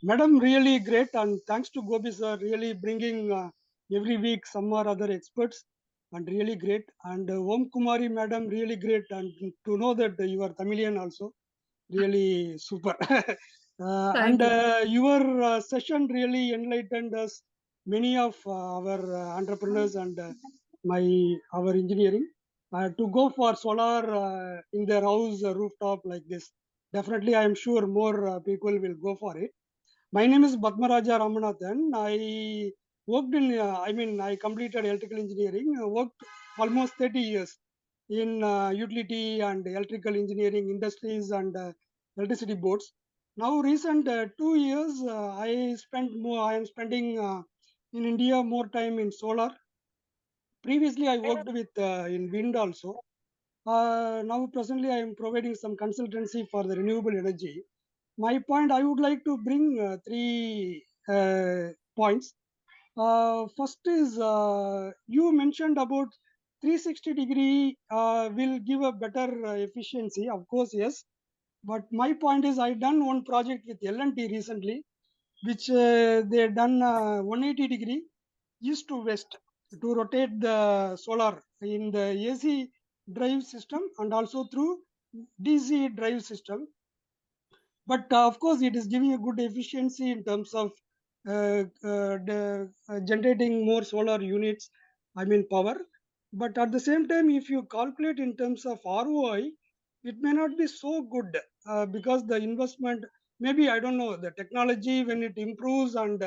madam, really great, and thanks to Gobi sir, really bringing every week some or other experts, and really great. And Oum Kumari madam, really great, and to know that you are Tamilian also, really super. Thank you. Your session really enlightened us, many of our entrepreneurs and our engineering, to go for solar in their house rooftop like this. Definitely, I am sure more people will go for it. My name is Padmaraja Ramanathan. I worked in, I completed electrical engineering, worked almost 30 years in utility and electrical engineering industries and electricity boards. Now, recent 2 years, I am spending in India more time in solar. Previously, I worked with in wind also. Now, presently, I am providing some consultancy for the renewable energy. My point, I would like to bring 3 points. First is, you mentioned about 360-degree will give a better efficiency. Of course, yes. But my point is, I done one project with L&T recently, which they done 180-degree east to west to rotate the solar in the AC drive system and also through DC drive system. But of course, it is giving a good efficiency in terms of generating more solar units, power. But at the same time, if you calculate in terms of ROI, it may not be so good because the investment, maybe, I don't know, the technology, when it improves and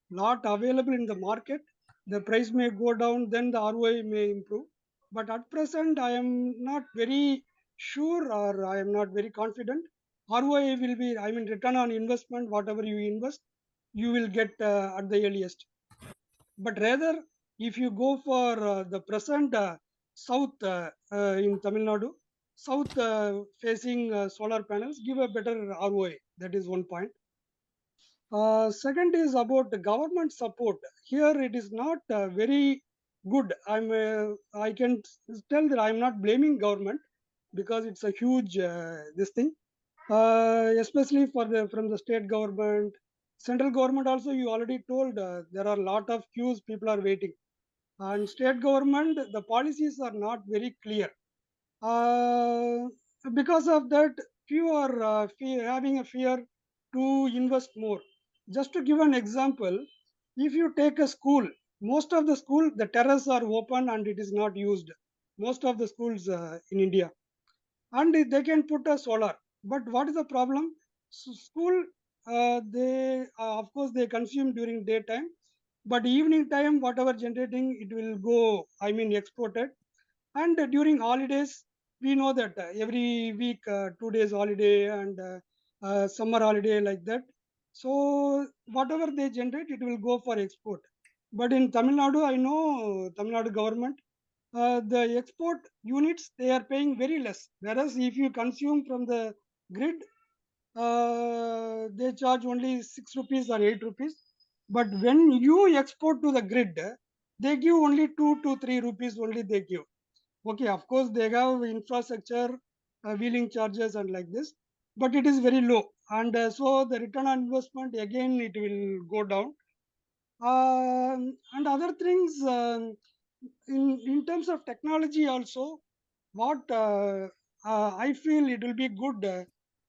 not available in the market, the price may go down, then the ROI may improve. But at present, I am not very sure, or I am not very confident. ROI will be, return on investment, whatever you invest, you will get at the earliest. But rather, if you go for the present south in Tamil Nadu, south facing solar panels give a better ROI. That is one point. Second is about the government support. Here it is not very good. I can tell that I am not blaming government because it's a huge this thing. Especially from the state government, central government also. You already told there are a lot of queues. People are waiting, and state government, the policies are not very clear. Because of that, few are having a fear to invest more. Just to give an example, if you take a school, most of the school, the terraces are open and it is not used. Most of the schools in India, and they can put a solar. But what is the problem? School, they of course they consume during daytime, but evening time, whatever generating, it will go, exported. And during holidays, we know that every week 2 days holiday and summer holiday like that. So whatever they generate, it will go for export. But in Tamil Nadu, I know Tamil Nadu government, the export units, they are paying very less. Whereas if you consume from the grid, they charge only 6 rupees or 8 rupees. But when you export to the grid, they give only 2 to 3 rupees only they give. Okay, of course, they have infrastructure, wheeling charges and like this, but it is very low. And so the return on investment, again, it will go down. And other things, in terms of technology also, what I feel it will be good.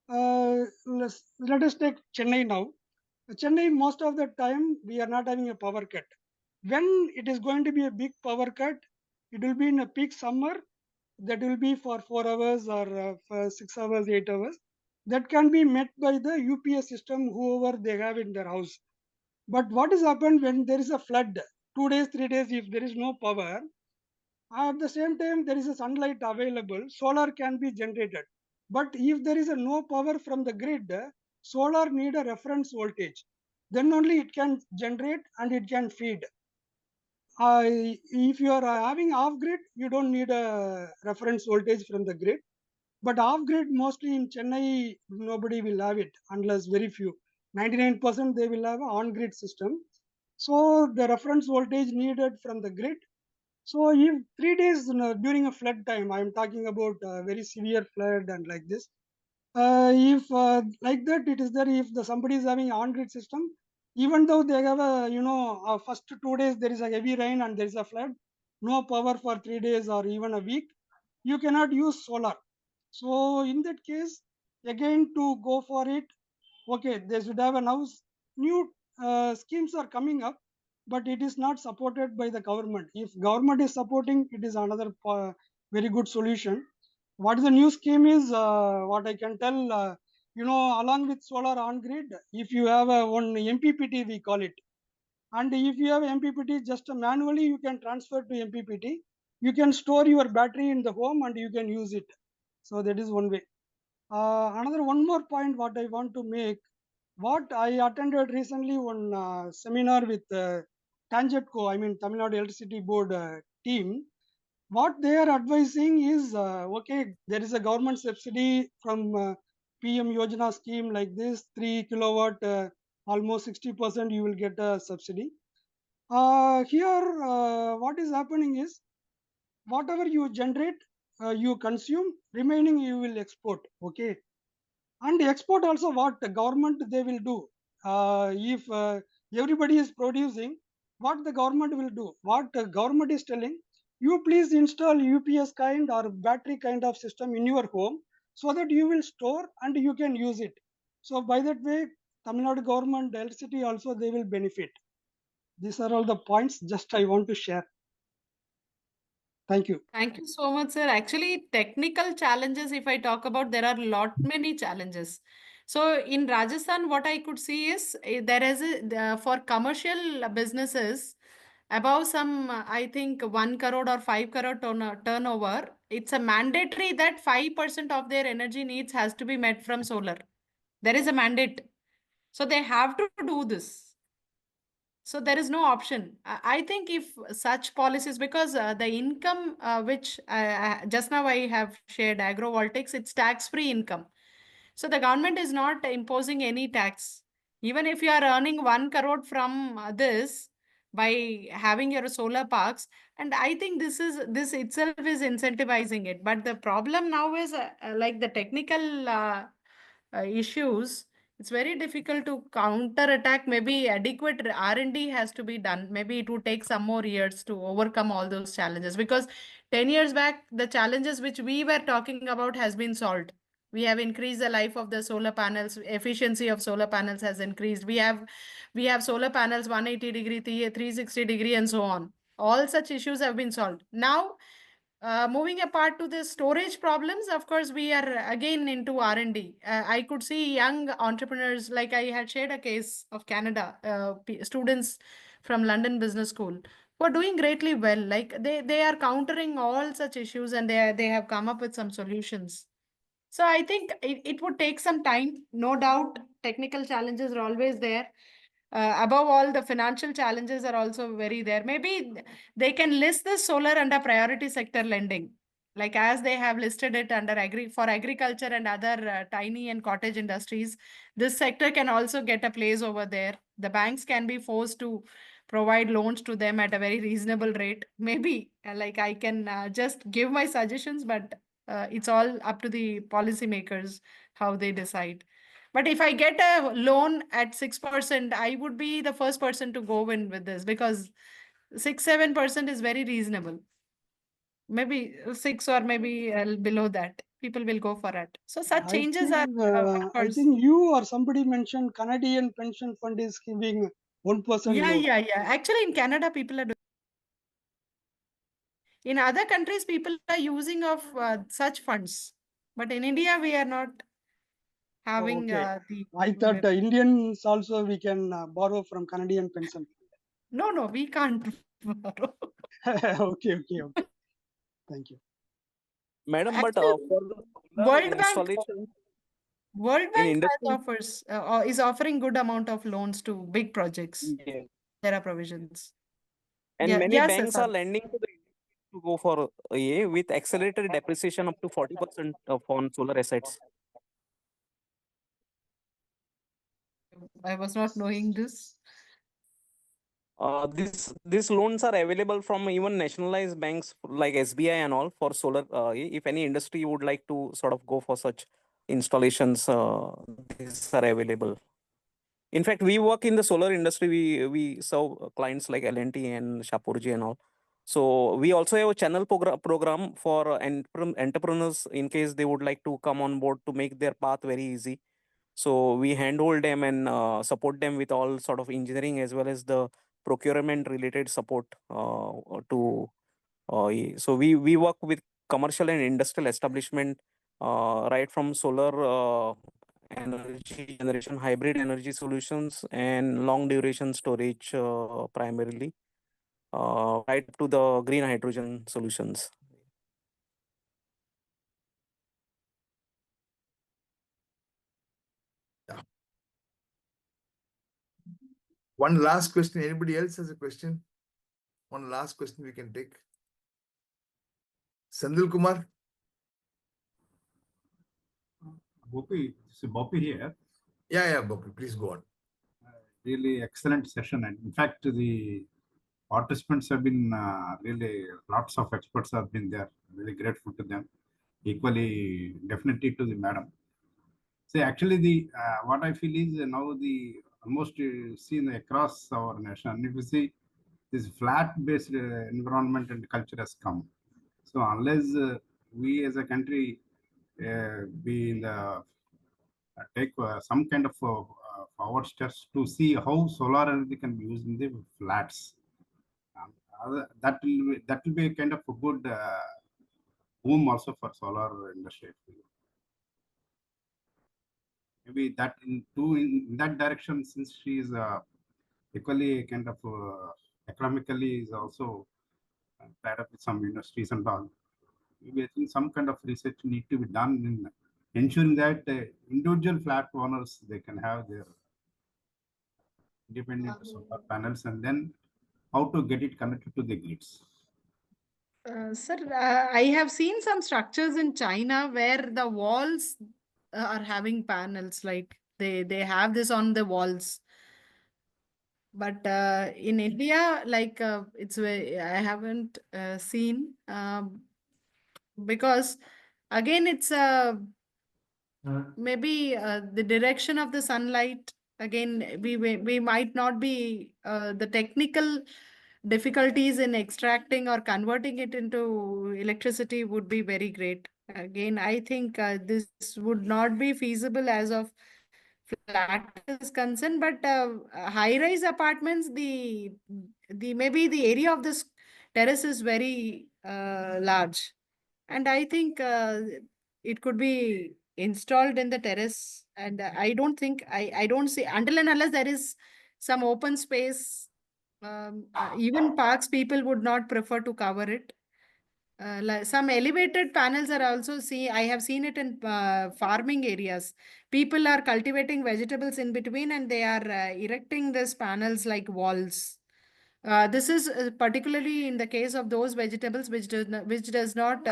Let us take Chennai now. Chennai, most of the time, we are not having a power cut. When it is going to be a big power cut, it will be in a peak summer, that will be for 4 hours or for 6 hours, 8 hours. That can be met by the UPS system, whoever they have in their house. But what has happened when there is a flood, 2 days, 3 days, if there is no power, at the same time there is a sunlight available, solar can be generated. But if there is a no power from the grid, solar need a reference voltage. Then only it can generate and it can feed. If you are having off grid, you don't need a reference voltage from the grid. But off grid, mostly in Chennai, nobody will have it unless very few. 99% they will have an on grid system. So the reference voltage needed from the grid. So if 3 days during a flood time, I am talking about very severe flood and like this. If like that, it is there. If somebody is having on grid system, even though they have a first 2 days there is a heavy rain and there is a flood, no power for 3 days or even a week, you cannot use solar. So in that case, again to go for it, okay, they should have a house. New schemes are coming up, but it is not supported by the government. If government is supporting, it is another very good solution. What is the new scheme is what I can tell. Along with solar on grid, if you have a one MPPT, we call it, and if you have MPPT, just manually you can transfer to MPPT. You can store your battery in the home and you can use it. So that is one way. Another one more point what I want to make. What I attended recently one seminar with Tangetco, I mean Tamil Nadu Electricity Board team. What they are advising is, okay, there is a government subsidy from PM Yojana scheme like this, 3 kilowatt, almost 60% you will get a subsidy. Here, what is happening is, whatever you generate, you consume, remaining you will export, okay? And export also, what the government they will do, if everybody is producing, what the government will do, what the government is telling, you please install UPS kind or battery kind of system in your home, so that you will store and you can use it. So by that way, Tamil Nadu government electricity also they will benefit. These are all the points just I want to share. Thank you. Thank you so much, sir. Actually, technical challenges, if I talk about, there are many challenges. So in Rajasthan, what I could see is there is for commercial businesses above some, I think 1 crore or 5 crore turnover, it's a mandatory that 5% of their energy needs has to be met from solar. There is a mandate. So they have to do this. So there is no option. I think if such policies, because the income which just now I have shared, agrovoltaics, it's tax-free income. So the government is not imposing any tax. Even if you are earning 1 crore from this by having your solar parks, and I think this itself is incentivizing it. But the problem now is like the technical issues. It's very difficult to counter attack. Maybe adequate R&D has to be done. Maybe it would take some more years to overcome all those challenges, because 10 years back the challenges which we were talking about has been solved. We have increased the life of the solar panels, efficiency of solar panels has increased. We have solar panels 180-degree, 360-degree, and so on. All such issues have been solved. Now moving apart to the storage problems, of course, we are again into R&D. I could see young entrepreneurs, like I had shared a case of Canada, students from London Business School, who are doing greatly well. Like they are countering all such issues, and they have come up with some solutions. So I think it would take some time, no doubt. Technical challenges are always there. Above all, the financial challenges are also very there. Maybe they can list the solar under priority sector lending. like as they have listed it under for agriculture and other tiny and cottage industries, this sector can also get a place over there. The banks can be forced to provide loans to them at a very reasonable rate. Maybe like I can just give my suggestions, but it's all up to the policymakers how they decide. But if I get a loan at 6%, I would be the first person to go in with this, because 6-7% is very reasonable. Maybe 6 or maybe below that, people will go for it. So such changes are of I course. think you or somebody mentioned Canadian pension fund is giving 1% Yeah, loan. yeah, yeah. Actually, in Canada, people are doing. In other countries, people are using of such funds, but in India, we are not having Okay. the. I thought Indians also we can borrow from Canadian pension No, we can't borrow. fund. Okay. Thank you. Madam, but Actually, for the solar World Bank. installation World in Bank industry, offers is offering good amount of loans to big projects. yeah. There are provisions. And Yeah, many yes, banks are sir. lending to the to go for A with accelerated depreciation up to 40% of on solar assets. I was not knowing this. These loans are available from even nationalized banks like SBI and all for solar. If any industry would like to sort of go for such installations, these are available. In fact, we work in the solar industry. We serve clients like L&T and Shapoorji and all. So we also have a channel program for entrepreneurs in case they would like to come on board to make their path very easy. So we handhold them and support them with all sort of engineering as well as the procurement related support to. So we work with commercial and industrial establishment right from solar energy generation, hybrid energy solutions, and long duration storage primarily, right to the green hydrogen solutions. One last question. Anybody else has a question? One last question we can take. Sandil Kumar. Bopi, so Bopi here. Yeah, Bopi, please go on. Really excellent session. And in fact, the participants have been really, lots of experts have been there. Really grateful to them. Equally, definitely to the madam. See, actually, the what I feel is now the almost seen across our nation. If you see, this flat-based environment and culture has come. So unless we as a country be in the take some kind of forward steps to see how solar energy can be used in the flats. That will be a kind of a good boom also for solar industry. Maybe that in that direction, since she is equally kind of economically is also tied up with some industries and all. Maybe I think some kind of research need to be done in ensuring that individual flat owners they can have their independent solar panels and then how to get it connected to the grids. Sir, I have seen some structures in China where the walls are having panels, like they have this on the walls. But in India, like I haven't seen because again it's maybe the direction of the sunlight. Again, we might not be the technical difficulties in extracting or converting it into electricity would be very great. Again, I think this would not be feasible as of flat is concerned, but high-rise apartments, the maybe the area of this terrace is very large, and I think it could be installed in the terrace. And I don't think I don't see until and unless there is some open space. Even parks, people would not prefer to cover it. Like some elevated panels are also I have seen it in farming areas. People are cultivating vegetables in between and they are erecting these panels like walls. This is particularly in the case of those vegetables which does not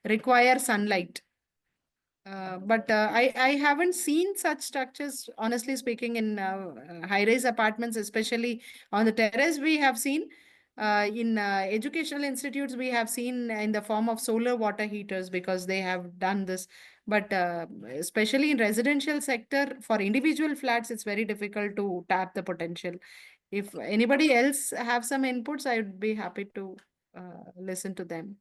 require sunlight. But I haven't seen such structures, honestly speaking, in high-rise apartments, especially on the terrace. We have seen in educational institutes, we have seen in the form of solar water heaters because they have done this. But especially in residential sector, for individual flats, it's very difficult to tap the potential. If anybody else have some inputs, I would be happy to listen to them.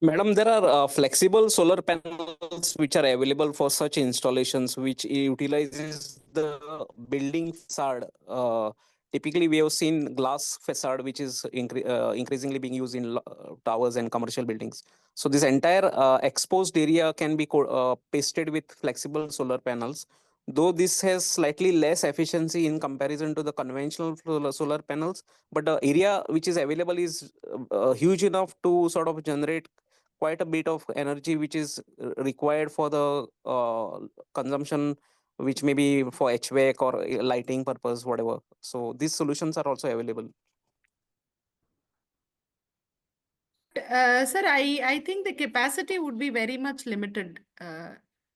Madam, there are flexible solar panels which are available for such installations, which utilizes the building facade. Typically, we have seen glass facade, which is increasingly being used in towers and commercial buildings. So this entire exposed area can be pasted with flexible solar panels. Though this has slightly less efficiency in comparison to the conventional solar panels, but the area which is available is huge enough to sort of generate quite a bit of energy which is required for the consumption, which may be for HVAC or lighting purpose, whatever. So these solutions are also available. Sir, I think the capacity would be very much limited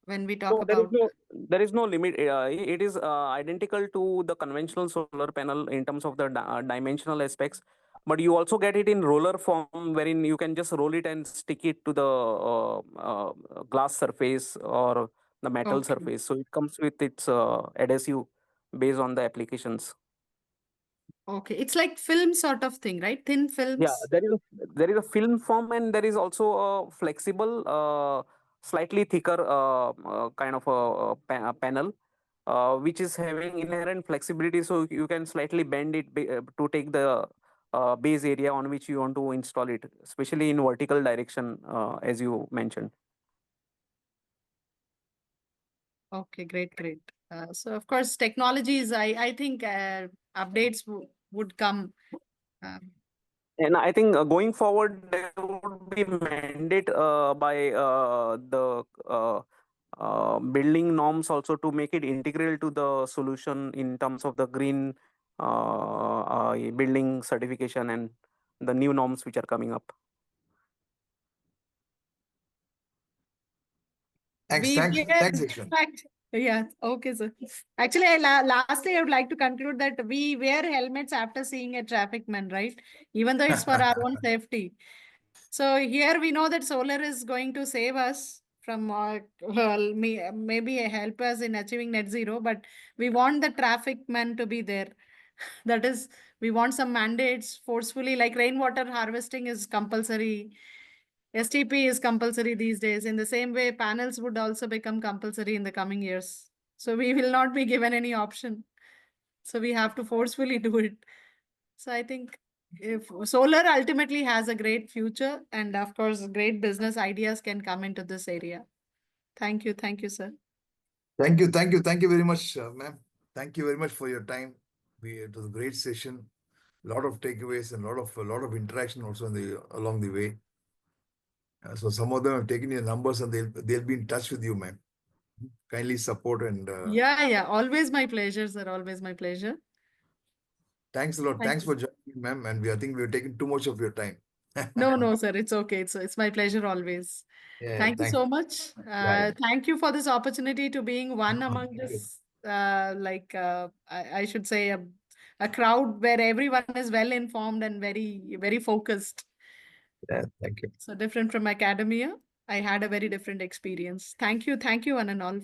when we talk about. There is no limit. It is identical to the conventional solar panel in terms of the dimensional aspects. But you also get it in roller form, wherein you can just roll it and stick it to the glass surface or the metal surface. So it comes with its adhesive based on the applications. Okay, it's like film sort of thing, right? Thin films. Yeah, there is a film form and there is also a flexible, slightly thicker kind of a panel, which is having inherent flexibility. So you can slightly bend it to take the base area on which you want to install it, especially in vertical direction, as you mentioned. Okay, great. So of course, technologies, I think updates would come. And I think going forward, there would be mandate by the building norms also to make it integral to the solution in terms of the green building certification and the new norms which are coming up. Thanks, Yashwant. Yeah, okay, sir. Actually, lastly, I would like to conclude that we wear helmets after seeing a traffic man, right? Even though it's for our own safety. So here we know that solar is going to save us from, maybe help us in achieving net zero, but we want the traffic man to be there. That is, we want some mandates forcefully, like rainwater harvesting is compulsory. STP is compulsory these days. In the same way, panels would also become compulsory in the coming years. So we will not be given any option. So we have to forcefully do it. So I think if solar ultimately has a great future, and of course, great business ideas can come into this area. Thank you, sir. Thank you very much, ma'am. Thank you very much for your time. It was a great session. A lot of takeaways and a lot of interaction also along the way. So some of them have taken your numbers and they'll be in touch with you, ma'am. Kindly support and Yeah. Always my pleasure, sir. Always my pleasure. thanks a lot. Thanks for joining, ma'am. And I think we've taken too much of your time. No, sir. It's okay. It's my pleasure always. Yeah, Thank you thanks. so much. Thank you for this opportunity to being one among this, I should say, a crowd where everyone is well informed and very, very focused. Yeah, thank you. So different from academia, I had a very different experience. Thank you, one and all.